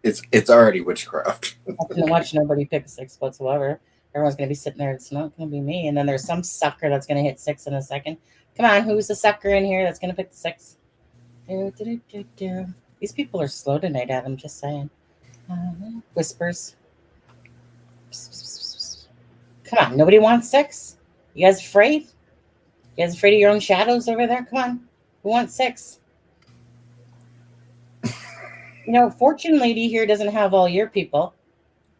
It's already witchcraft. I couldn't watch nobody pick a 6 whatsoever. Everyone's going to be sitting there. It's not going to be me. And then there's some sucker that's going to hit 6 in a second. Come on, who's the sucker in here that's going to pick the 6? These people are slow tonight, Adam. Just saying. Whispers. Come on, nobody wants 6? You guys afraid? You guys afraid of your own shadows over there? Come on. Who wants 6? Fortune Lady here doesn't have all your people.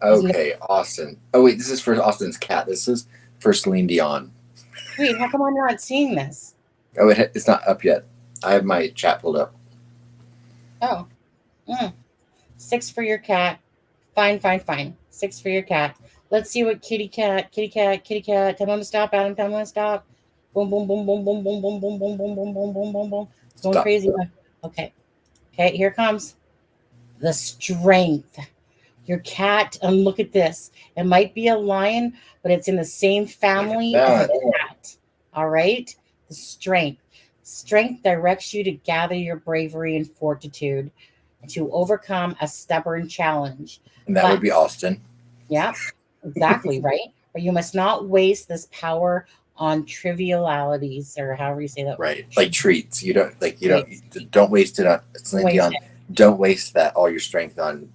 Okay, Austin. Oh, wait, this is for Austin's cat. This is for Celine Dion. Wait, how come I'm not seeing this? Oh, it's not up yet. I have my chat pulled up. Oh. 6 for your cat. Fine. 6 for your cat. Let's see what kitty cat. Tell him to stop, Adam. Tell him to stop. Boom, boom, boom, boom, boom, boom, boom, boom, boom, boom, boom, boom, boom, boom, boom. It's going crazy. Okay, here comes the strength. Your cat, and look at this. It might be a lion, but it's in the same family as a cat. All right? The strength. Strength directs you to gather your bravery and fortitude to overcome a stubborn challenge. And that would be Austin. Yeah, exactly, right? But you must not waste this power on trivialities, or however you say that. Right, like treats. You don't don't waste it on Celine Dion. Don't waste all your strength on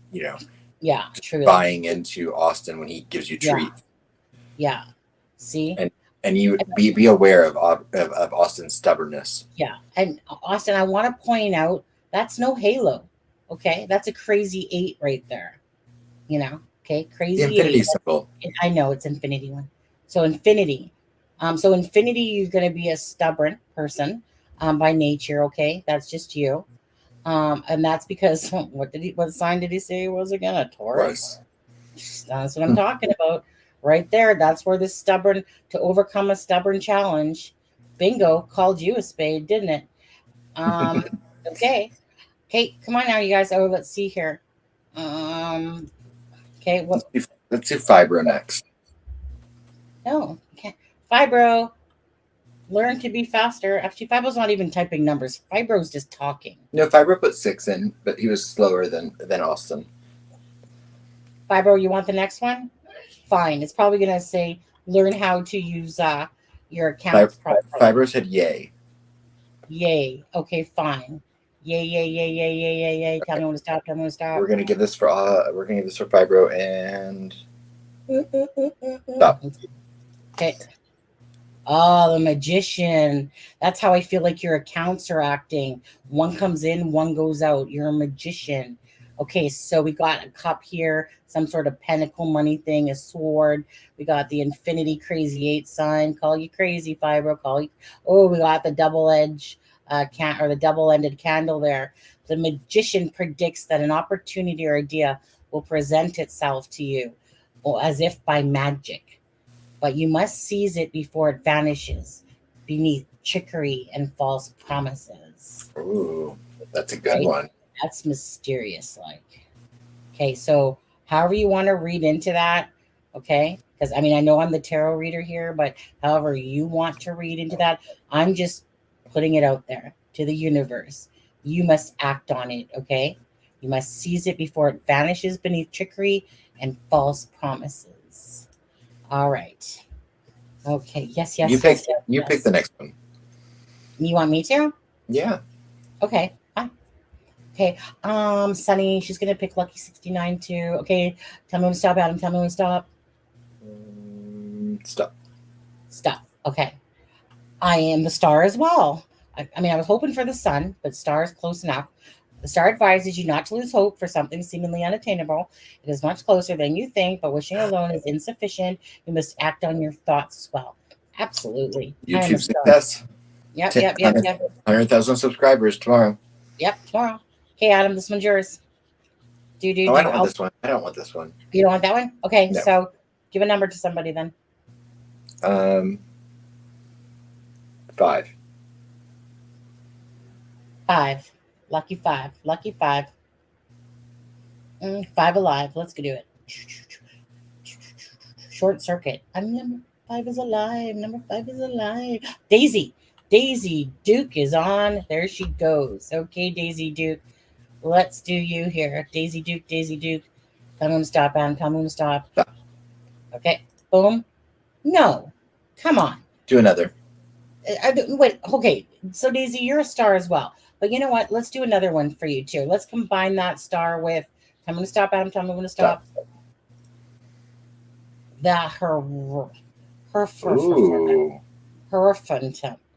Yeah, true. Buying into Austin when he gives you treats. Yeah. See? And you be aware of Austin's stubbornness. Yeah. And Austin, I want to point out that's no Halo. Okay? That's a crazy 8 right there. Okay? Crazy the infinity 8. Symbol. I know it's infinity one. So infinity. Infinity, you're going to be a stubborn person by nature, okay? That's just you. And that's because what sign did he say it was again? A Taurus. That's what I'm talking about. Right there. That's where to overcome a stubborn challenge. Bingo, called you a spade, didn't it? Okay. Okay, come on now, you guys. Oh, let's see here. Okay, let's do Fibro next. No, okay. Fibro. Learn to be faster. Actually, Fibro's not even typing numbers. Fibro's just talking. No, Fibro put 6 in, but he was slower than Austin. Fibro, you want the next one? Fine. It's probably going to say, learn how to use your account properly. Fibro said yay. Yay. Okay, fine. Yay. Tell me when to stop. We're going to give this for Fibro and stop. Okay. Oh, the magician. That's how I feel like your accounts are acting. One comes in, one goes out. You're a magician. Okay, so we got a cup here, some sort of pentacle money thing, a sword. We got the infinity crazy 8 sign. Call you crazy, Fibro. Oh, we got the double-edged the double-ended candle there. The magician predicts that an opportunity or idea will present itself to you, as if by magic. But you must seize it before it vanishes beneath trickery and false promises. Ooh, that's a good one. That's mysterious, Okay, so however you want to read into that, okay? Because, I know I'm the tarot reader here, but however you want to read into that, I'm just putting it out there to the universe. You must act on it, okay? You must seize it before it vanishes beneath trickery and false promises. All right. Okay. Yes. You pick the next one. You want me to? Yeah. Okay. Fine. Okay. Sunny, she's gonna pick Lucky 69 too. Okay. Tell me when to stop, Adam. Tell me when to stop. Stop. Okay. I am the star as well. I was hoping for the sun, but star is close enough. The star advises you not to lose hope for something seemingly unattainable. It is much closer than you think, but wishing alone is insufficient. You must act on your thoughts as well. Absolutely. YouTube success. Yep. 100,000 subscribers tomorrow. Yep, tomorrow. Okay, Adam, this one's yours. I don't want this one. I don't want this one. You don't want that one? Okay, no. So give a number to somebody then. 5. 5. Lucky 5. 5 alive. Let's go do it. Short circuit. Number 5 is alive. Daisy Duke is on. There she goes. Okay, Daisy Duke. Let's do you here. Daisy Duke, Daisy Duke. Tell me when to stop, Adam. Tell me when to stop. Stop. Okay. Boom. No. Come on. Do another. Wait. Okay. So Daisy, you're a star as well. But you know what? Let's do another one for you too. Let's combine that star with tell me when to stop, Adam. Tell me when to stop. The Hierophant.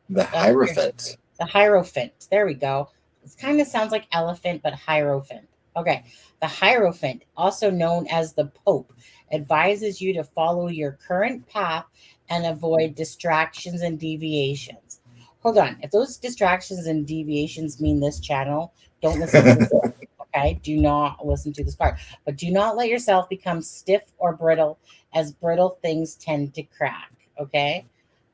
The Hierophant. The Hierophant. There we go. It kind of sounds like elephant, but Hierophant. Okay. The Hierophant, also known as the Pope, advises you to follow your current path and avoid distractions and deviations. Hold on. If those distractions and deviations mean this channel, don't listen to this. Okay. Do not listen to this card. But do not let yourself become stiff or brittle, as brittle things tend to crack. Okay.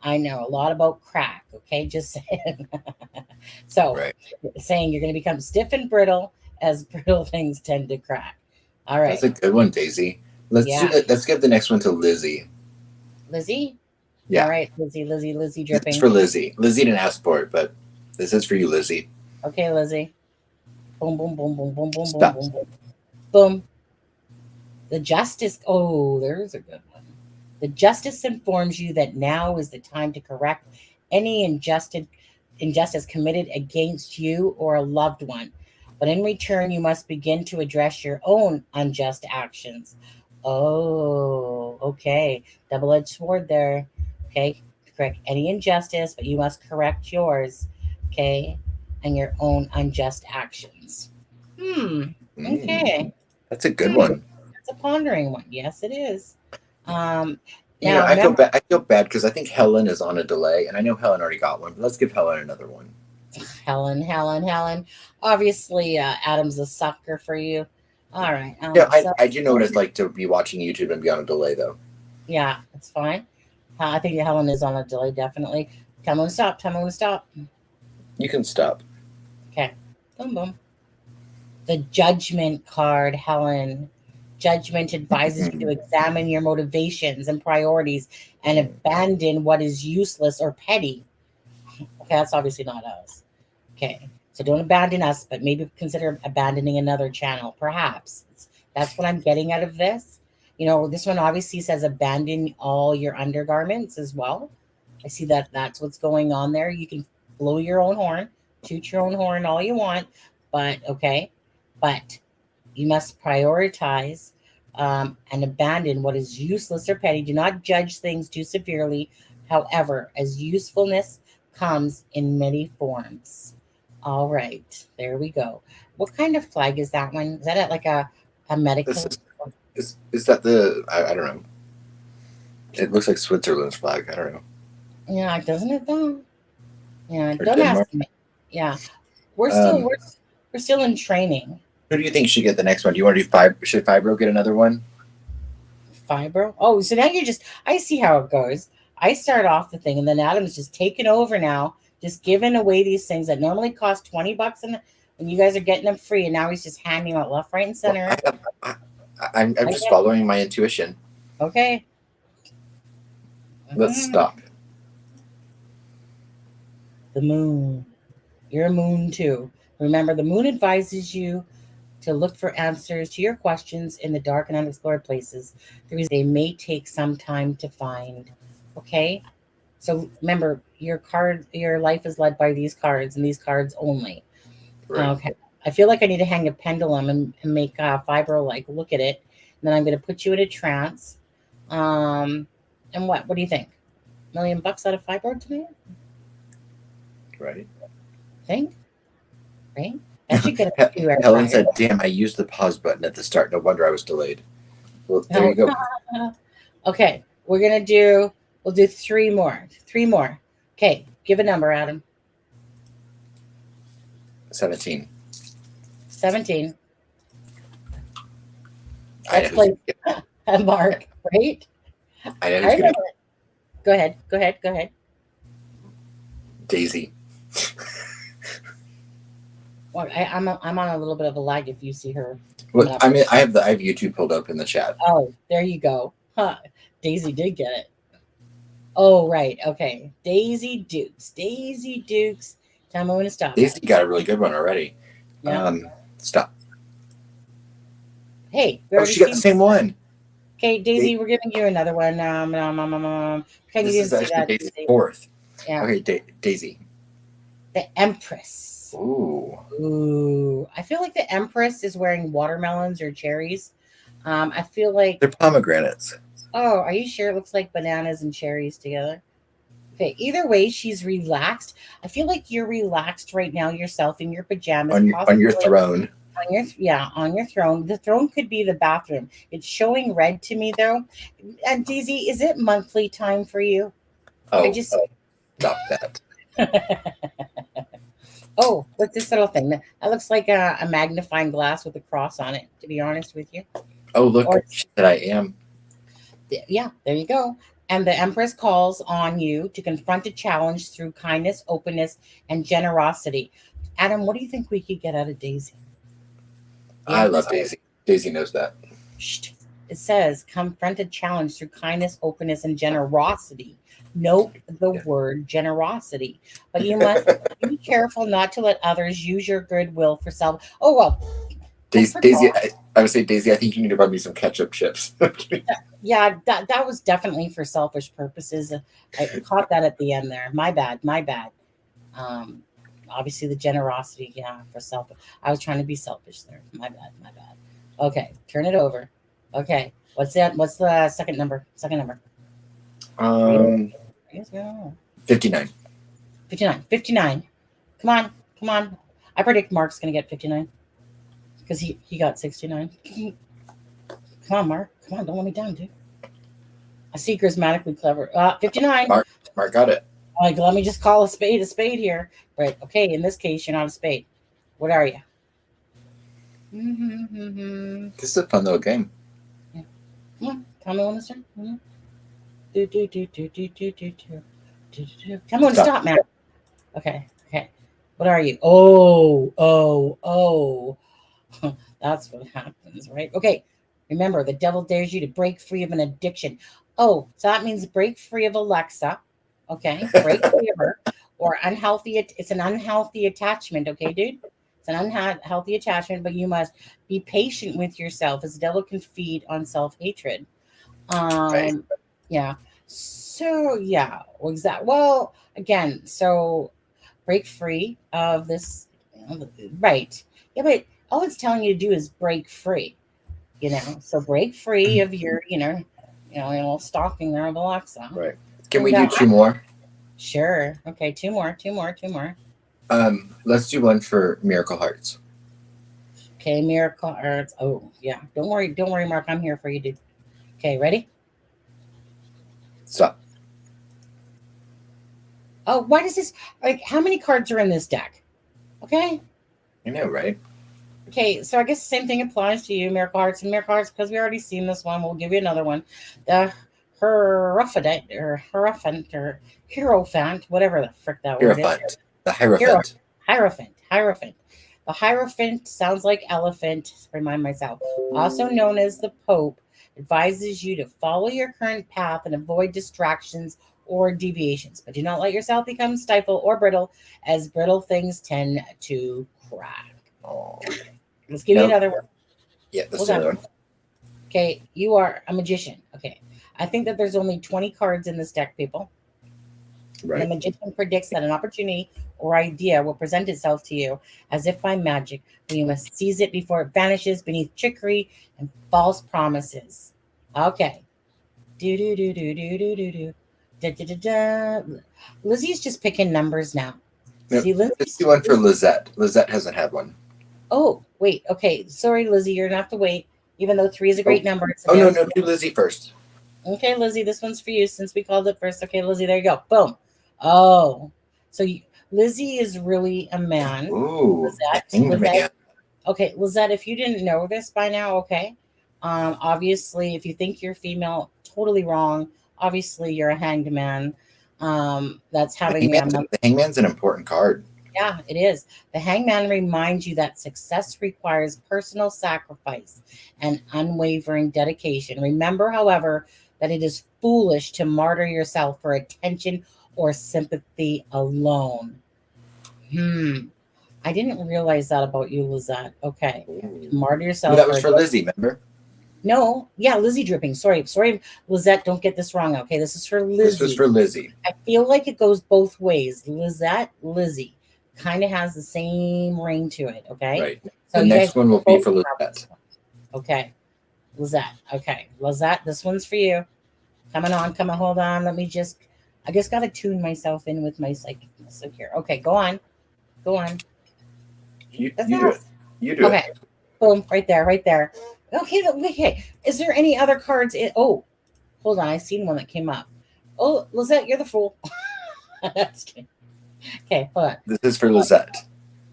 I know a lot about crack. Okay. Just saying. So saying you're going to become stiff and brittle, as brittle things tend to crack. All right. That's a good one, Daisy. Let's give the next one to Lizzie. Lizzie? Yeah. All right, Lizzie dripping. It's for Lizzie. Lizzie didn't ask for it, but this is for you, Lizzie. Okay, Lizzie. Boom, boom, boom, boom, boom, boom, Stop. boom, boom, boom. The Justice. Oh, there's a good one. The Justice informs you that now is the time to correct any injustice committed against you or a loved one. But in return, you must begin to address your own unjust actions. Oh, okay. Double-edged sword there. Okay. Correct any injustice, but you must correct yours. Okay. And your own unjust actions. Okay. That's a good one. That's a pondering one. Yes, it is. I feel bad because I think Helen is on a delay, and I know Helen already got one, but let's give Helen another one. Helen. Obviously, Adam's a sucker for you. All right. I do know what it's like to be watching YouTube and be on a delay, though. Yeah, that's fine. I think Helen is on a delay, definitely. Tell me when to stop. Tell me when to stop. You can stop. Okay. Boom, boom. The Judgment card, Helen. Judgment advises you to examine your motivations and priorities and abandon what is useless or petty. Okay, that's obviously not us. Okay, so don't abandon us, but maybe consider abandoning another channel, perhaps. That's what I'm getting out of this. You know, this one obviously says abandon all your undergarments as well. I see that that's what's going on there. You can blow your own horn, toot your own horn all you want, but you must prioritize and abandon what is useless or petty. Do not judge things too severely. However, as usefulness comes in many forms. All right, there we go. What kind of flag is that one? Is that like a medical? Is that the? I don't know. It looks like Switzerland's flag. I don't know. Yeah, doesn't it though? Yeah, Or don't Denmark? ask me. Yeah, we're still in training. Who do you think should get the next one? Do you want to do five? Should Fibro get another one? Fibro. Oh, so now I see how it goes. I start off the thing, and then Adam's just taking over now, just giving away these things that normally cost $20, and you guys are getting them free, and now he's just handing out left, right, and center. I'm just following my intuition. Okay. Let's stop. The moon. You're a moon too. Remember, the moon advises you to look for answers to your questions in the dark and unexplored places. They may take some time to find. Okay? So remember, your life is led by these cards and these cards only. Right. Okay. I feel like I need to hang a pendulum and make Fibro look at it. And then I'm going to put you in a trance. And what do you think? $1 million out of Fibro tonight? Right. Think? Right? That should get Helen said, "Damn, I used the pause button at the start. No wonder I was delayed." Well, there you go. Okay, we'll do 3 more. 3 more. Okay, give a number, Adam. 17. 17. Let's play Mark, right? I know who's gonna... Go ahead. Daisy. Well, I'm on a little bit of a lag if you see her. Well, I mean, I have YouTube pulled up in the chat. Oh, there you go. Huh. Daisy did get it. Oh, right. Okay. Daisy Dukes. Tell me when to stop. Daisy got a really good one already. Yeah. Stop. Hey, Oh, she got the same one. Okay, Daisy, we're giving you another one. Can you This is see actually that? Daisy's fourth. Yeah. Okay, Daisy. The Empress. Ooh. Ooh. I feel like the Empress is wearing watermelons or cherries. I feel like They're pomegranates. Oh, are you sure? It looks like bananas and cherries together. Okay, either way, she's relaxed. I feel like you're relaxed right now yourself in your pajamas. On your throne. On your throne. The throne could be the bathroom. It's showing red to me though. And Daisy, is it monthly time for you? Oh, stop that. Oh, what's this little thing? That looks like a magnifying glass with a cross on it, to be honest with you. Oh, look, that I am. Yeah, there you go. And the Empress calls on you to confront a challenge through kindness, openness, and generosity. Adam, what do you think we could get out of Daisy? I love Daisy. Daisy knows that. It says, confront a challenge through kindness, openness, and generosity. Note the word generosity. But you must be careful not to let others use your goodwill for self. Oh, well. Daisy, I would say, Daisy, I think you need to rub me some ketchup chips. Yeah, that was definitely for selfish purposes. I caught that at the end there. My bad. Obviously the generosity, for selfish. I was trying to be selfish there. My bad. Okay, turn it over. Okay, what's that? What's the second number? 59. 59. Come on. I predict Mark's gonna get 59 because he got 69. Come on, Mark. Come on, don't let me down, dude. I see charismatically clever. 59. Mark got it. Like, let me just call a spade here. Right. Okay, in this case, you're not a spade. What are you? This is a fun little game. Yeah. Come on, tell me when to start. Come on, stop, man. Okay. What are you? Oh. That's what happens, right? Okay. Remember, the devil dares you to break free of an addiction. Oh, so that means break free of Alexa. Okay, break free of her. Or unhealthy. It's an unhealthy attachment. Okay, dude. It's an unhealthy attachment, but you must be patient with yourself, as the devil can feed on self-hatred. Right. Yeah. So yeah. Well, again, so break free of this. Right. Yeah, but all it's telling you to do is break free. So break free of your, your little stalking there of Alexa. Right. Can we do two more? Sure. Okay, two more. Let's do one for Miracle Hearts. Okay, Miracle Hearts. Oh, yeah. Don't worry, Mark. I'm here for you, dude. Okay, ready? Stop. Oh, why does this, how many cards are in this deck? Okay. I know, right? Okay, so I guess the same thing applies to you, Miracle Hearts. And Miracle Hearts, because we already seen this one, we'll give you another one. The Hierophant, or Hierophant, whatever the frick that word is. The Hierophant. Hierophant. The Hierophant sounds like elephant, remind myself. Also known as the Pope, advises you to follow your current path and avoid distractions or deviations, but do not let yourself become stifled or brittle, as brittle things tend to crack. Oh. Let's give you another one. Yeah, that's another one. Okay, you are a magician. Okay, I think that there's only 20 cards in this deck, people. Right. The magician predicts that an opportunity or idea will present itself to you as if by magic, but you must seize it before it vanishes beneath trickery and false promises. Okay. Lizzie's just picking numbers now. Nope. Let's do one for Lizette. Lizette hasn't had one. Oh, wait. Okay. Sorry, Lizzie. You're going to have to wait, even though 3 is a great number. No. Do Lizzie first. Okay, Lizzie. This one's for you since we called it first. Okay, Lizzie. There you go. Boom. Oh. So Lizzie is really a man. Ooh. Lizette. Okay, Lizette, if you didn't know this by now, okay. Obviously, if you think you're female, totally wrong. Obviously, you're a hanged man. That's having the Hangman's an important card. Yeah, it is. The Hangman reminds you that success requires personal sacrifice and unwavering dedication. Remember, however, that it is foolish to martyr yourself for attention or sympathy alone. I didn't realize that about you, Lizette. Okay. Martyr yourself. Well, that was for Lizzie, remember? No, yeah, Lizzie dripping. Sorry, Lizette, don't get this wrong. Okay, this is for Lizzie. This was for Lizzie. I feel like it goes both ways. Lizette, Lizzie, kind of has the same ring to it. Okay, right. So the next one will be for Lizette. Okay, Lizette. Okay, Lizette, this one's for you. Coming on, hold on. I just got to tune myself in with my psychicness. Okay, here. Okay, go on. You do it. You do it. Boom, right there. Okay. Is there any other cards? Oh, hold on. I seen one that came up. Oh, Lizette, you're the fool. That's good. Okay, hold on. This is for Lizette.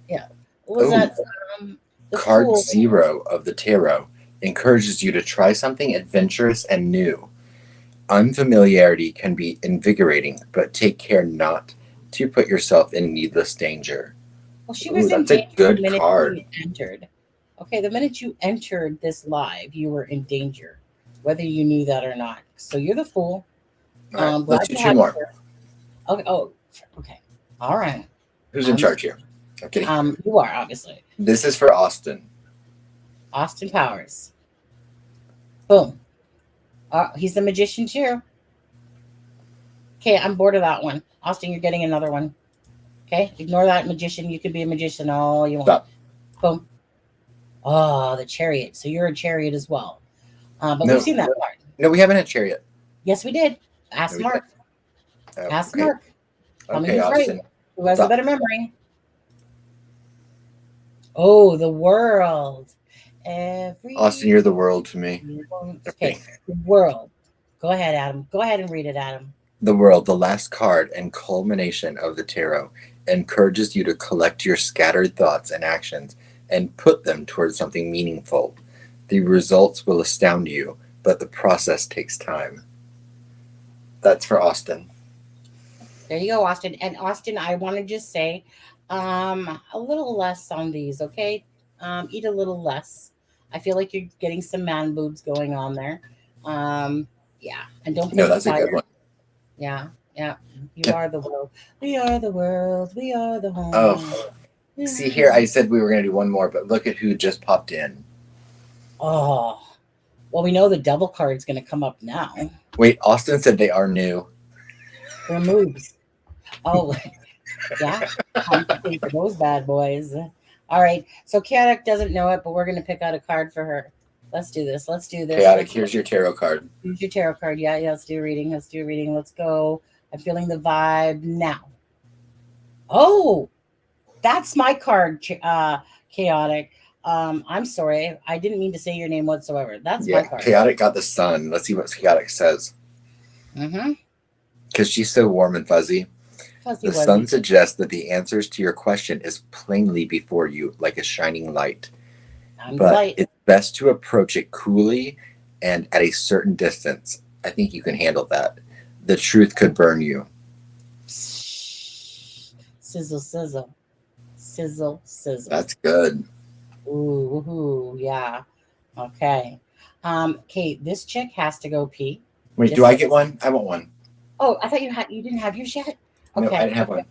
Yeah. Lizette. Card fool. 0 of the tarot encourages you to try something adventurous and new. Unfamiliarity can be invigorating, but take care not to put yourself in needless danger. Well, she was in that's a good the minute card. You entered. Okay, the minute you entered this live, you were in danger, whether you knew that or not. So you're the fool. All right, let's do 2 more. Okay. Oh, okay. All right. Who's in charge here? Okay. You are, obviously. This is for Austin. Austin Powers. Boom. He's the magician too. Okay, I'm bored of that one. Austin, you're getting another one. Okay, ignore that magician. You could be a magician all you want. Stop. Boom. Oh, the chariot. So you're a chariot as well. But we've seen that part. No, we haven't had chariot. Yes, we did. Ask Mark. Ask Mark. Tell me Okay, who's Austin. right. Who has a better memory? Oh, the world. Austin, you're the world to me. Okay, the world. Go ahead, Adam. Go ahead and read it, Adam. The world, the last card and culmination of the tarot, encourages you to collect your scattered thoughts and actions and put them towards something meaningful. The results will astound you, but the process takes time. That's for Austin. There you go, Austin. And Austin, I want to just say a little less on these, okay? Eat a little less. I feel like you're getting some man boobs going on there. Yeah. And don't No, that's a good one. Yeah. You are the world. We are the world. We are the home. Oh, see here, I said we were going to do one more, but look at who just popped in. Oh, well, we know the devil card's going to come up now. Wait, Austin said they are new. They're moves. Oh, yeah. For those bad boys. All right. So Chaotic doesn't know it, but we're going to pick out a card for her. Let's do this. Chaotic, here's your tarot card. Here's your tarot card. Yeah, let's do a reading. Let's go. I'm feeling the vibe now. Oh, that's my card, Chaotic. I'm sorry. I didn't mean to say your name whatsoever. That's my card. Chaotic got the sun. Let's see what Chaotic says. Mm-hmm. Because she's so warm and fuzzy. The sun suggests that the answers to your question is plainly before you, like a shining light. But it's best to approach it coolly and at a certain distance. I think you can handle that. The truth could burn you. Sizzle, sizzle. Sizzle, sizzle. That's good. Ooh, yeah. Okay. Kate, this chick has to go pee. Wait, do I get one? I want one. Oh, I thought you didn't have yours yet? Okay. No, I didn't have one.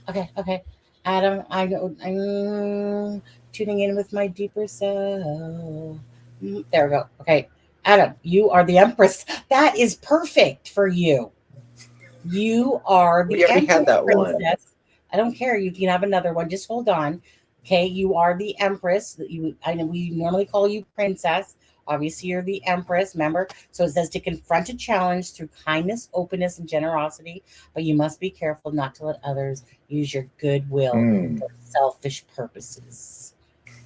Okay. Adam, I'm tuning in with my deeper self. There we go. Okay. Adam, you are the Empress. That is perfect for you. You are the We already Empress had that one. princess. I don't care. You can have another one. Just hold on. Okay. You are the Empress. I know we normally call you Princess. Obviously, you're the Empress, remember? So it says to confront a challenge through kindness, openness, and generosity, but you must be careful not to let others use your goodwill for selfish purposes.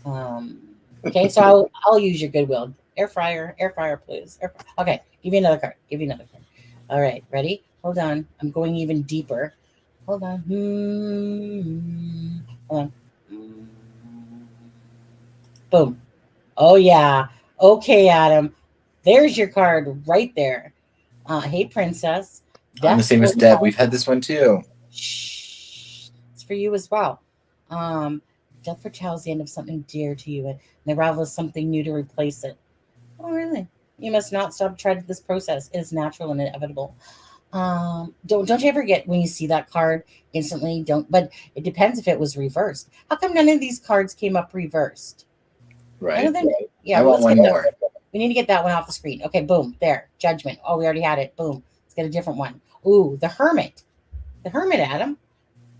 Okay, so I'll use your goodwill. Air fryer, please. Okay, give me another card. All right, ready? Hold on. I'm going even deeper. Hold on. Hold on. Boom. Oh, yeah. Okay, Adam. There's your card right there. Hey, Princess. I'm the same as Deb. We've had this one too. Shh. It's for you as well. Death foretells the end of something dear to you, and the arrival of something new to replace it. Oh, really? You must not stop trying this process. It is natural and inevitable. Don't you ever get when you see that card instantly? Don't, but it depends if it was reversed. How come none of these cards came up reversed? Right. None of them. Yeah, I want one more. We need to get that one off the screen. Okay, boom, there. Judgment. Oh, we already had it. Boom. Let's get a different one. Ooh, the Hermit. The Hermit, Adam.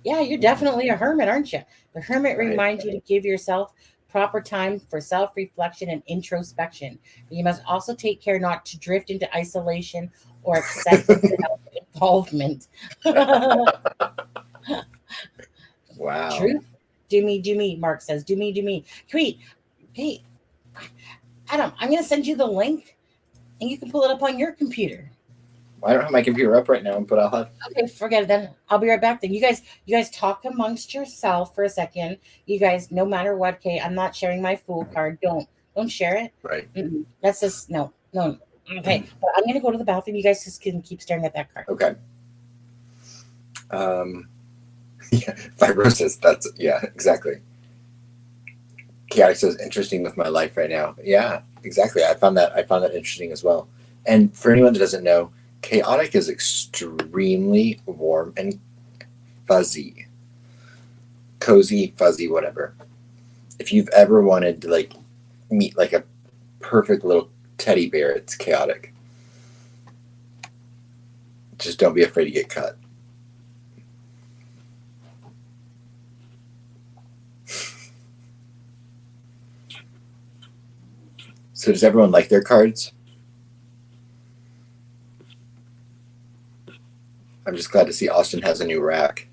Yeah, you're definitely a hermit, aren't you? The Hermit reminds you to give yourself proper time for self-reflection and introspection. But you must also take care not to drift into isolation or excessive involvement. Wow. Truth. Do me, Mark says. Do me. Wait, hey, Adam, I'm going to send you the link, and you can pull it up on your computer. I don't have my computer up right now, but I'll have. Okay, forget it then. I'll be right back then. You guys talk amongst yourself for a second. You guys, no matter what, okay, I'm not sharing my Fool card. Don't share it. Right. That's just no. Okay, but I'm gonna go to the bathroom. You guys just can keep staring at that card. Okay. Yeah, fibrosis. That's exactly. Chaotic says interesting with my life right now. Yeah, exactly. I found that interesting as well. And for anyone that doesn't know, chaotic is extremely warm and fuzzy, cozy, fuzzy, whatever. If you've ever wanted to like meet like a perfect little teddy bear, it's chaotic. Just don't be afraid to get cut. So does everyone like their cards? I'm just glad to see Austin has a new rack.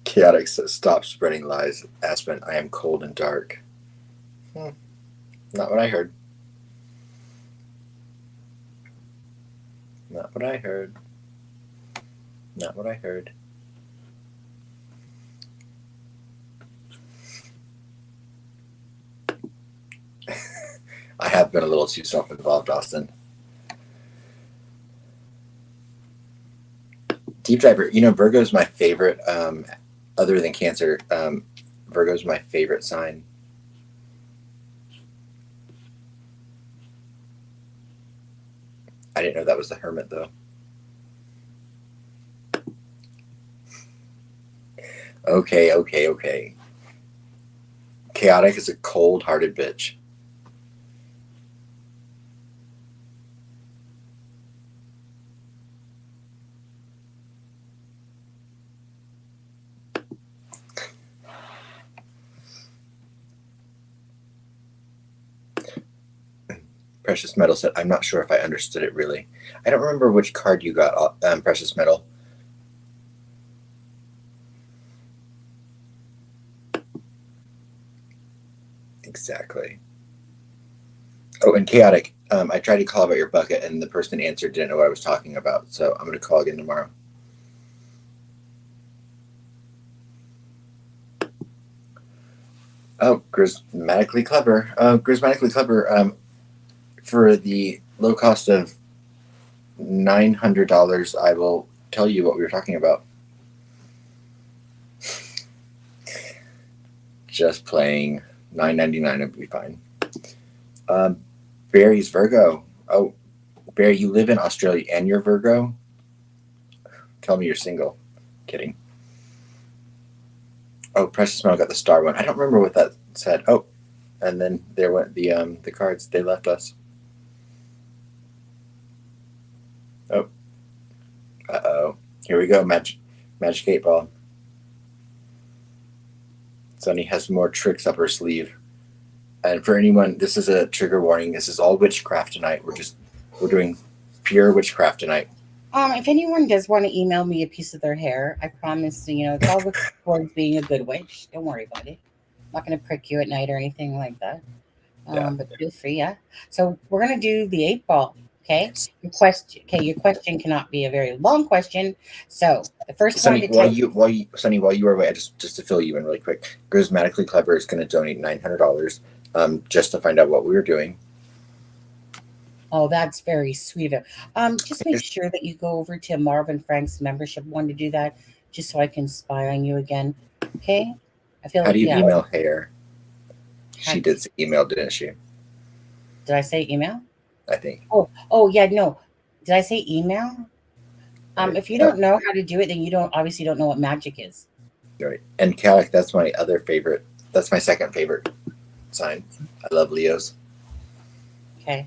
Chaotic says, stop spreading lies, Aspen. I am cold and dark. Not what I heard. Not what I heard. Not what I heard. I have been a little too self-involved, Austin. Deep diver, Virgo's my favorite, other than Cancer. Virgo's my favorite sign. I didn't know that was the Hermit, though. Okay. Chaotic is a cold-hearted bitch. Precious Metal said, I'm not sure if I understood it really. I don't remember which card you got, Precious Metal. Exactly. Oh, and Chaotic, I tried to call about your bucket, and the person answered didn't know what I was talking about, so I'm going to call again tomorrow. Oh, Grismatically Clever. Grismatically Clever, for the low cost of $900, I will tell you what we were talking about. Just playing. $9.99 would be fine. Barry's Virgo. Oh, Barry, you live in Australia and you're Virgo? Tell me you're single. Kidding. Oh, Precious Metal got the star one. I don't remember what that said. Oh, and then there went the cards. They left us. Oh. Uh-oh. Here we go. Magic 8-Ball. Sunny has more tricks up her sleeve. And for anyone, this is a trigger warning. This is all witchcraft tonight. We're doing pure witchcraft tonight. If anyone does want to email me a piece of their hair, I promise, it's all towards being a good witch. Don't worry about it. I'm not going to prick you at night or anything like that. But feel free, yeah. So we're going to do the 8-Ball, okay? Your question cannot be a very long question. So the first Sunny, one Sunny, while you were away, just to fill you in really quick, Grismatically Clever is going to donate $900 just to find out what we were doing. Oh, that's very sweet of him. Just make sure that you go over to Marvin Frank's membership one to do that, just so I can spy on you again. Okay? I feel. How do you email hair? She did email, didn't she? Did I say email? I think. Oh yeah, no. Did I say email? If you don't know how to do it, then you obviously don't know what magic is. Right. And Chaotic, that's my other favorite. That's my second favorite sign. I love Leos. Okay.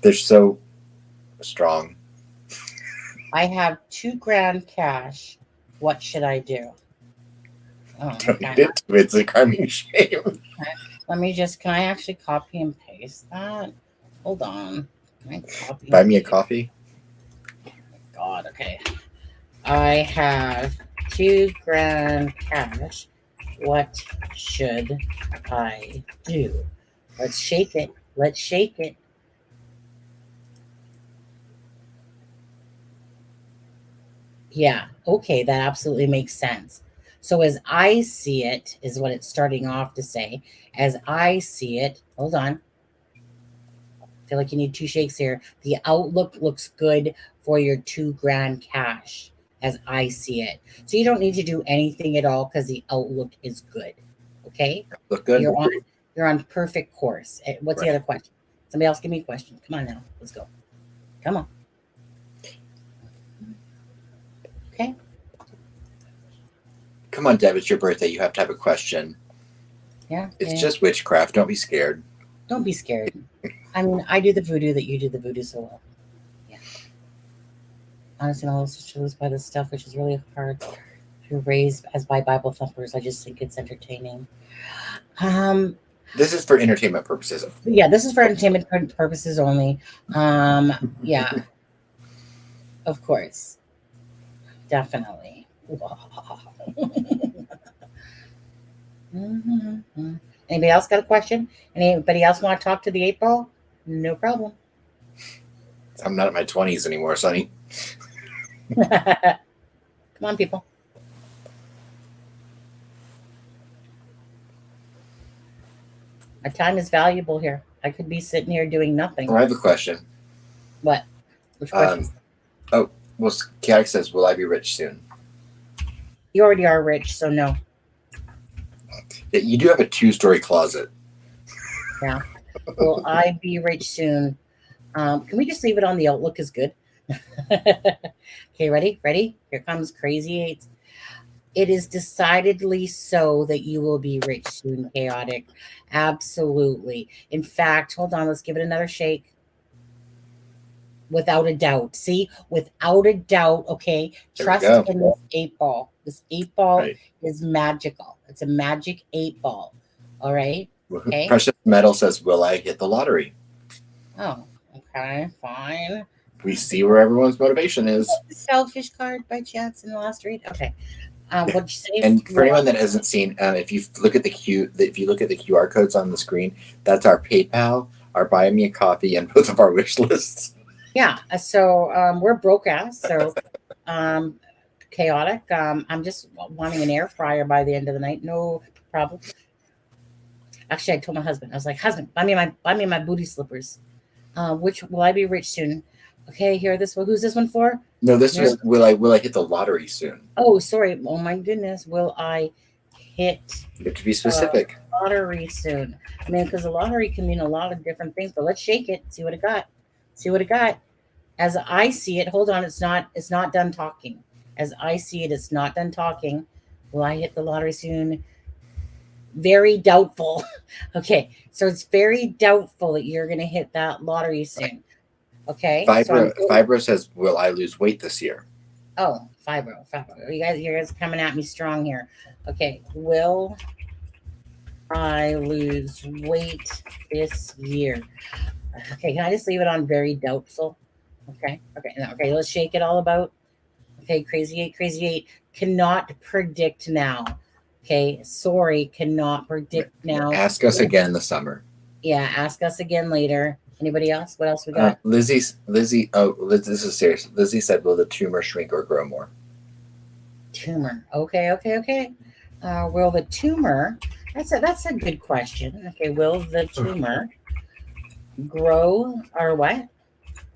They're so strong. I have $2,000 cash. What should I do? Oh, Don't need it. It's a crime shame. Okay. Let me can I actually copy and paste that? Hold on. Can I copy? Buy me a coffee. God, okay. I have $2,000 cash. What should I do? Let's shake it. Let's shake it. Yeah, okay, that absolutely makes sense. So as I see it, is what it's starting off to say. As I see it, hold on. I feel like you need 2 shakes here. The outlook looks good for your $2,000 cash, as I see it. So you don't need to do anything at all because the outlook is good. Okay? Look good. You're on perfect course. What's the other question? Somebody else give me a question. Come on now. Let's go. Come on. Okay. Come on, Deb. It's your birthday. You have to have a question. Yeah. It's just witchcraft. Don't be scared. Don't be scared. I mean, I do the voodoo that you do the voodoo so well. Yeah. Honestly, all those shows by this stuff, which is really hard to raise as by Bible thumpers. I just think it's entertaining. This is for entertainment purposes. Yeah, this is for entertainment purposes only. Yeah. Of course. Definitely. Anybody else got a question? Anybody else want to talk to the 8-ball? No problem. I'm not in my 20s anymore, Sonny. Come on, people. My time is valuable here. I could be sitting here doing nothing. Oh, I have a question. What? Which question? Well, Chaotic says, will I be rich soon? You already are rich, so no. Yeah, you do have a 2-story closet. Yeah. Will I be rich soon? Can we just leave it on the outlook is good? Okay, ready? Ready? Here comes Crazy 8. It is decidedly so that you will be rich soon, Chaotic. Absolutely. In fact, hold on. Let's give it another shake. Without a doubt. See? Without a doubt. Okay. Trust in this 8-ball. This 8-ball is magical. It's a magic 8-ball. All right? Okay. Precious Metal says, will I hit the lottery? Oh, okay. Fine. We see where everyone's motivation is. The selfish card by chance in the last read. Okay. What'd you say? And for anyone that hasn't seen, if you look at the QR codes on the screen, that's our PayPal, our Buy Me a Coffee, and both of our wish lists. Yeah. So we're broke ass. So Chaotic. I'm just wanting an air fryer by the end of the night. No problem. Actually, I told my husband. I was like, husband, buy me my booty slippers. Which will I be rich soon? Okay, here this one. Who's this one for? No, this was will I hit the lottery soon? Oh, sorry. Oh my goodness. Will I hit You have to be specific. Lottery soon? I mean, because the lottery can mean a lot of different things, but let's shake it, see what it got. See what it got. As I see it, hold on, it's not done talking. As I see it, it's not done talking. Will I hit the lottery soon? Very doubtful. Okay, so it's very doubtful that you're gonna hit that lottery soon. Okay. Fibro says, will I lose weight this year? Oh, Fibro. You guys coming at me strong here. Okay. Will I lose weight this year? Okay. Can I just leave it on very doubtful? Okay. Okay. Let's shake it all about. Okay. Crazy 8 cannot predict now. Okay. Sorry. Cannot predict now. Ask us again in the summer. Yeah. Ask us again later. Anybody else? What else we got? Lizzie. Oh, this is serious. Lizzie said, will the tumor shrink or grow more? Tumor. Okay. Will the tumor? That's a good question. Okay. Will the tumor grow or what?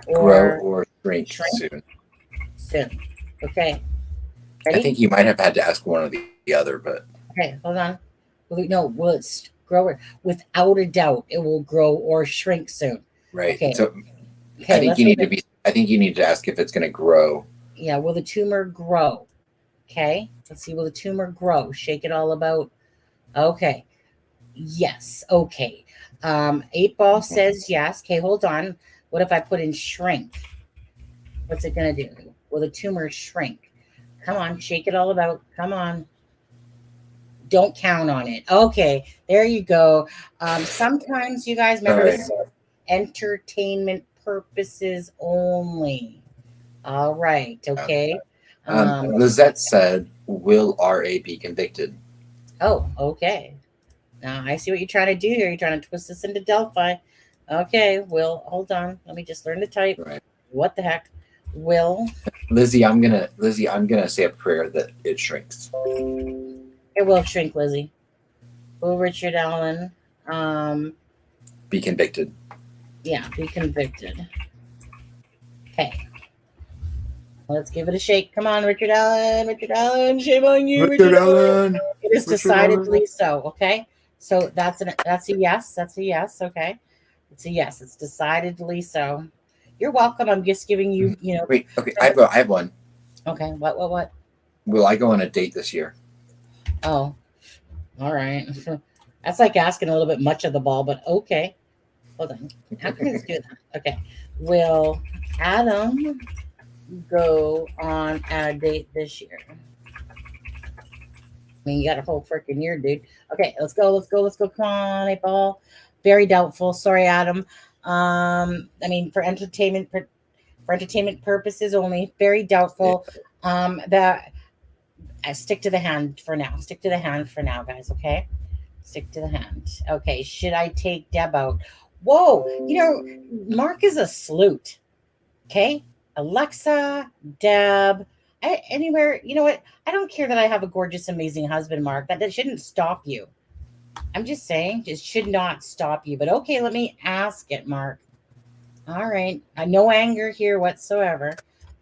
Grow or shrink soon? Soon. Okay. Ready? I think you might have had to ask one or the other, but okay. Hold on. Will it grow? Without a doubt, it will grow or shrink soon. Right. Okay. So Okay, I think you need to ask if it's going to grow. Yeah, will the tumor grow? Okay, let's see. Will the tumor grow? Shake it all about. Okay, yes. Okay, 8-ball says yes. Okay, hold on. What if I put in shrink? What's it gonna do? Will the tumor shrink? Come on, shake it all about. Come on. Don't count on it. Okay, there you go. Sometimes you guys remember this is entertainment purposes only. All right. Okay. Lizette said, "Will RA be convicted?" Oh, okay. Now I see what you're trying to do here. You're trying to twist this into Delphi. Okay. Will, hold on. Let me just learn to type. Right. What the heck? Will. Lizzie, I'm gonna say a prayer that it shrinks. It will shrink, Lizzie. Will Richard Allen be convicted? Yeah, be convicted. Okay. Let's give it a shake. Come on, Richard Allen. Richard Allen, shame on you, Richard Allen. It is decidedly so. Okay, so that's a yes. That's a yes. Okay, it's a yes. It's decidedly so. You're welcome. I'm just giving you. Wait. Okay, I have one. Okay. What? Will I go on a date this year? Oh, all right. That's like asking a little bit much of the ball, but okay. Hold on. How can I just do that? Okay. Will Adam go on a date this year? I mean, you got a whole freaking year, dude. Okay, let's go. Come on, 8-ball. Very doubtful. Sorry, Adam. I mean, for entertainment purposes only. Very doubtful. That I stick to the hand for now. Stick to the hand for now, guys. Okay, stick to the hand. Okay, should I take Deb out? Whoa, Mark is a sleut. Okay, Alexa, Deb, anywhere. You know what? I don't care that I have a gorgeous, amazing husband, Mark. That shouldn't stop you. I'm just saying, it should not stop you. But okay, let me ask it, Mark. All right, no anger here whatsoever.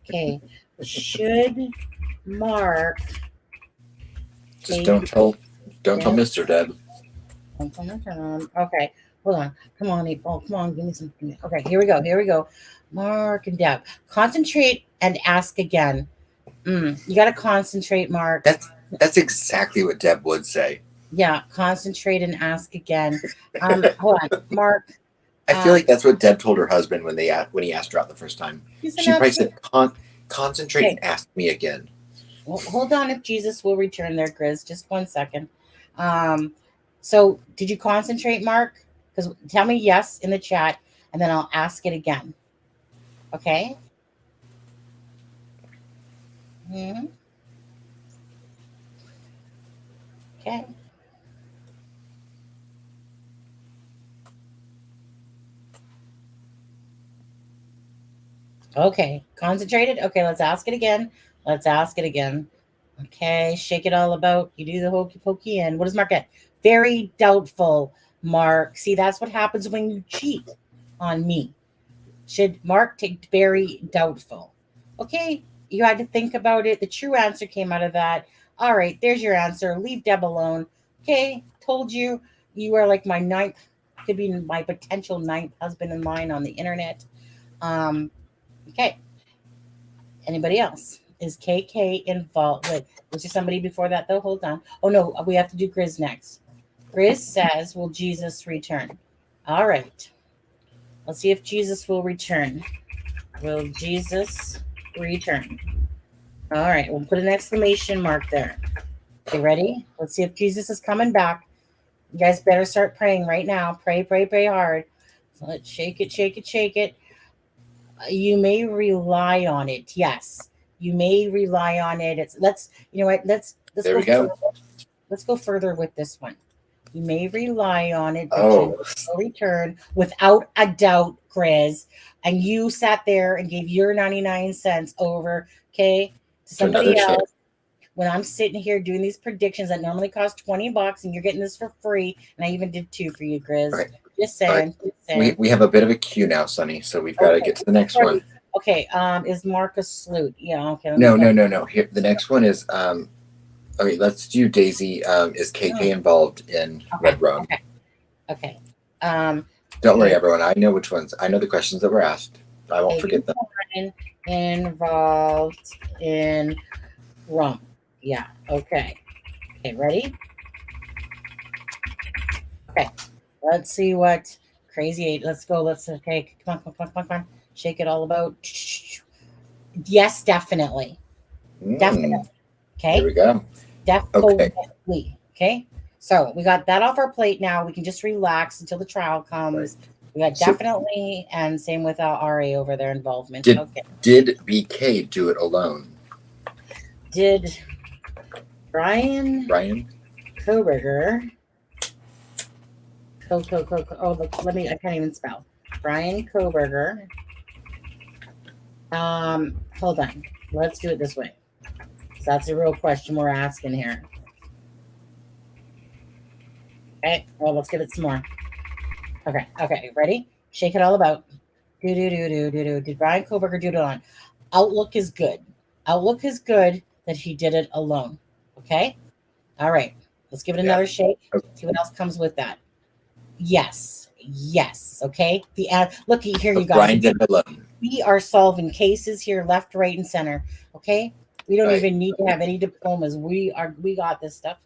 Okay, should Mark? Just don't tell Mr. Deb. Okay, hold on. Come on, 8-ball. Come on, give me some. Okay, here we go. Mark and Deb, concentrate and ask again. You got to concentrate, Mark. That's exactly what Deb would say. Yeah, concentrate and ask again. Hold on, Mark. I feel like that's what Deb told her husband when he asked her out the first time. She probably said, "Concentrate and ask me again." Well, hold on, if Jesus will return there, Grizz. Just 1 second. So did you concentrate, Mark? Because tell me yes in the chat, and then I'll ask it again. Okay. Okay. Okay, concentrated. Okay, let's ask it again. Okay, shake it all about. You do the hokey pokey, and what does Mark get? Very doubtful, Mark. See, that's what happens when you cheat on me. Should Mark take very doubtful? Okay, you had to think about it. The true answer came out of that. All right, there's your answer. Leave Deb alone. Okay, told you. You are like my ninth, could be my potential ninth husband in line on the internet. Okay. Anybody else? Is KK involved? Wait, was there somebody before that though? Hold on. Oh no, we have to do Grizz next. Grizz says, will Jesus return? All right. Let's see if Jesus will return. Will Jesus return? All right, we'll put an exclamation mark there. Okay, ready? Let's see if Jesus is coming back. You guys better start praying right now. Pray hard. So let's shake it. You may rely on it. Yes, you may rely on it. Let's there we go. Let's go further with this one. You may rely on it, but you will return without a doubt, Grizz. And you sat there and gave your 99 cents over, to somebody else. When I'm sitting here doing these predictions that normally cost $20 and you're getting this for free, and I even did 2 for you, Grizz. Right. Just saying. We have a bit of a queue now, Sonny, so we've got to get to the next one. Okay. Is Mark a sleut? Yeah. Okay. No. Here, the next one is. Okay, let's do Daisy. Is KK involved in Red Rum? Okay. Don't worry, everyone. I know which ones. I know the questions that were asked. I won't forget that. Involved in rum. Yeah. Okay. Okay. Ready? Okay. Let's see what Crazy 8. Let's go. Okay. Come on. Shake it all about. Yes, definitely. Definitely. Okay. There we go. Definitely. Okay. So we got that off our plate now. We can just relax until the trial comes. Right. We got definitely, and same with our RA over there involvement. Did BK do it alone? Did Brian Koberger? Oh, look, I can't even spell. Brian Koberger. Hold on. Let's do it this way. That's a real question we're asking here. Okay. Well, let's give it some more. Okay. Ready? Shake it all about. Do. Did Brian Koberger do it alone? Outlook is good. Outlook is good that he did it alone. Okay. All right. Let's give it another shake. See what else comes with that. Yes. Okay. Look here, you guys. Brian did it alone. We are solving cases here, left, right, and center. Okay. We don't even need to have any diplomas. We got this stuff.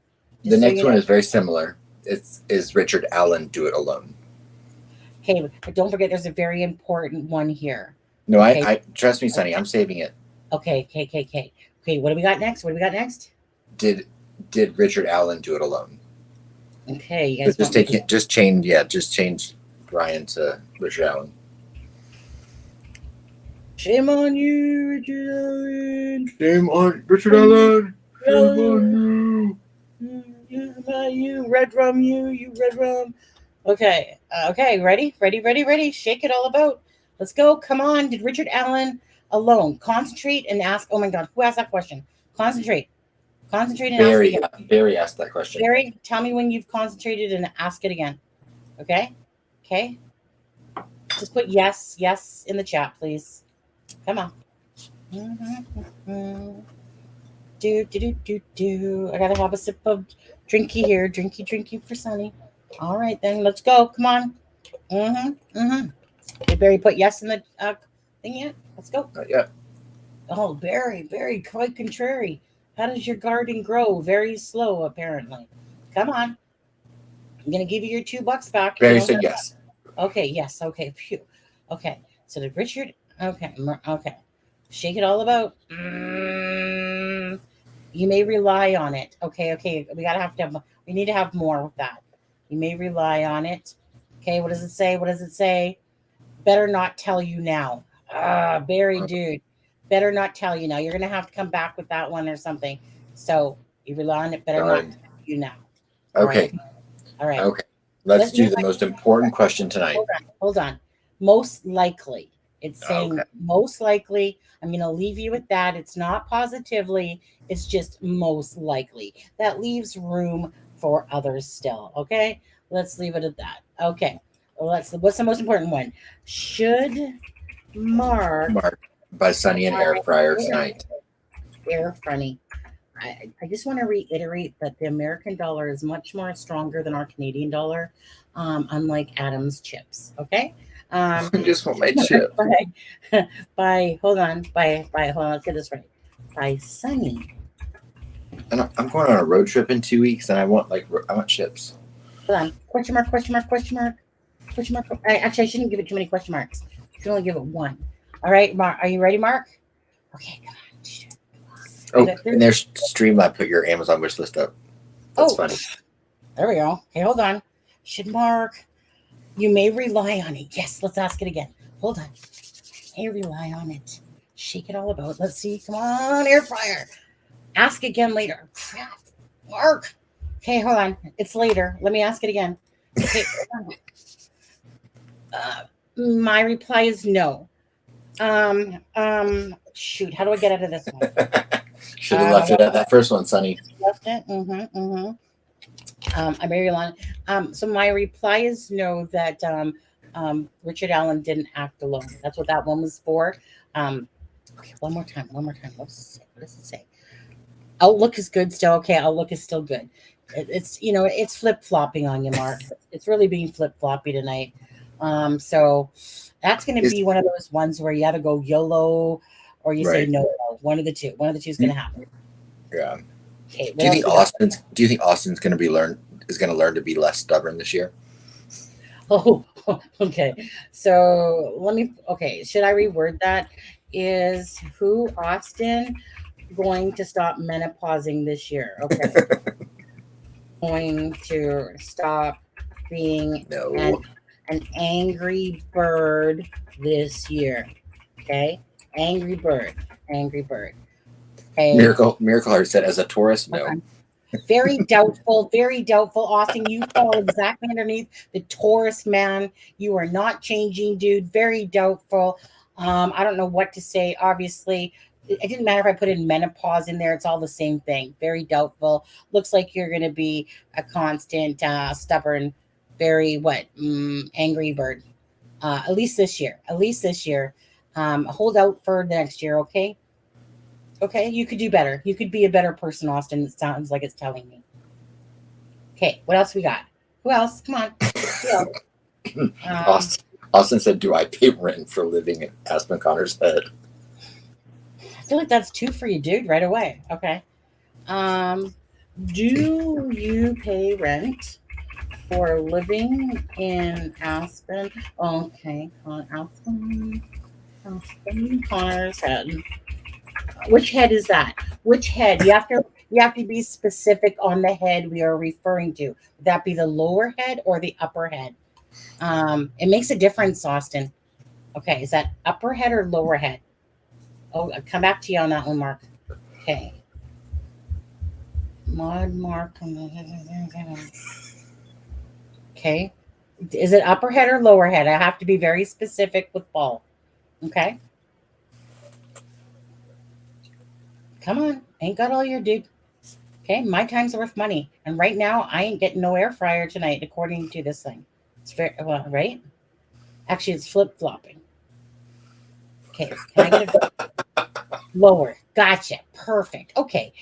The next one is very similar. Is Richard Allen do it alone? Okay, but don't forget there's a very important one here. No, okay. I trust me, Sonny. I'm saving it. Okay. What do we got next? Did Richard Allen do it alone? Okay, you guys just change Brian to Richard Allen. Shame on you, Richard Allen. Shame on Richard Allen. Shame on you. Red rum, you red rum. Okay. Ready. Shake it all about. Let's go. Come on. Did Richard Allen alone concentrate and ask? Oh my God, who asked that question? Concentrate and Barry, ask again. Barry asked that question. Barry, tell me when you've concentrated and ask it again. Okay. Just put yes in the chat, please. Come on. Do. I gotta have a sip of drinky here. Drinky for Sonny. All right, then let's go. Come on. Did Barry put yes in the thing yet? Let's go. Not yet. Oh, Barry, quite contrary. How does your garden grow? Very slow, apparently. Come on. I'm gonna give you your $2 back. Barry said yes. Okay, yes. Okay, phew. Okay, so did Richard? Okay. Shake it all about. You may rely on it. Okay. We need to have more with that. You may rely on it. Okay, what does it say? Better not tell you now. Barry, dude. Better not tell you now. You're going to have to come back with that one or something. So you rely on it. Better not tell you now. Okay. All right. Okay. Let's do the most important question tonight. Hold on. Most likely. It's saying most likely. I'm going to leave you with that. It's not positively. It's just most likely. That leaves room for others still. Okay. Let's leave it at that. Okay. What's the most important one? Should Mark by Sonny and Air Fryer tonight. Air Funny. I just want to reiterate that the American dollar is much more stronger than our Canadian dollar, unlike Adam's chips. Okay. I just want my chip. Hold on. Let's get this right. By Sonny. And I'm going on a road trip in 2 weeks, and I want chips. Hold on. Question mark. Actually, I shouldn't give it too many question marks. You can only give it one. All right, Mark. Are you ready, Mark? Okay, come on. Oh, and there's Streamlab put your Amazon wish list up. That's funny. There we go. Okay, hold on. Should Mark, you may rely on it. Yes, let's ask it again. Hold on. May rely on it. Shake it all about. Let's see. Come on, air fryer. Ask again later. Crap. Mark. Okay, hold on. It's later. Let me ask it again. Okay. My reply is no. Shoot. How do I get out of this one? Should have left it at that first one, Sonny. Left it. I may rely on. So my reply is no. That Richard Allen didn't act alone. That's what that one was for. Okay, one more time. What does it say? Outlook is good still. Okay, Outlook is still good. It's flip-flopping on you, Mark. It's really being flip-floppy tonight. So that's going to be one of those ones where you either go YOLO or you say no. One of the two. One of the two is going to happen. Yeah. Okay. Do you think Austin's going to learn to be less stubborn this year? Oh, okay. So should I reword that? Is who Austin going to stop menopausing this year? Okay. Going to stop being an angry bird this year. Okay. Angry bird. Okay. Miracle Heart said, as a Taurus, no. Okay. Very doubtful, Austin. You fall exactly underneath the Taurus man. You are not changing, dude. Very doubtful. I don't know what to say. Obviously, it didn't matter if I put in menopause in there. It's all the same thing. Very doubtful. Looks like you're going to be a constant, stubborn, very angry bird. At least this year. Hold out for the next year, okay? Okay, you could do better. You could be a better person, Austin. It sounds like it's telling me. Okay, what else we got? Who else? Come on. Austin said, do I pay rent for living in Aspen Connor's head? I feel like that's 2 for you, dude, right away. Okay. Do you pay rent for living in Aspen? Okay, Aspen Connor's head. Which head is that? Which head? You have to be specific on the head we are referring to. Would that be the lower head or the upper head? It makes a difference, Austin. Okay, is that upper head or lower head? Oh, I'll come back to you on that one, Mark. Okay. Mark. Okay. Is it upper head or lower head? I have to be very specific with ball. Okay. Come on. Ain't got all your dude. Okay. My time's worth money. And right now, I ain't getting no air fryer tonight, according to this thing. It's very, well, right? Actually, it's flip-flopping. Okay. Can I get a lower? Gotcha. Perfect. Okay.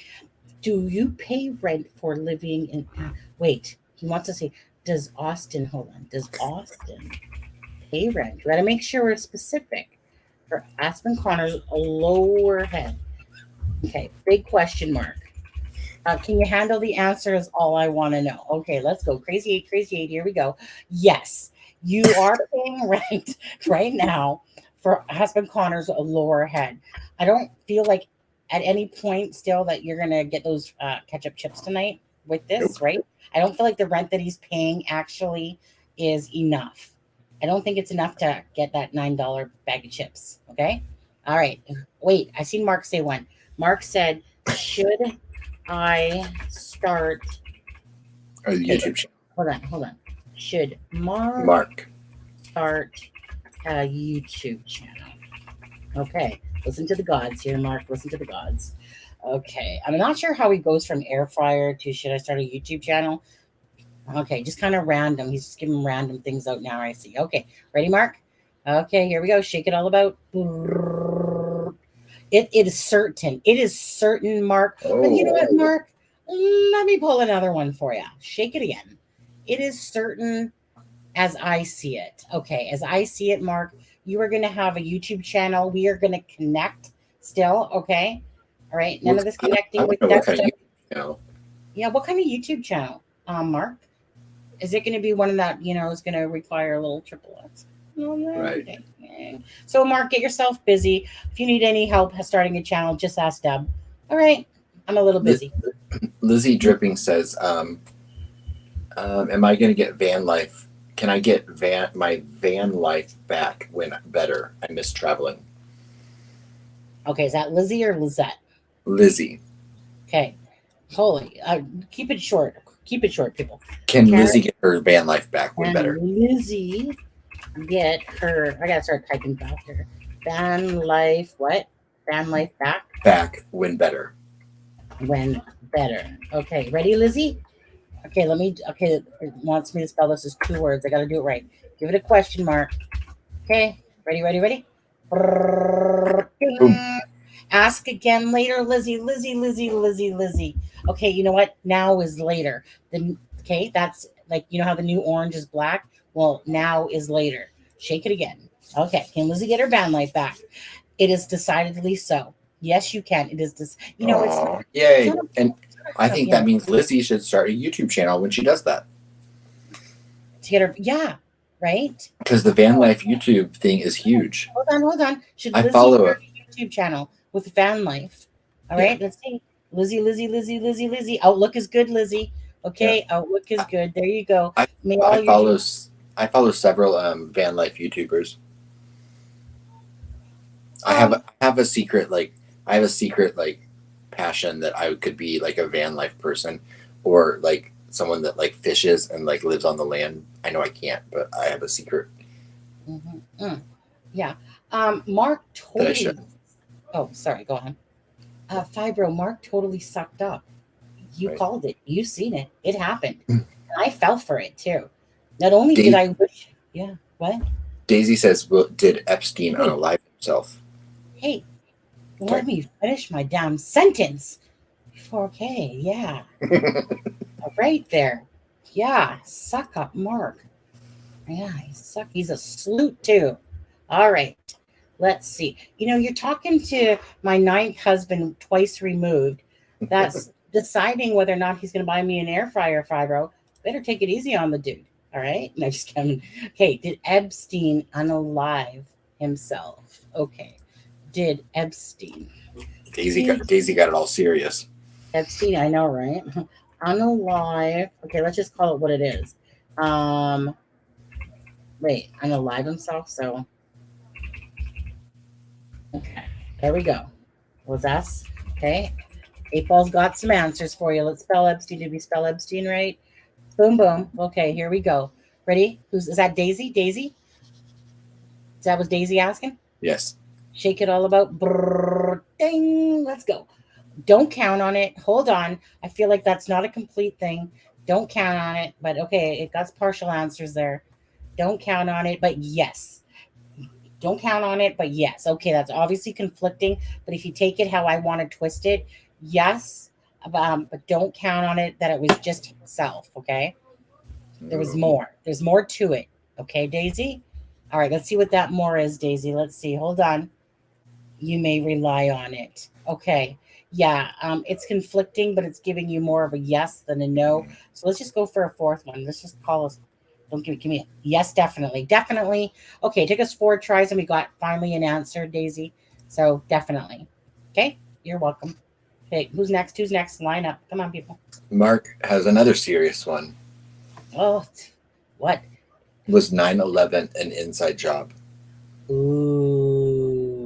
Do you pay rent for living in... Wait. He wants to say, does Austin pay rent? You got to make sure we're specific. For Aspen Connor's lower head. Okay, big question mark. Can you handle the answer is all I want to know. Okay, let's go. Crazy eight, here we go. Yes, you are paying rent right now for Aspen Connor's lower head. I don't feel like at any point still that you're going to get those ketchup chips tonight with this, right? I don't feel like the rent that he's paying actually is enough. I don't think it's enough to get that $9 bag of chips, okay? All right. Wait, I seen Mark say one. Mark said, should I start a YouTube channel? Hold on. Should Mark start a YouTube channel? Okay. Listen to the gods here, Mark. Listen to the gods. Okay. I'm not sure how he goes from air fryer to should I start a YouTube channel? Okay. Just kind of random. He's just giving random things out now. I see. Okay. Ready, Mark? Okay. Here we go. Shake it all about. It is certain. It is certain, Mark. Oh. But you know what, Mark? Let me pull another one for you. Shake it again. It is certain as I see it. Okay. As I see it, Mark, you are going to have a YouTube channel. We are going to connect still. Okay. All right. None of this connecting with that stuff. Yeah. What kind of YouTube channel, Mark? Is it going to be one that, is going to require a little triple X? Right. Okay. So, Mark, get yourself busy. If you need any help starting a channel, just ask Deb. All right. I'm a little busy. Lizzie Dripping says, am I going to get van life? Can I get my van life back when better? I miss traveling. Okay. Is that Lizzie or Lizette? Lizzie. Okay. Holy. Keep it short. Keep it short, people. Can Lizzie get her van life back when better? Lizzie get her... I got to start typing faster. Van life... What? Van life back? Back when better. When better. Okay. Ready, Lizzie? Okay, Okay, it wants me to spell this as 2 words. I got to do it right. Give it a question mark. Okay. Ready? Ask again later, Lizzie. Okay, you know what? Now is later. Okay, that's like, how the new orange is black? Well, now is later. Shake it again. Okay. Can Lizzie get her van life back? It is decidedly so. Yes, you can. It is Aw, yay. And I think that means Lizzie should start a YouTube channel when she does that. To get her, yeah, right? Because the van life YouTube thing is huge. Hold on. Should I Lizzie follow start a YouTube channel with van life? All right, let's see. Lizzie. Outlook is good, Lizzie. Okay, Outlook is good. There you go. I follow several van life YouTubers. I have a secret passion that I could be like a van life person, or like someone that like fishes and like lives on the land. I know I can't, but I have a secret. Yeah. Mark totally. Oh, sorry. Go on. Fibro, Mark totally sucked up. You called it. You've seen it. It happened. And I fell for it too. Not only did I wish. Yeah. What? Daisy says, well, did Epstein unalive himself? Hey, let me finish my damn sentence. Okay, yeah. Right there. Yeah, suck up, Mark. Yeah, he's a sloot too. All right, let's see. You're talking to my 9th husband twice removed. That's deciding whether or not he's going to buy me an air fryer, Fibro. Better take it easy on the dude. All right? No, just kidding. Okay, did Epstein unalive himself? Okay. Did Epstein? Daisy got it all serious. Epstein, I know, right? Unalive. Okay, let's just call it what it is. Wait, unalive himself. So, okay, there we go. Was that okay? 8Ball's got some answers for you. Let's spell Epstein. Did we spell Epstein right? Boom, boom. Okay, here we go. Ready? Is that Daisy? Daisy? Is that what Daisy asking? Yes. Shake it all about. Brrr, ding. Let's go. Don't count on it. Hold on. I feel like that's not a complete thing. Don't count on it. But okay, it got partial answers there. Don't count on it, but yes. Don't count on it, but yes. Okay, that's obviously conflicting. But if you take it how I want to twist it, yes. But don't count on it that it was just himself. Okay. There was more. There's more to it. Okay, Daisy. All right, let's see what that more is, Daisy. Let's see. Hold on. You may rely on it. Okay. Yeah, it's conflicting, but it's giving you more of a yes than a no. So let's just go for a fourth one. Let's just call us. Don't give me a yes, definitely. Definitely. Okay, it took us 4 tries and we got finally an answer, Daisy. So definitely. Okay, you're welcome. Okay, who's next? Who's next? Line up. Come on, people. Mark has another serious one. Oh, what? Was 9/11 an inside job? Ooh.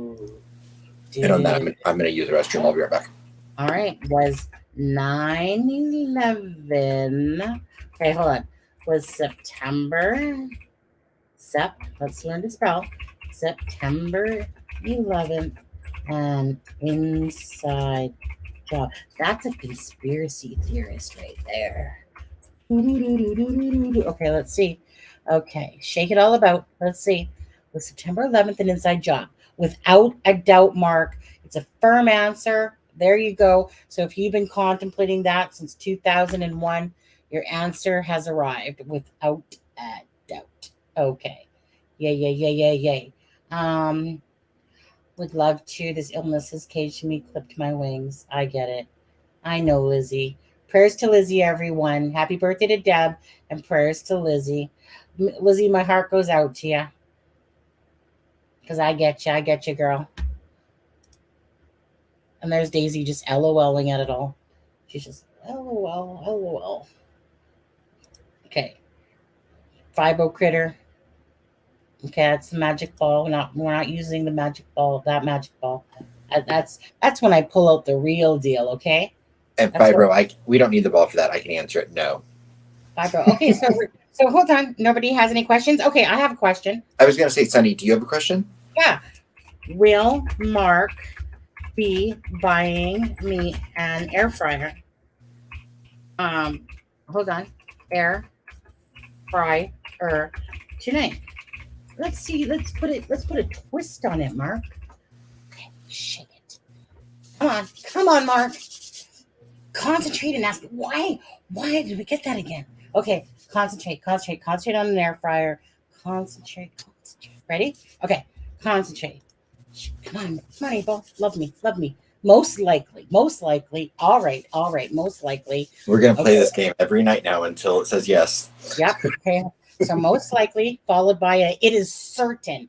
And on that, I'm going to use the restroom. I'll be right back. All right. Was 9/11. Okay, hold on. Was September. Let's learn to spell. September 11th. An inside job. That's a conspiracy theorist right there. Okay, let's see. Okay, shake it all about. Let's see. Was September 11th an inside job? Without a doubt, Mark. It's a firm answer. There you go. So if you've been contemplating that since 2001, your answer has arrived without a doubt. Okay. Yay. Would love to. This illness has caged me, clipped my wings. I get it. I know, Lizzie. Prayers to Lizzie, everyone. Happy birthday to Deb, and prayers to Lizzie. Lizzie, my heart goes out to you. Because I get you, girl. And there's Daisy just LOLing at it all. She's just LOL. Okay. Fibro critter. Okay, that's the magic ball. We're not using the magic ball. That magic ball. That's when I pull out the real deal. Okay. And Fibro, we don't need the ball for that. I can answer it. No. Fibro. Okay, so hold on. Nobody has any questions. Okay, I have a question. I was gonna say, Sunny, do you have a question? Yeah. Will Mark be buying me an air fryer? Hold on. Air fryer tonight. Let's see. Let's put a twist on it, Mark. Okay, shake it. Come on, Mark. Concentrate and ask why did we get that again? Okay, concentrate on an air fryer. Concentrate. Ready? Okay, concentrate. Come on, Eightball. Love me. Most likely. All right. Most likely. We're gonna play this game every night now until it says yes. Yep. Okay. So most likely, followed by it is certain.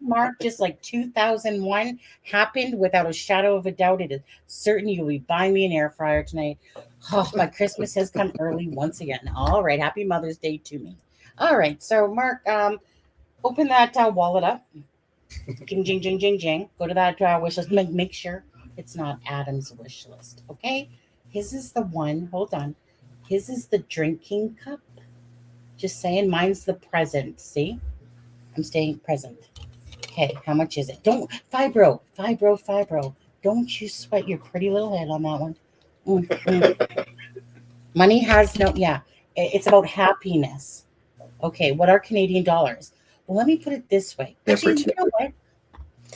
Mark, just like 2001 happened without a shadow of a doubt. It is certain you'll be buying me an air fryer tonight. Oh, my Christmas has come early once again. All right. Happy Mother's Day to me. All right. So Mark, open that wallet up. Jing, jing, jing, jing, jing. Go to that wish list. Make sure it's not Adam's wish list. Okay. His is the one. Hold on. His is the drinking cup. Just saying, mine's the present. See, I'm staying present. Okay, how much is it? Don't fibro. Don't you sweat your pretty little head on that one. Mm-hmm. Money has no. Yeah, it's about happiness. Okay, what are Canadian dollars? Well, let me put it this way. Actually, you know what?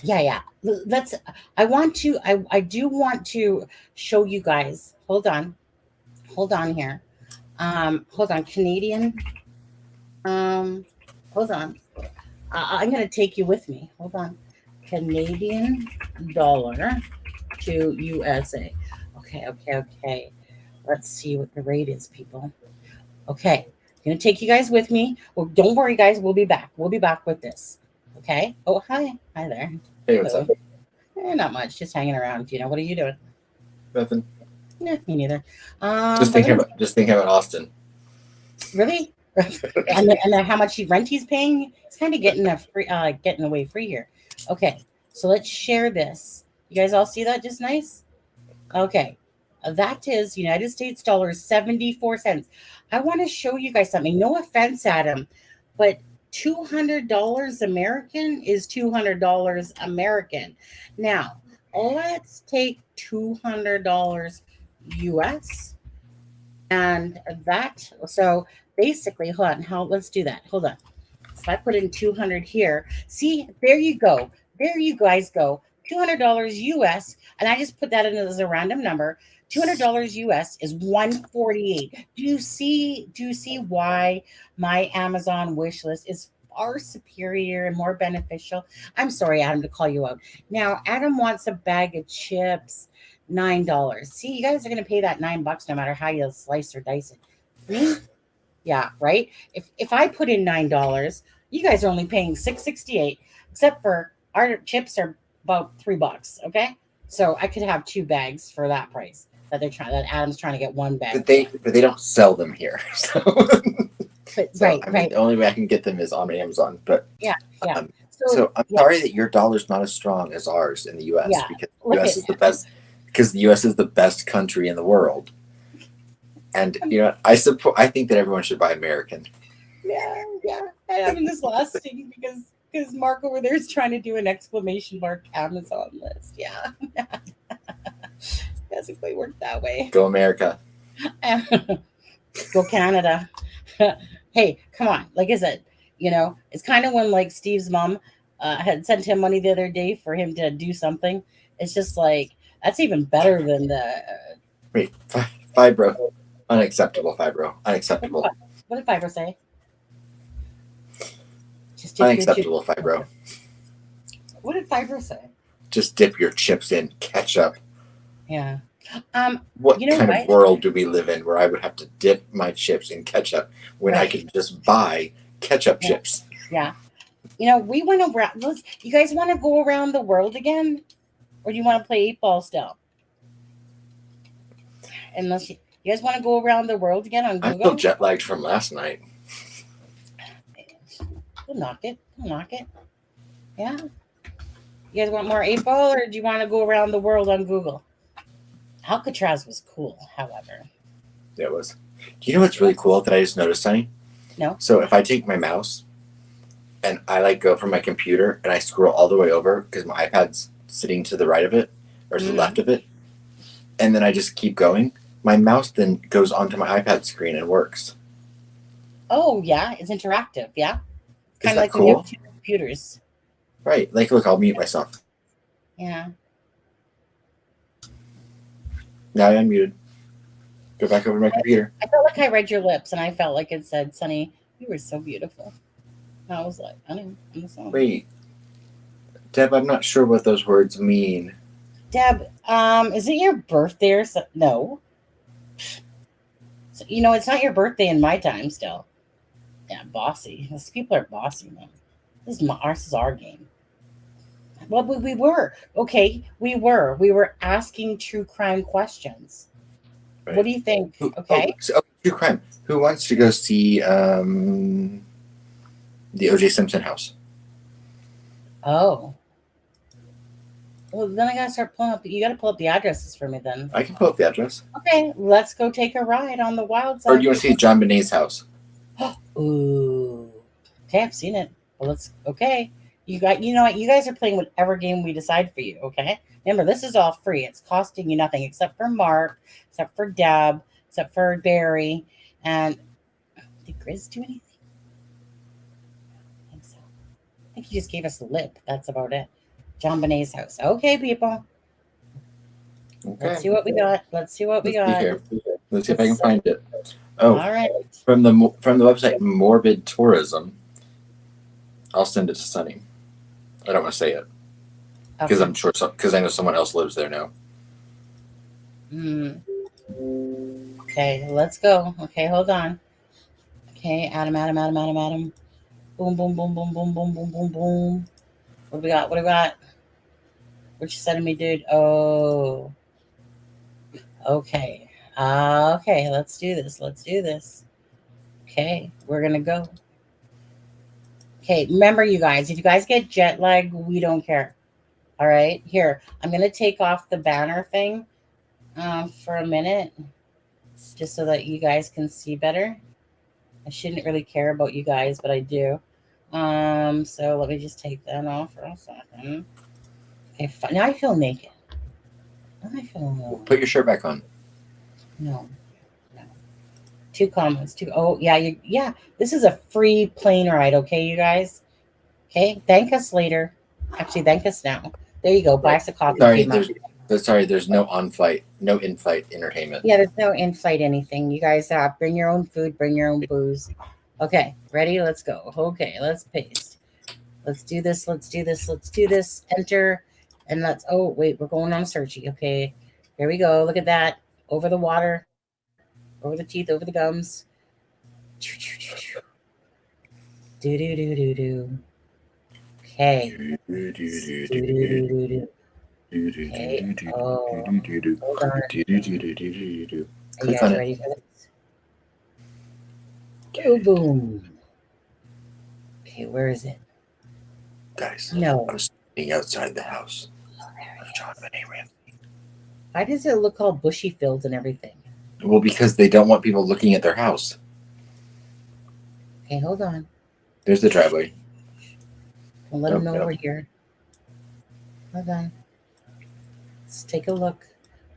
Yeah. Let's. I do want to show you guys. Hold on here. Hold on, Canadian. Hold on. I'm going to take you with me. Hold on. Canadian dollar to USA. Okay. Let's see what the rate is, people. Okay. I'm going to take you guys with me. Well, don't worry, guys. We'll be back. We'll be back with this. Okay. Oh, hi. Hi there. Hey, what's up? Not much. Just hanging around. What are you doing? Nothing. Yeah, me neither. Just thinking about Austin. Really? and how much rent he's paying? It's kind of getting away free here. Okay, so let's share this. You guys all see that? Just nice. Okay, that is United States dollars 74 cents. I want to show you guys something. No offense, Adam, but $200 American is $200 American. Now let's take $200 US, and that so. Basically, hold on. Let's do that. Hold on. So if I put in 200 here, see, there you go. There you guys go. $200 US, and I just put that in as a random number. $200 US is $148. Do you see why my Amazon wish list is far superior and more beneficial? I'm sorry, Adam, to call you out. Now, Adam wants a bag of chips, $9. See, you guys are going to pay that $9 no matter how you slice or dice it. Me? Yeah, right. If I put in $9, you guys are only paying $6.68, except for our chips are about $3. Okay, so I could have 2 bags for that price that Adam's trying to get 1 bag. But they don't sell them here. So, right. The only way I can get them is on Amazon. But yeah. So I'm sorry that your dollar's not as strong as ours in the U.S. because the U.S. is the best. Because the U.S. is the best country in the world. And I think that everyone should buy American. Yeah. I have this last thing because Mark over there is trying to do an exclamation mark Amazon list. Yeah, doesn't quite work that way. Go America. Go Canada. Hey, come on! Like I said, it's kind of when like Steve's mom had sent him money the other day for him to do something. It's just like that's even better than the. Wait, fibro. Unacceptable, fibro. Unacceptable. What did fibro say? Unacceptable, fibro. What did fibro say? Just dip your chips in ketchup. Yeah. What kind of world do we live in where I would have to dip my chips in ketchup when I could just buy ketchup chips? Yeah. We went around. You guys want to go around the world again? Or do you want to play 8-ball still? Unless you guys want to go around the world again on Google? I'm still jet lagged from last night. Don't knock it. Yeah. You guys want more 8-ball, or do you want to go around the world on Google? Alcatraz was cool, however. It was. Do you know what's really cool that I just noticed, Sonny? No. So if I take my mouse and I go from my computer and I scroll all the way over because my iPad's sitting to the right of it or to the left of it, and then I just keep going, my mouse then goes onto my iPad screen and works. Oh, yeah. It's interactive, yeah? Kind of like cool? When you have 2 computers. Right. Like, look, I'll mute myself. Yeah. Now I'm unmuted. Go back over to my computer. I felt like I read your lips, and I felt like it said, "Sonny, you were so beautiful." And I was like, I know, I'm the song. Wait, Deb, I'm not sure what those words mean. Deb, is it your birthday or something? No. So, it's not your birthday in my time still. Yeah, bossy. These people are bossy, man. Ours is our game. Well, we were. Okay, we were. We were asking true crime questions. Right. What do you think? Okay. True crime. Who wants to go see the O.J. Simpson house? Oh. Well, then I gotta start pulling up. You gotta pull up the addresses for me then. I can pull up the address. Okay, let's go take a ride on the wild side. Or do you want to see John Benet's house? Ooh. Okay, I've seen it. Well, okay. You know what? You guys are playing whatever game we decide for you. Okay. Remember, this is all free. It's costing you nothing except for Mark, except for Deb, except for Barry, and did Grizz do anything? I think so. I think he just gave us the lip. That's about it. John Benet's house. Okay, people. Okay. Let's see what we got. Let's see what we got. Let's see if I can find it. Oh, all right. From the website Morbid Tourism. I'll send it to Sunny. I don't want to say it because I'm sure because I know someone else lives there now. Okay, let's go. Okay, hold on. Okay, Adam. Boom, boom, boom, boom, boom, boom, boom, boom, boom. What do we got? What do we got? What you sending me, dude? Oh. Okay. Okay, let's do this. Let's do this. Okay, we're going to go. Okay, remember, you guys, if you guys get jet lag, we don't care. All right, here, I'm going to take off the banner thing for a minute just so that you guys can see better. I shouldn't really care about you guys, but I do. So let me just take that off for a second. Okay, now I feel naked. Now I feel Put your shirt back on. No. 2 comments. Oh, yeah. This is a free plane ride, okay, you guys? Okay, thank us later. Actually, thank us now. There you go. Buy us a coffee. Sorry, there's no in-flight entertainment. Yeah, there's no in-flight anything. You guys bring your own food, bring your own booze. Okay, ready? Let's go. Okay, let's paste. Let's do this. Enter. And oh, wait, we're going on searchy. Okay, here we go. Look at that. Over the water. Over the teeth, over the gums. Do. Okay. Okay. Oh. Are you guys ready for this? Boom. Okay, where is it? Guys, no. I'm standing outside the house of John Benet Ramsey. Why does it look all bushy fields and everything? Well, because they don't want people looking at their house. Okay, hold on. There's the driveway. I'll let them know we're here. Hold on. Let's take a look.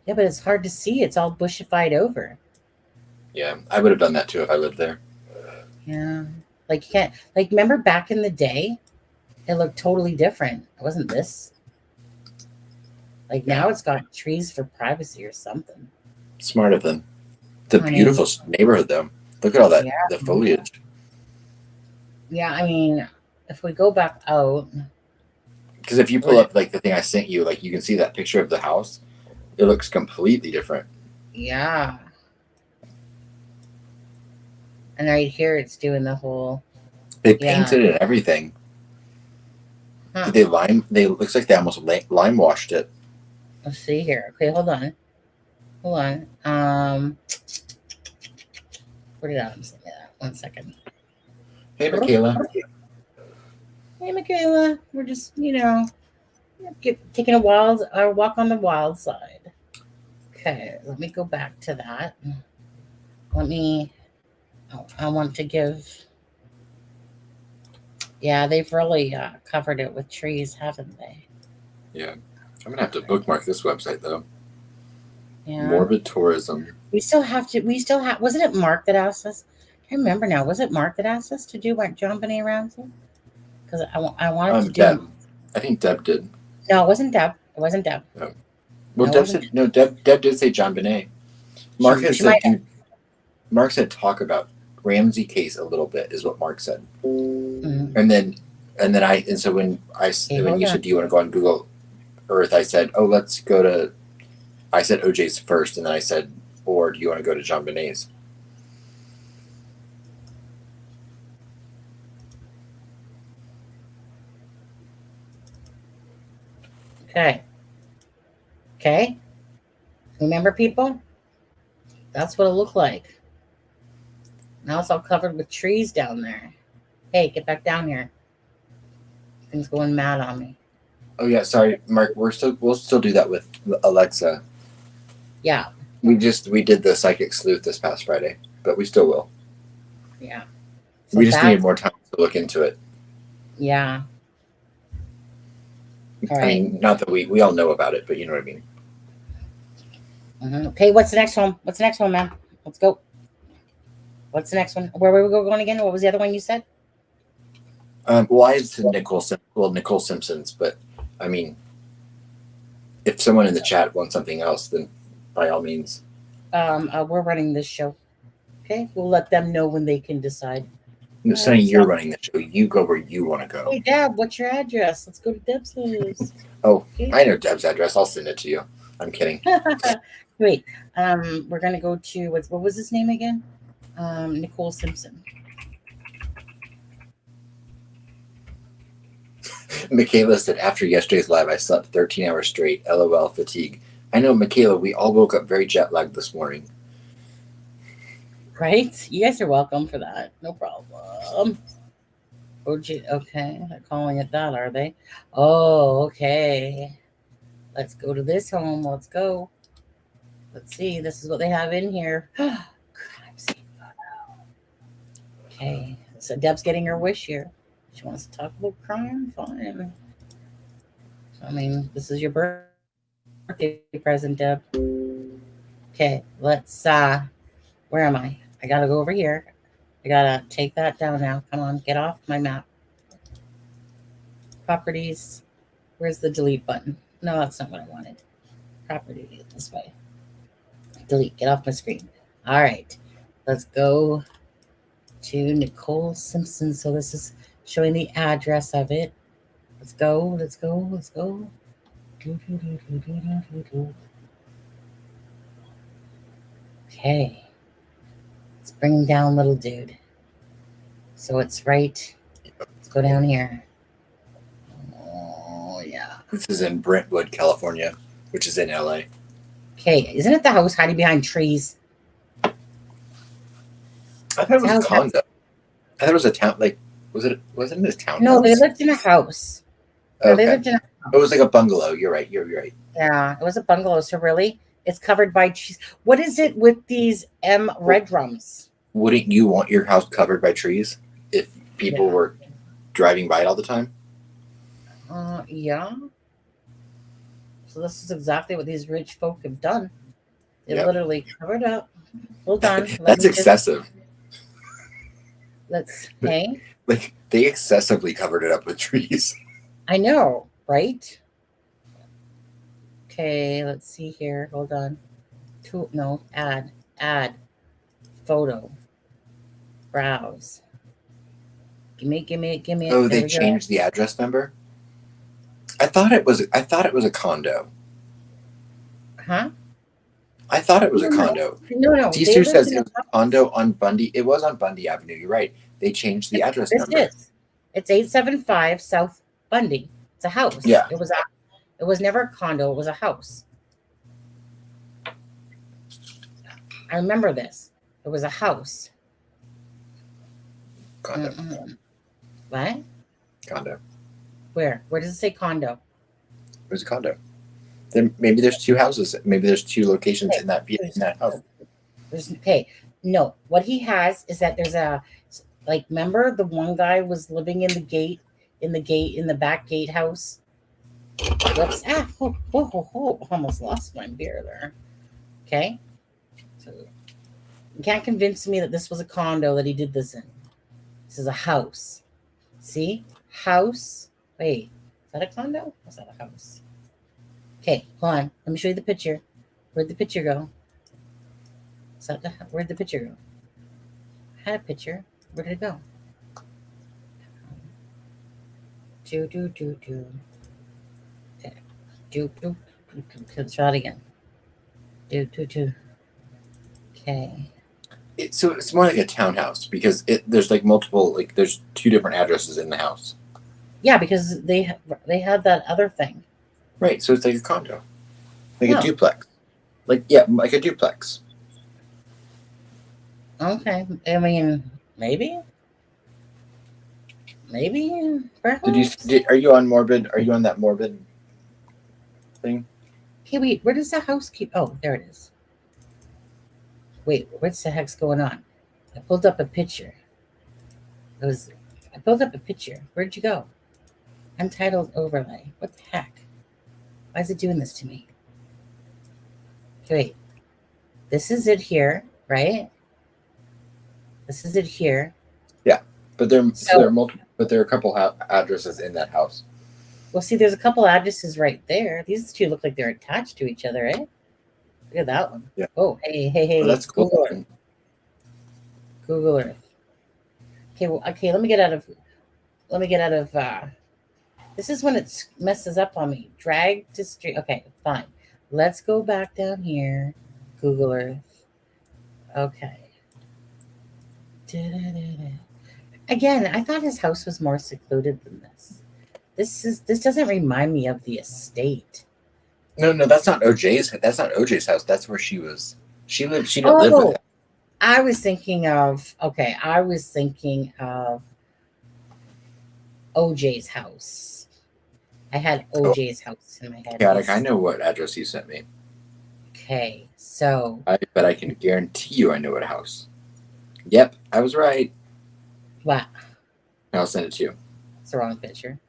Yeah, but it's hard to see. It's all bushified over. Yeah, I would have done that too if I lived there. Yeah. Like, you can't, remember back in the day? It looked totally different. It wasn't this. Now it's got trees for privacy or something. Smart of them. It's a beautiful neighborhood, though. Look at all that, the foliage. Yeah, I mean, if we go back out. Because if you pull up, the thing I sent you, you can see that picture of the house. It looks completely different. Yeah. And right here, it's doing the whole. They painted it and everything. Huh. Did they looks like they almost lime washed it. Let's see here. Okay, hold on. Where did Adam say that? 1 second. Hey, Michaela. Hey, Michaela. We're just, taking a walk on the wild side. Okay, let me go back to that. I want to give. Yeah, they've really covered it with trees, haven't they? Yeah. I'm going to have to bookmark this website, though. Yeah. Morbid Tourism. Wasn't it Mark that asked us? I can't remember now. Was it Mark that asked us to do John Benet Ramsey? Because I wanted to do. Deb. I think Deb did. No, it wasn't Deb. No. Well, Deb said, Deb did say John Benet. Mark said talk about Ramsey case a little bit is what Mark said. Mm-hmm. And then so when you said, do you want to go on Google Earth? I said, I said OJ's first, and then I said, or do you want to go to John Benet's? Okay. Remember, people? That's what it looked like. Now it's all covered with trees down there. Hey, get back down here. Things going mad on me. Oh yeah, sorry, Mark. We'll still do that with Alexa. Yeah. We did the psychic sleuth this past Friday, but we still will. Yeah. So we just needed more time to look into it. Yeah. All right. I mean, not that we all know about it, but you know what I mean. Mm-hmm. Okay, what's the next one? Man? Let's go. What's the next one? Where were we going again? What was the other one you said? Well, I said Nicole Simpson's, but I mean, if someone in the chat wants something else, then by all means. We're running this show. Okay, we'll let them know when they can decide. No, Sonny, you're running the show. You go where you want to go. Hey, Deb, what's your address? Let's go to Deb's house. Oh, okay. I know Deb's address. I'll send it to you. I'm kidding. Wait, we're gonna go to what was his name again? Nicole Simpson. Michaela said, after yesterday's live, I slept 13 hours straight. LOL, fatigue. I know, Michaela, we all woke up very jet lagged this morning. Right? You guys are welcome for that. No problem. OG, okay. They're calling it that, are they? Oh, okay. Let's go to this home. Let's go. Let's see. This is what they have in here. Crime scene photo. Okay. So Deb's getting her wish here. She wants to talk about crime. Fine. I mean, this is your birthday present, Deb. Okay. Let's, where am I? I gotta go over here. I gotta take that down now. Come on, get off my map. Properties. Where's the delete button? No, that's not what I wanted. Property this way. Delete. Get off my screen. All right. Let's go to Nicole Simpson. So this is showing the address of it. Let's go. Let's go. Let's go. Okay. Let's bring down little dude. So it's right. Let's go down here. Oh, yeah. This is in Brentwood, California, which is in LA. Okay. Isn't it the house hiding behind trees? I thought it was a condo. I thought it was a town. Like, wasn't it a town? No, they lived in a house. Okay. No, they lived in a house. It was like a bungalow. You're right. You're right. Yeah, it was a bungalow. So really, it's covered by trees. What is it with these red drums? Wouldn't you want your house covered by trees if people were driving by it all the time? Yeah. So this is exactly what these rich folk have done. They literally covered up. Hold on. That's excessive. Hey. Like, they excessively covered it up with trees. I know, right? Okay, let's see here. Hold on. Add. Photo. Browse. Give me. Oh, they changed the address number? I thought it was a condo. Huh? I thought it was a condo. No. Teaser says it was a condo on Bundy. It was on Bundy Avenue. You're right. They changed the address number. It's 875 South Bundy. It's a house. Yeah. It was never a condo. It was a house. I remember this. It was a house. Condo. What? Condo. Where? Where does it say condo? It was a condo. Then maybe there's two houses. Maybe there's two locations in that house. Okay. No. What he has is that there's remember the one guy was living in the back gatehouse? Whoops. Almost lost my beer there. Okay. So you can't convince me that this was a condo that he did this in. This is a house. See? House. Wait. Is that a condo? Or is that a house? Okay, hold on. Let me show you the picture. Where'd the picture go? So where'd the picture go? I had a picture. Where did it go? Do. Okay. Do. Let's try it again. Do. Okay. So it's more like a townhouse because there's like multiple, like there's 2 different addresses in the house. Yeah, because they had that other thing. Right. So it's like a condo, like a duplex. Like a duplex. Okay. I mean, maybe. Perhaps. Are you on Morbid? Are you on that Morbid thing? Okay, wait. Where does the house keep? Oh, there it is. Wait, what the heck's going on? I pulled up a picture. I pulled up a picture. Where'd you go? Untitled overlay. What the heck? Why is it doing this to me? Okay, wait. This is it here, right? This is it here. Yeah, but there are multiple. But there are a couple addresses in that house. Well, see, there's a couple addresses right there. These 2 look like they're attached to each other, eh? Look at that one. Yeah. Oh, hey. Oh, that's cool. Google Earth. Okay, let me get out of this is when it messes up on me. Drag to stream. Okay, fine. Let's go back down here. Google Earth. Okay. Again, I thought his house was more secluded than this. This doesn't remind me of the estate. No, that's not OJ's. That's not OJ's house. That's where she was. She didn't live with him. I was thinking of OJ's house. I had OJ's house in my head. Chaotic, I know what address you sent me. Okay, so but I can guarantee you I know what house. Yep, I was right. What? I'll send it to you. It's the wrong picture.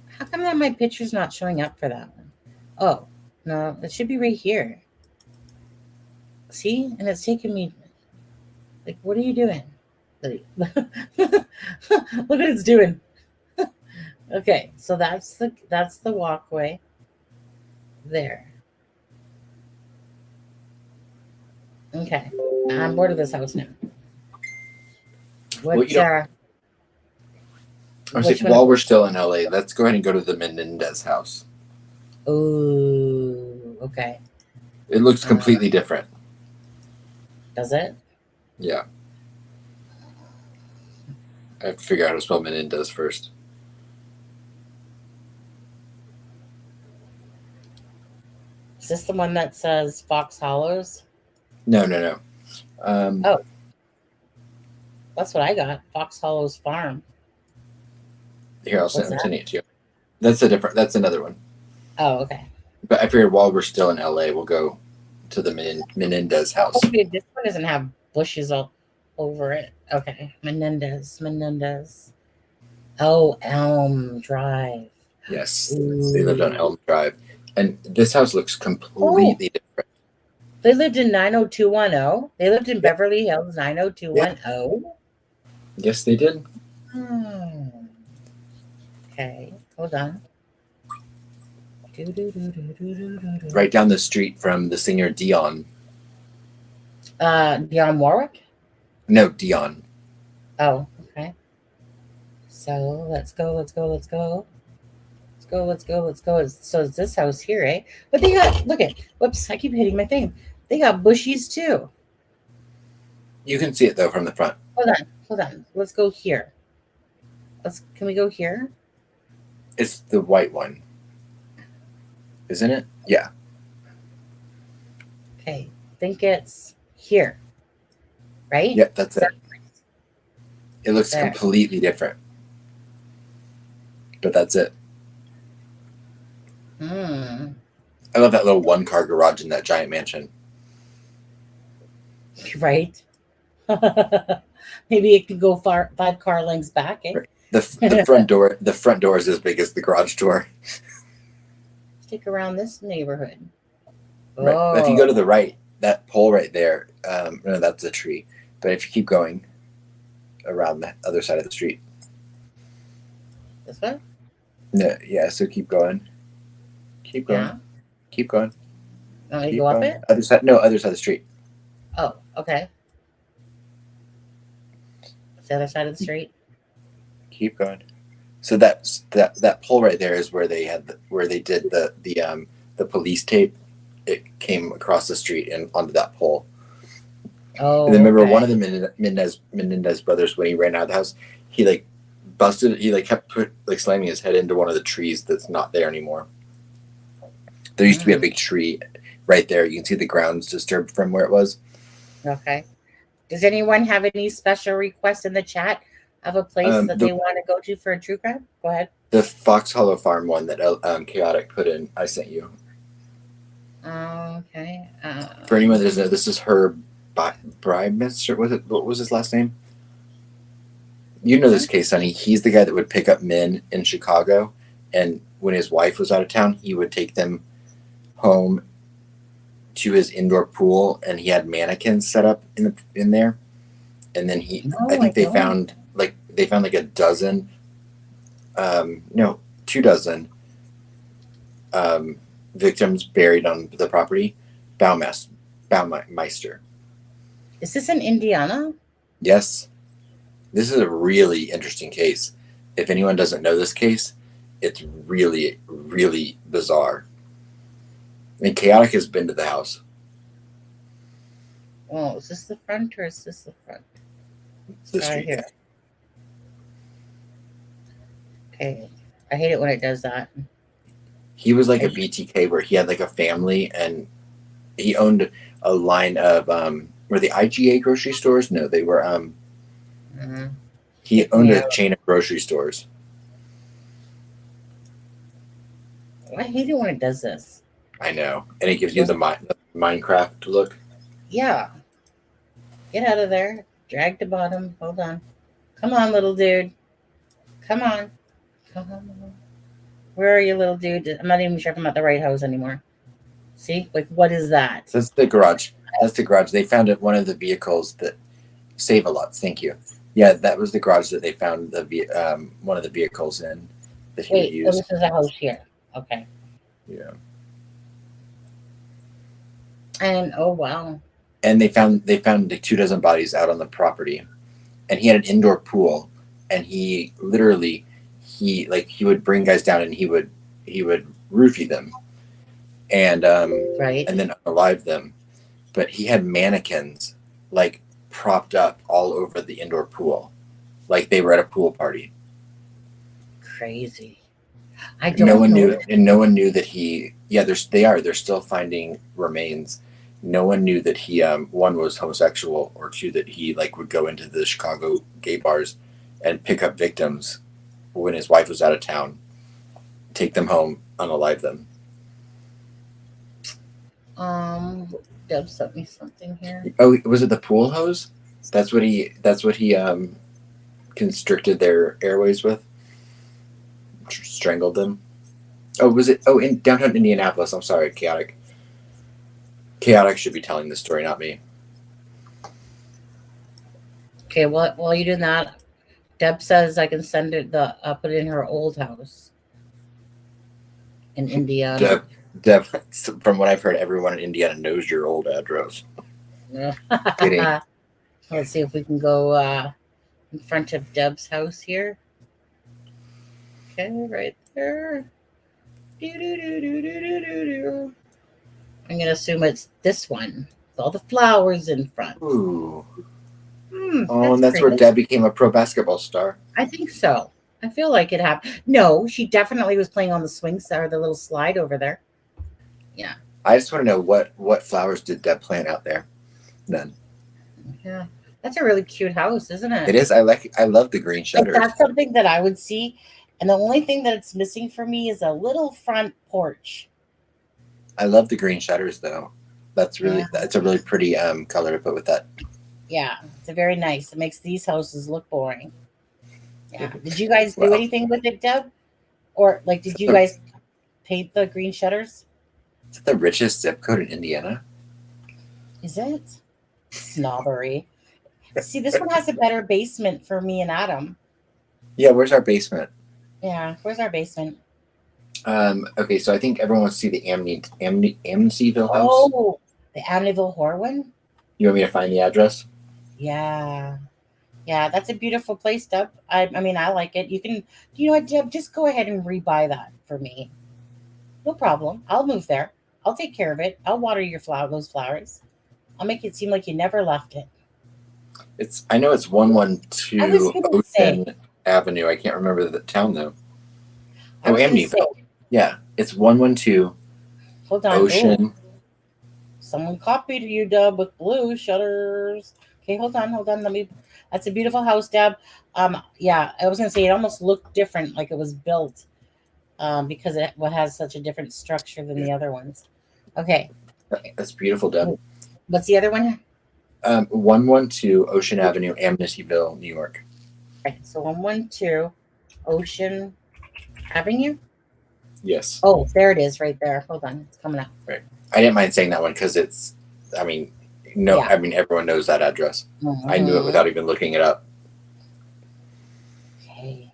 How come that my picture's not showing up for that one? Oh, no, it should be right here. See? And it's taking me, like, what are you doing? Like, look what it's doing. Okay, so that's the walkway there. Okay, I'm bored of this house now. What, while we're still in LA, let's go ahead and go to the Menendez house. Ooh, okay. It looks completely different. Does it? Yeah. I have to figure out how to spell Menendez first. Is this the one that says Fox Hollows? No. Oh. That's what I got. Fox Hollows Farm. Here, I'll send it to you. That's another one. Oh, okay. But I figured while we're still in LA, we'll go to the Menendez house. Okay, this one doesn't have bushes all over it. Okay, Menendez. Oh, Elm Drive. Yes, they lived on Elm Drive. And this house looks completely different. They lived in 90210. They lived in Beverly Hills 90210. Yes, they did. Okay, hold on. Right down the street from the singer Dion. Dionne Warwick? No, Dion. Oh, okay. So let's go. So it's this house here, eh? But they got, whoops, I keep hitting my thing. They got bushies too. You can see it though from the front. Hold on. Let's go here. Can we go here? It's the white one. Isn't it? Yeah. Okay. I think it's here. Right? Yep, that's it. It looks completely different. But that's it. I love that little 1-car garage in that giant mansion. Right? Maybe it could go 5 car lengths back, eh? The front door is as big as the garage door. Stick around this neighborhood. Right. Oh. If you go to the right, that pole right there, no, that's a tree. But if you keep going around the other side of the street. This one? No, yeah, so keep going. Keep going. Yeah. Keep going. Want me to go up it? Other side of the street. Oh, okay. It's the other side of the street. Keep going. So that pole right there is where they had where they did the police tape. It came across the street and onto that pole. Oh, and then remember okay. one of the Menendez brothers, when he ran out of the house, he like busted. He like kept slamming his head into one of the trees that's not there anymore. There used to be a big tree right there. You can see the ground's disturbed from where it was. Okay. Does anyone have any special requests in the chat of a place that they want to go to for a true crime? Go ahead. The Fox Hollow Farm one that Chaotic put in, I sent you. Okay. For anyone that doesn't know, this is her Brymester. What was his last name? You know this case, Sonny. He's the guy that would pick up men in Chicago, and when his wife was out of town, he would take them home to his indoor pool, and he had mannequins set up in there. And then I think they found like a dozen, 2 dozen victims buried on the property. Baumeister. Is this in Indiana? Yes. This is a really interesting case. If anyone doesn't know this case, it's really, really bizarre. I mean, Chaotic has been to the house. Oh, is this the front or is this the front? This right here. Okay. I hate it when it does that. He was like a BTK where he had like a family, and he owned a line of were they IGA grocery stores? No, they were he owned a chain of grocery stores. I hate it when it does this. I know. And it gives you the Minecraft look. Yeah. Get out of there. Drag to bottom. Hold on. Come on, little dude. Come on. Come on. Where are you, little dude? I'm not even sure if I'm at the right house anymore. See? Like, what is that? That's the garage. That's the garage. They found one of the vehicles that save a lot. Thank you. Yeah, that was the garage that they found one of the vehicles in that he would use. So this is a house here. Okay. Yeah. And oh wow. And they found like 2 dozen bodies out on the property, and he had an indoor pool, and he literally he would bring guys down and he would roofie them, and right, and then unalive them, but he had mannequins like propped up all over the indoor pool, like they were at a pool party. Crazy. I don't no one know. knew, and no one knew that he. Yeah, they're still finding remains. No one knew that he one was homosexual, or 2 that he like would go into the Chicago gay bars and pick up victims when his wife was out of town, take them home, unalive them. Deb sent me something here. Oh, was it the pool hose? That's what he constricted their airways with. Strangled them. Oh, was it? Oh, in downtown Indianapolis. I'm sorry, Chaotic. Chaotic should be telling this story, not me. Okay, well, while you're doing that, Deb says I can send it put it in her old house in Indiana. Deb, from what I've heard, everyone in Indiana knows your old address. Kidding. Let's see if we can go in front of Deb's house here. Okay, right there. I'm gonna assume it's this one with all the flowers in front. Ooh. And that's where Deb became a pro basketball star. I think so. I feel like it happened. No, she definitely was playing on the swing set or the little slide over there. Yeah. I just want to know what flowers did Deb plant out there? None. Yeah. That's a really cute house, isn't it? It is. I love the green shutters. Like, that's something that I would see. And the only thing that it's missing for me is a little front porch. I love the green shutters though. That's a really pretty color to put with that. Yeah, it's a very nice. It makes these houses look boring. Yeah. Did you guys do anything with it, Deb? Or like, did you guys paint the green shutters? Is it the richest zip code in Indiana? Is it? Snobbery. See, this one has a better basement for me and Adam. Yeah, where's our basement? Yeah, where's our basement? Okay, so I think everyone wants to see the Amityville house. Oh, the Amityville horror one? You want me to find the address? Yeah. Yeah, that's a beautiful place, Deb. I mean, I like it. You know what, Deb? Just go ahead and rebuy that for me. No problem. I'll move there. I'll take care of it. I'll water those flowers. I'll make it seem like you never left it. I know it's 112 Ocean say, Avenue. I can't remember the town though. I was gonna say, Amityville. Yeah, it's 112 hold on. Ocean. Ooh, someone copied you, Deb, with blue shutters. Okay, hold on. That's a beautiful house, Deb. Yeah, I was gonna say it almost looked different, like it was built, because it has such a different structure than the other ones. Okay. That's beautiful, Deb. What's the other one? 112 Ocean Avenue, Amityville, New York. Okay, so 112 Ocean Avenue. Yes. Oh, there it is, right there. Hold on, it's coming up. Right. I didn't mind saying that one because it's. I mean, no. Yeah. I mean, everyone knows that address. I knew it without even looking it up. Okay.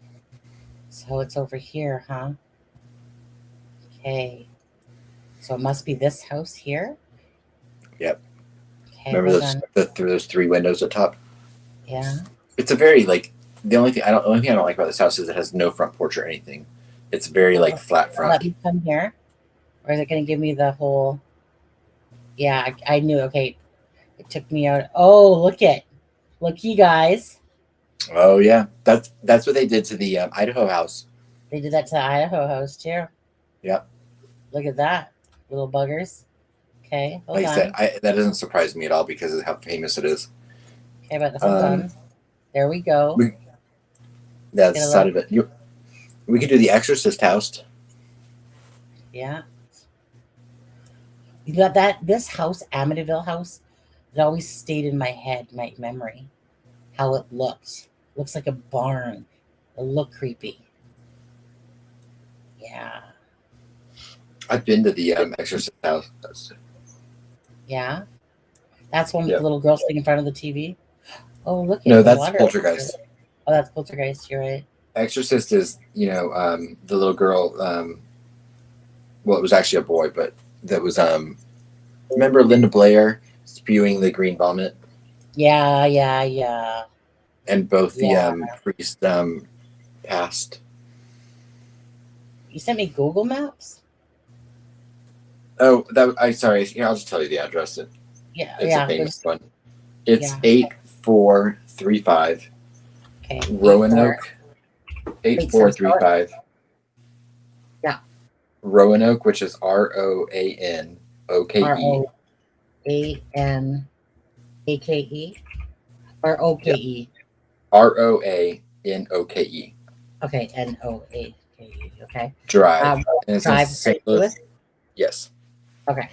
So it's over here, huh? Okay. So it must be this house here. Yep. Okay, Remember hold those 3 windows at top? Yeah. It's a very the only thing I don't like about this house is it has no front porch or anything. It's very flat front. Let me come here, or is it going to give me the whole? Yeah, I knew. Okay, it took me out. Oh, look, you guys. Oh yeah, that's what they did to the Idaho house. They did that to the Idaho house too. Yep. Look at that, little buggers. Okay, hold like on. I said, that doesn't surprise me at all because of how famous it is. Okay, but hold on. There we go. That's the side of it. We could do the Exorcist house. Yeah. You got that? This house, Amityville house, it always stayed in my head, my memory. How it looked. Looks like a barn. It looked creepy. Yeah. I've been to the Exorcist house. Yeah. That's one with the little girl sitting in front of the TV. Oh, look at No, the that's water. Poltergeist. Oh, that's Poltergeist. You're right. Exorcist is, the little girl. Well, it was actually a boy, but that was remember Linda Blair spewing the green vomit? Yeah. And both the priests passed. You sent me Google Maps? Oh, sorry. I'll just tell you the address. It's a famous one. It's 8435 Roanoke. 8435. Yeah. Roanoke, which is Roanoke. Roanake or OKE? Roanoke. Okay, NOAKE. Okay. Drive. And it's Drive, in St. Louis. Yes. Okay.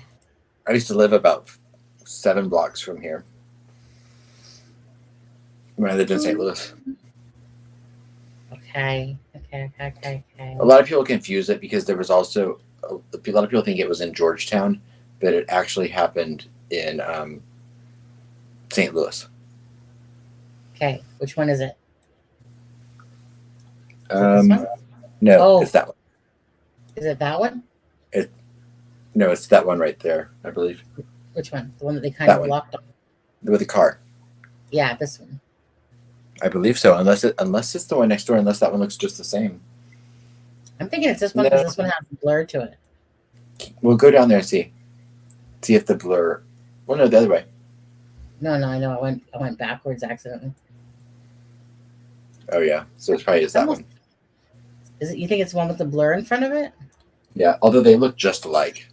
I used to live about 7 blocks from here when I lived in St. Louis. Okay. A lot of people confuse it because there was also a lot of people think it was in Georgetown, but it actually happened in St. Louis. Okay, which one is it? No, it's that one. Is it that one? No, it's that one right there, I believe. Which one? The one that they kind of blocked off? With the car. Yeah, this one. I believe so, unless it's the one next door, unless that one looks just the same. I'm thinking it's this one because this one has a blur to it. We'll go down there and see if the blur. Well, no, the other way. No, I know. I went backwards accidentally. Oh yeah, so it's probably just that one. Is it? You think it's the one with the blur in front of it? Yeah, although they look just alike.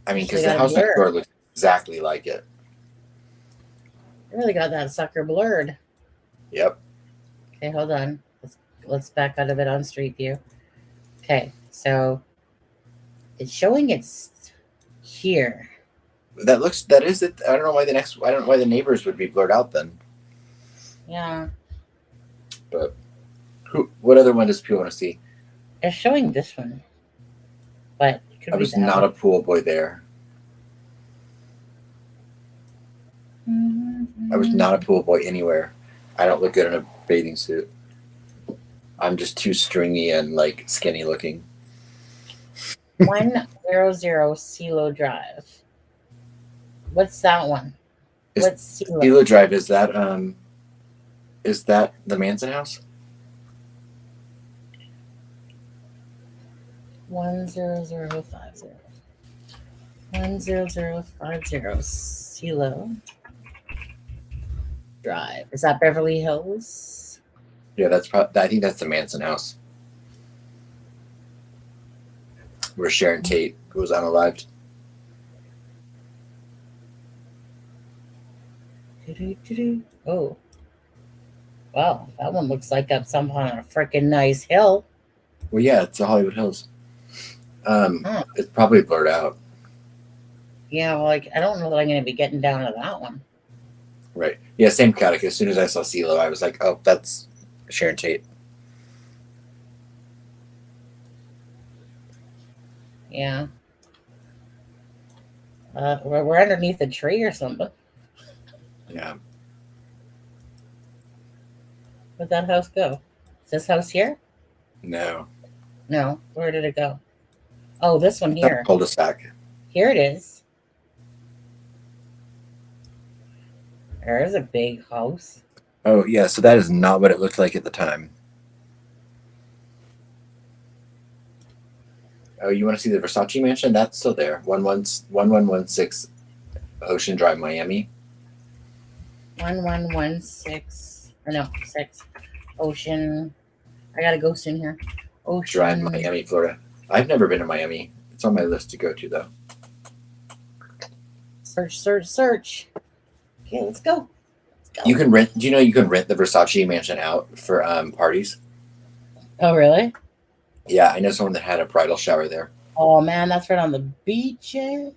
I mean, because the house next door looks exactly like it. I really got that sucker blurred. Yep. Okay, hold on. Let's back out of it on Street View. Okay, so it's showing it's here. That is it. I don't know why the neighbors would be blurred out then. Yeah. But what other one does people want to see? They're showing this one. But I was not a pool boy there. I was not a pool boy anywhere. I don't look good in a bathing suit. I'm just too stringy and skinny looking. 100 CeeLo Drive. What's that one? What's Silo Drive? Is that the Manson house? 10050. 10050 Silo Drive. Is that Beverly Hills? Yeah, I think that's the Manson house. Where Sharon Tate was unalived. Oh. Wow, that one looks like up some on a freaking nice hill. Well, yeah, it's the Hollywood Hills. It's probably blurred out. Yeah, well, like I don't know that I'm going to be getting down to that one. Right. Yeah, same chaotic. As soon as I saw CeeLo, I was like, oh, that's Sharon Tate. Yeah. We're underneath a tree or something. Yeah. Where'd that house go? Is this house here? No. No. Where did it go? Oh, this one here. Cul-de-sac. Here it is. There's a big house. Oh, yeah. So that is not what it looked like at the time. Oh, you want to see the Versace mansion? That's still there. 1116 Ocean Drive, Miami. 1116. Or no, 6. Ocean. I got a ghost in here. Ocean Drive, Miami, Florida. I've never been to Miami. It's on my list to go to, though. Search. Okay, let's go. You can rent. Do you know you can rent the Versace mansion out for parties? Oh, really? Yeah, I know someone that had a bridal shower there. Oh man, that's right on the beach. Eh?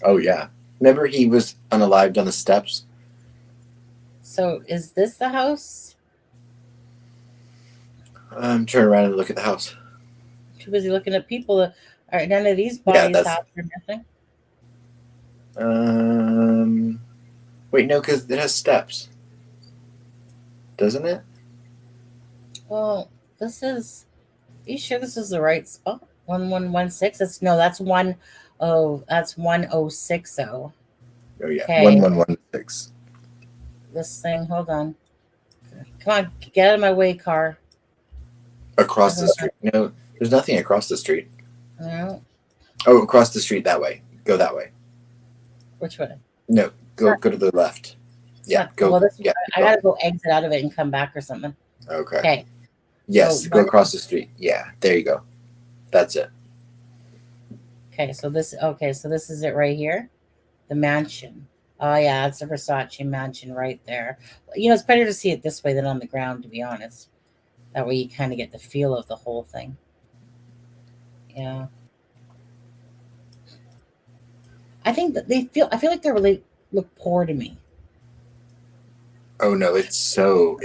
Oh yeah. Remember he was unalived on the steps? So is this the house? Turn around and look at the house. Too busy looking at people. All right, none of these bodies have missing. Wait, no, because it has steps. Doesn't it? Well, this is. Are you sure this is the right spot? 1116. That's 1060. Oh yeah, okay. 1116. This thing. Hold on. Come on, get out of my way, car. Across the street. No, there's nothing across the street. No. Oh, across the street that way. Go that way. Which way? No, go to the left. Yeah, go. Well, yeah, I gotta go exit out of it and come back or something. Okay. Okay. Yes, so go across the street. Yeah, there you go. That's it. Okay, so this is it right here. The mansion. Oh yeah, it's a Versace mansion right there. You know, it's better to see it this way than on the ground, to be honest. That way you kind of get the feel of the whole thing. Yeah. I think that I feel like they really look poor to me. Oh no, it's so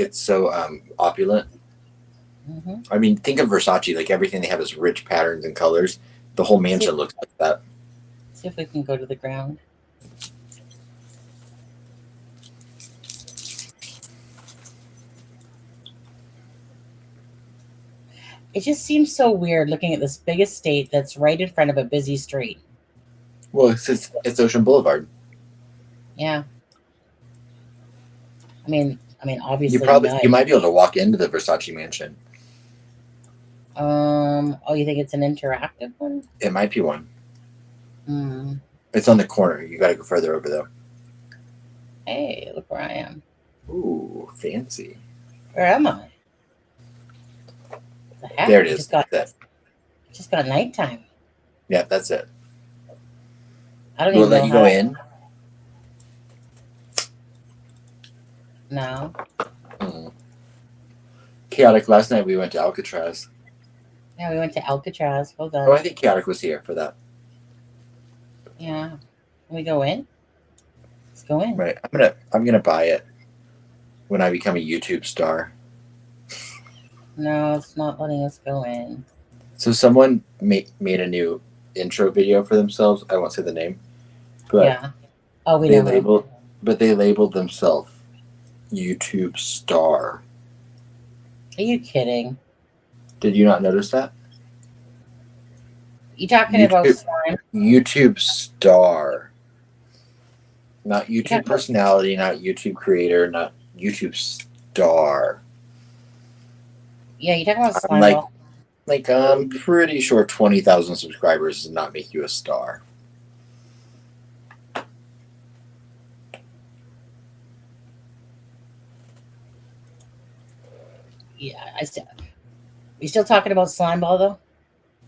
opulent. Mm-hmm. I mean, think of Versace. Like everything they have is rich patterns and colors. The whole mansion looks like that. See if we can go to the ground. It just seems so weird looking at this big estate that's right in front of a busy street. Well, it's Ocean Boulevard. Yeah. I mean, obviously you might be able to walk into the Versace mansion. Oh, you think it's an interactive one? It might be one. Hmm. It's on the corner. You got to go further over though. Hey, look where I am. Ooh, fancy. Where am I? The heck? There it is. Just got nighttime. Yeah, that's it. I don't Will even let know you how go in. No. Chaotic. Last night we went to Alcatraz. Yeah, we went to Alcatraz. Hold on. Oh, I think Chaotic was here for that. Yeah. Can we go in? Let's go in. Right. I'm gonna buy it when I become a YouTube star. No, it's not letting us go in. So someone made a new intro video for themselves. I won't say the name, but yeah. Oh, we they know. they labeled themselves YouTube star. Are you kidding? Did you not notice that? You talking about slime? YouTube star. Not YouTube personality, not YouTube creator, not YouTube star. Yeah, you're talking about Slimeball. I'm pretty sure 20,000 subscribers does not make you a star. Yeah, you still talking about Slimeball though?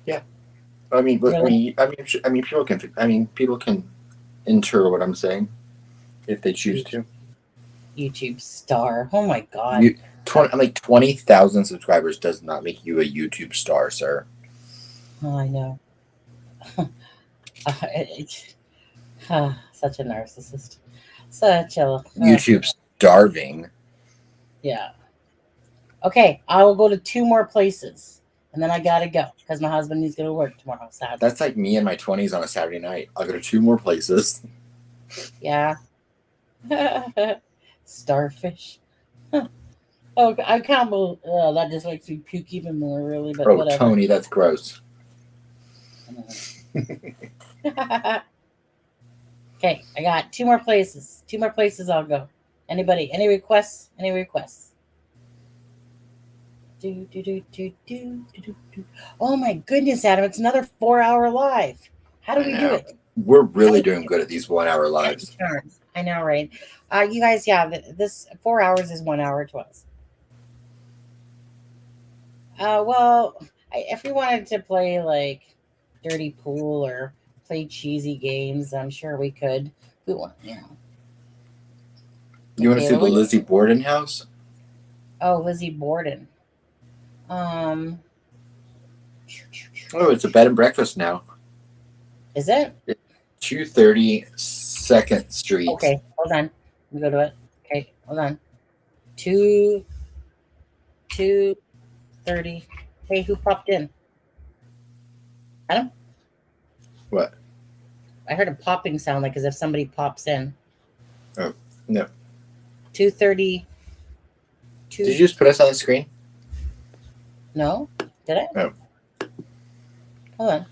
Yeah, I mean, Really? people can enter what I'm saying if they choose to. YouTube star. Oh my god. 20,000 subscribers does not make you a YouTube star, sir. Oh, I know. Such a narcissist. Such a YouTube starving. Yeah. Okay, I will go to 2 more places, and then I gotta go because my husband needs to go to work tomorrow. Saturday. That's like me in my 20s on a Saturday night. I'll go to 2 more places. Yeah. Starfish. Oh, I can't believe that just makes me puke even more, really. But whatever. Tony, that's gross. Okay, I got 2 more places. 2 more places I'll go. Anybody? Any requests? Any requests? Oh my goodness, Adam! It's another 4-hour live. How do we do it? We're really doing good at these 1-hour lives. I know, right? You guys, yeah, this 4 hours is 1 hour to us. Well, if we wanted to play like dirty pool or play cheesy games, I'm sure we could. We want, You want to see the Lizzie Borden house? Oh, Lizzie Borden. Oh, it's a bed and breakfast now. Is it? 230 2nd Street. Okay, hold on. Let me go to it. Okay, hold on. 2:30. Hey, who popped in? Adam? What? I heard a popping sound, like as if somebody pops in. Oh, no. 2:30. Did you just put us on the screen? No? Did I? Oh. Hold on.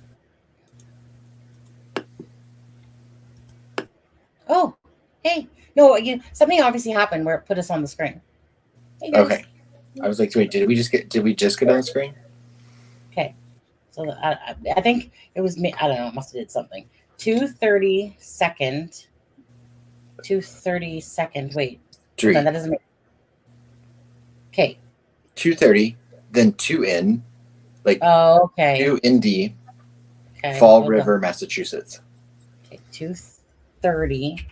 Oh, hey. No, something obviously happened where it put us on the screen. Hey, guys. Okay. I was like, wait, did we just get on the screen? Okay. So I think it was me. I don't know. I must have did something. 2:32. 2:32. Wait. Hold on, that doesn't make. Okay. 2:30, then 2N. Like, oh, okay. 2ND. Okay. Fall River, Massachusetts. Okay. 2:30.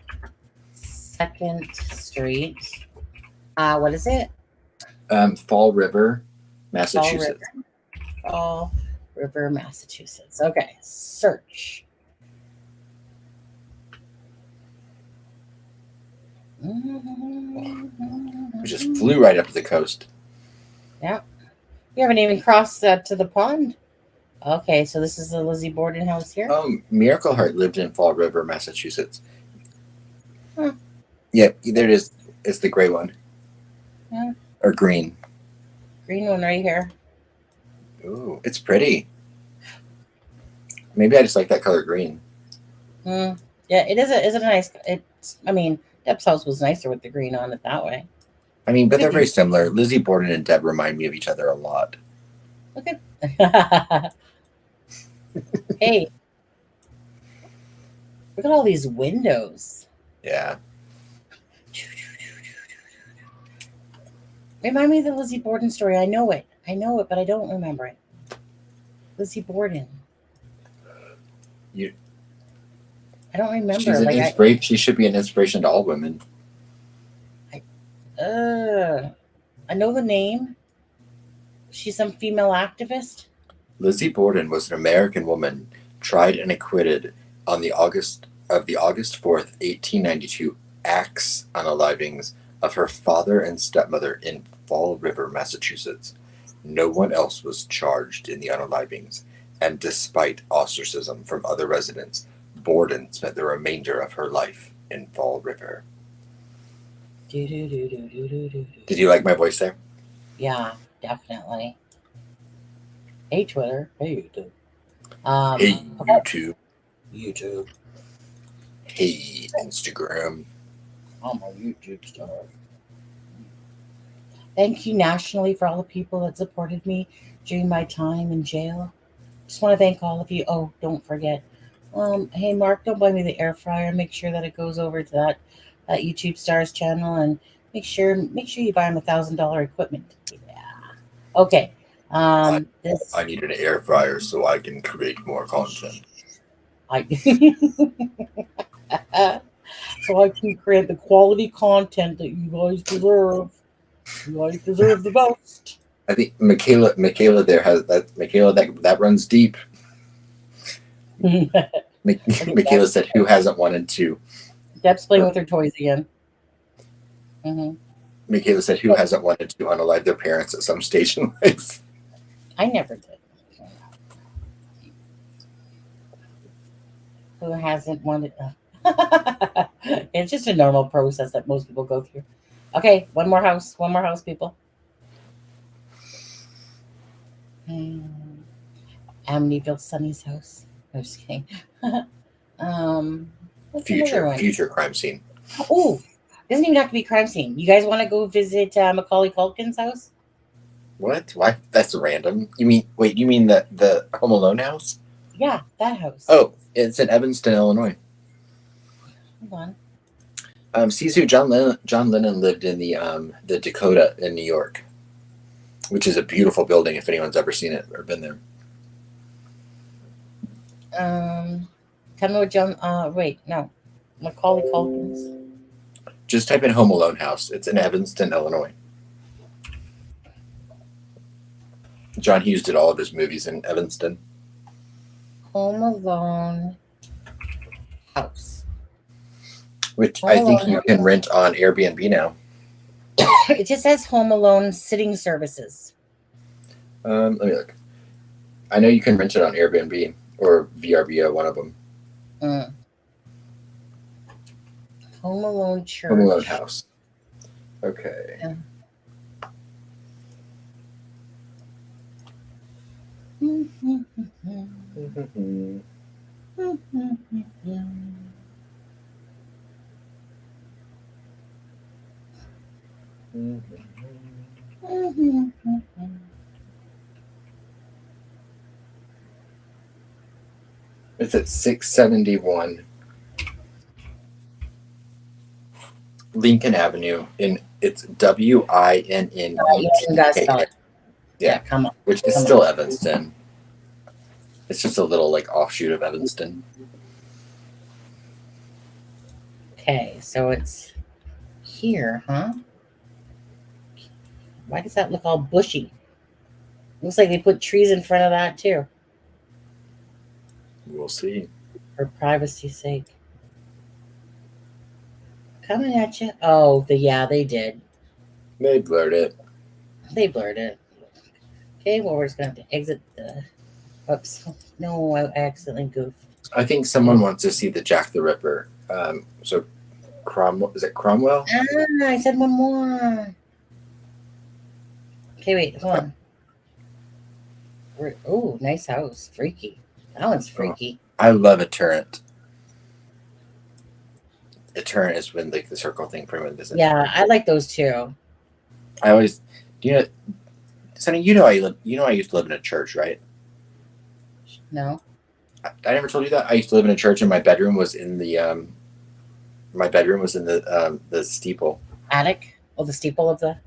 2nd Street. What is it? Fall River, Massachusetts. Fall River, Massachusetts. Okay, search. We just flew right up to the coast. Yeah. You haven't even crossed to the pond. Okay, so this is the Lizzie Borden house here? Miracle Heart lived in Fall River, Massachusetts. Huh. Yeah, there it is. It's the gray one. Yeah. Or green. Green one right here. Ooh, it's pretty. Maybe I just like that color green. Yeah, it is a nice. I mean, Deb's house was nicer with the green on it that way. I mean, but they're very similar. Lizzie Borden and Deb remind me of each other a lot. Okay. Hey, look at all these windows. Yeah. Remind me of the Lizzie Borden story. I know it, but I don't remember it. Lizzie Borden. I don't remember. She's an inspiration. She should be an inspiration to all women. I know the name. She's some female activist. Lizzie Borden was an American woman tried and acquitted on the August 4th, 1892 axe unalivings of her father and stepmother in Fall River, Massachusetts. No one else was charged in the unalivings, and despite ostracism from other residents, Borden spent the remainder of her life in Fall River. Did you like my voice there? Yeah, definitely. Hey, Twitter. Hey, YouTube. Hey, YouTube. YouTube. Hey, Instagram. I'm a YouTube star. Thank you nationally for all the people that supported me during my time in jail. Just want to thank all of you. Oh, don't forget. Hey Mark, don't buy me the air fryer. Make sure that it goes over to that YouTube Stars channel, and make sure you buy him $1,000 equipment. Yeah. Okay. I need an air fryer so I can create more content. So I can create the quality content that you guys deserve. You guys deserve the best. I think Michaela there has that. Michaela, that runs deep. Michaela said, "Who hasn't wanted to?" Deb's playing with her toys again. Mm-hmm. Michaela said, "Who hasn't wanted to unalive their parents at some stage in life?" I never did. Who hasn't wanted? It's just a normal process that most people go through. Okay, one more house, people. Amityville Sunny's house. I'm just kidding. Future crime scene. Oh, doesn't even have to be crime scene. You guys want to go visit Macaulay Culkin's house? What? Why? That's random. You mean the Home Alone house? Yeah, that house. Oh, it's in Evanston, Illinois. Hold on. John Lennon lived in the Dakota in New York, which is a beautiful building if anyone's ever seen it or been there. Tell me what John. Wait, no, Macaulay Culkin's. Just type in Home Alone house. It's in Evanston, Illinois. John Hughes did all of his movies in Evanston. Home Alone house. Which I think you can rent on Airbnb now. It just says Home Alone sitting services. Let me look. I know you can rent it on Airbnb or VRBO, one of them. Home Alone church. Home Alone house. Okay. Yeah. It's at 671 Lincoln Avenue. It's WINNETK. Yeah, come on. Which is still Evanston. It's just a little offshoot of Evanston. Okay, so it's here, huh? Why does that look all bushy? Looks like they put trees in front of that too. We'll see. For privacy's sake. Coming at you. Oh, they did. They blurred it. Okay, well, we're just going to have to exit the... Oops. No, I accidentally goofed. I think someone wants to see the Jack the Ripper. So Cromwell, is it Cromwell? I said one more. Okay, wait, hold on. Oh, nice house. Freaky. That one's freaky. I love a turret. A turret is when the circle thing pretty much isn't. Yeah, I like those too. I always, Sonny, I used to live in a church, right? No. I never told you that. I used to live in a church, and my bedroom was in the the steeple. Attic? Oh, the steeple of the.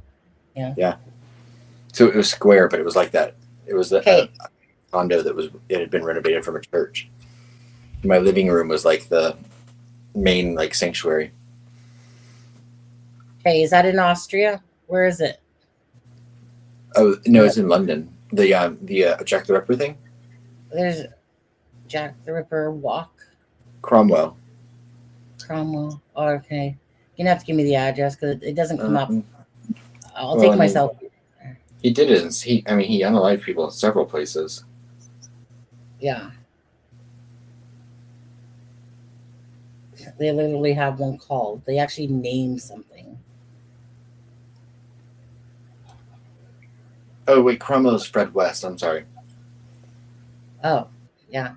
Yeah. Yeah. So it was square, but it was like that. It was a condo it had been renovated from a church. My living room was like the main sanctuary. Okay, is that in Austria? Where is it? Oh no, it's in London. The Jack the Ripper thing. There's Jack the Ripper walk. Cromwell. Oh, okay. You're gonna have to give me the address because it doesn't come up. I'll take myself. He did it. He unalived people in several places. Yeah. They literally have one called. They actually name something. Oh wait, Cromwell's Fred West. I'm sorry. Oh, yeah.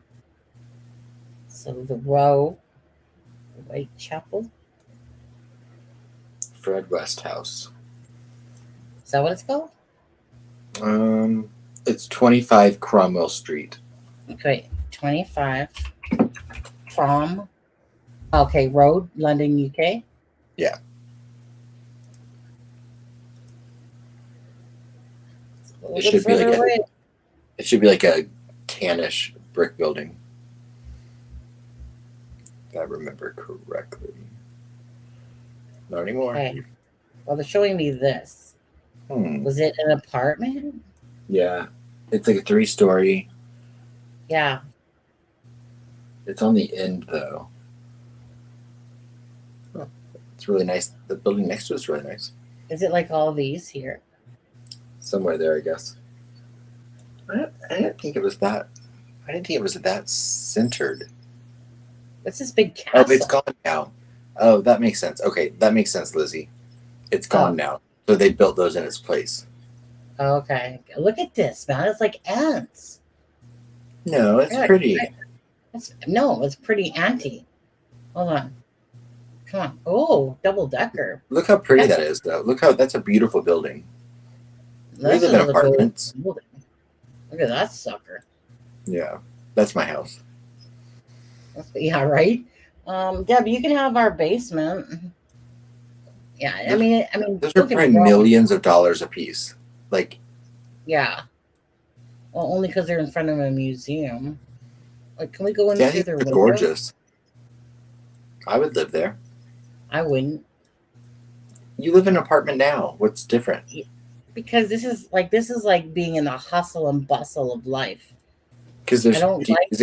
So the row. Whitechapel. Fred West House. Is that what it's called? It's 25 Cromwell Street. Okay, 25 from. Okay, Road, London, UK. Yeah. It should be like it should be like a tannish brick building. If I remember correctly. Not anymore. Okay. Well, they're showing me this. Was it an apartment? Yeah. It's like a 3-story. Yeah. It's on the end though. Huh. It's really nice. The building next to it's really nice. Is it like all these here? Somewhere there, I guess. I didn't think it was that. I didn't think it was that centered. What's this big castle? Oh, it's gone now. Oh, that makes sense. Okay, that makes sense, Lizzie. It's gone now. So they built those in its place. Okay. Look at this, man. It's like ants. No, it's pretty. It's pretty anti. Hold on. Come on. Oh, double decker. Look how pretty that is, though. Look how that's a beautiful building. We live in apartments. Look at that sucker. Yeah, that's my house. Yeah, right. Deb, you can have our basement. Yeah, I mean, those are probably millions of dollars a piece. Like, yeah. Well, only because they're in front of a museum. Like, can we go in through their window? Gorgeous. I would live there. I wouldn't. You live in an apartment now. What's different? Because this is like being in the hustle and bustle of life. Because there's. Is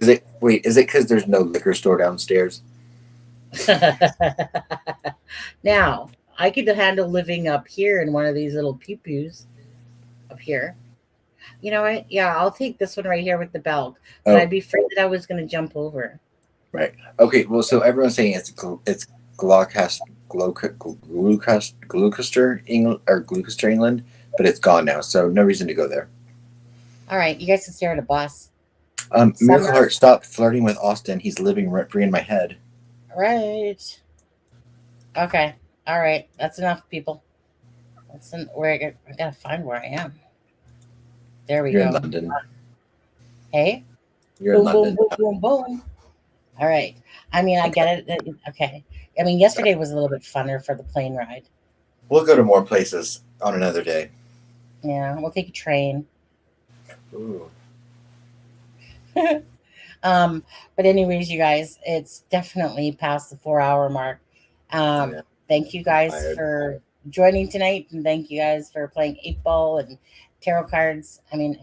it because there's no liquor store downstairs? Now, I could handle living up here in one of these little pew-pews up here. You know what? Yeah, I'll take this one right here with the bell. But I'd be afraid that I was going to jump over. Right. Okay. Well, so everyone's saying it's Gloucester, England, but it's gone now. So no reason to go there. All right, you guys can stare at a bus. Miracle Heart, stop flirting with Austin. He's living rent free in my head. Right. Okay. All right. That's enough, people. I gotta find where I am. There we go. You're in London. Hey. You're in London. Boom, boom, boom. All right. I mean, I get it. Okay. I mean, yesterday was a little bit funner for the plane ride. We'll go to more places on another day. Yeah, we'll take a train. Ooh. But anyways, you guys, it's definitely past the 4-hour mark. Thank you guys for joining tonight, and thank you guys for playing 8-ball and tarot cards. I mean,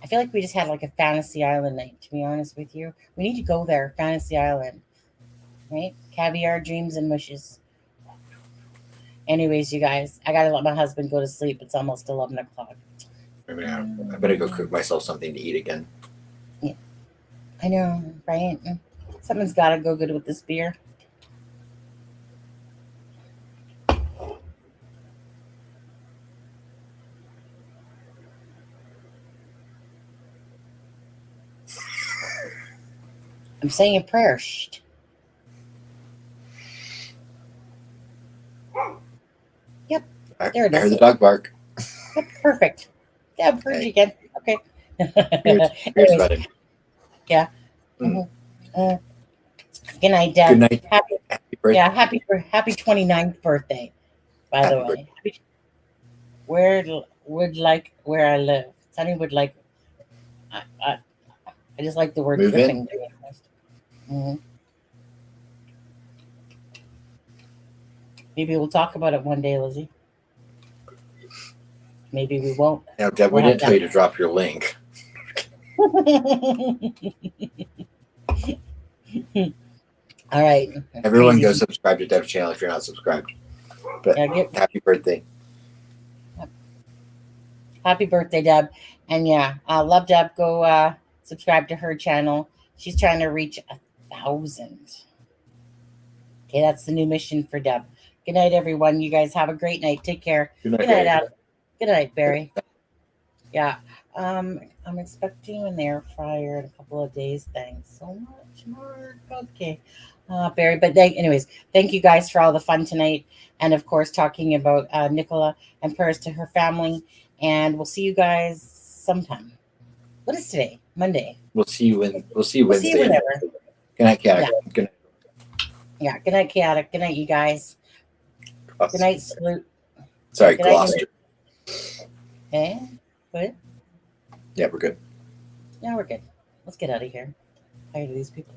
I feel like we just had like a Fantasy Island night, to be honest with you. We need to go there, Fantasy Island. Right? Caviar, dreams, and wishes. Anyways, you guys, I gotta let my husband go to sleep. It's almost 11 o'clock. I better go cook myself something to eat again. Yeah. I know, right? Something's gotta go good with this beer. I'm saying a prayer. Shh. Yep. There it is. I heard the dog bark. Yep, perfect. Yeah, I've heard you again. Okay. Here's about it. Yeah. Mm-hmm. Good night, Dad. Good night. Happy birthday. Yeah, happy 29th birthday, by the way. Where I live. Sunny would like. I just like the word dripping. Mm-hmm. Maybe we'll talk about it one day, Lizzie. Maybe we won't. Now, Deb, we didn't tell you to drop your link. All right. Everyone go subscribe to Deb's channel if you're not subscribed. But happy birthday. Happy birthday, Deb. And yeah, love Deb. Go subscribe to her channel. She's trying to reach 1,000. Okay, that's the new mission for Deb. Good night, everyone. You guys have a great night. Take care. Good night, Adam. Good night, Barry. Yeah. I'm expecting an air fryer in a couple of days. Thanks so much, Mark. Okay, Barry. But anyways, thank you guys for all the fun tonight, and of course talking about Nicola, and prayers to her family. And we'll see you guys sometime. What is today? Monday. We'll see you Wednesday. See you whenever. Good night, Chaotic. Yeah. Good night. Yeah. Good night, Chaotic. Good night, you guys. Good night, Salute. Sorry, Good Gloucester. Night. What? Yeah, we're good. Yeah, we're good. Let's get out of here. Tired of these people.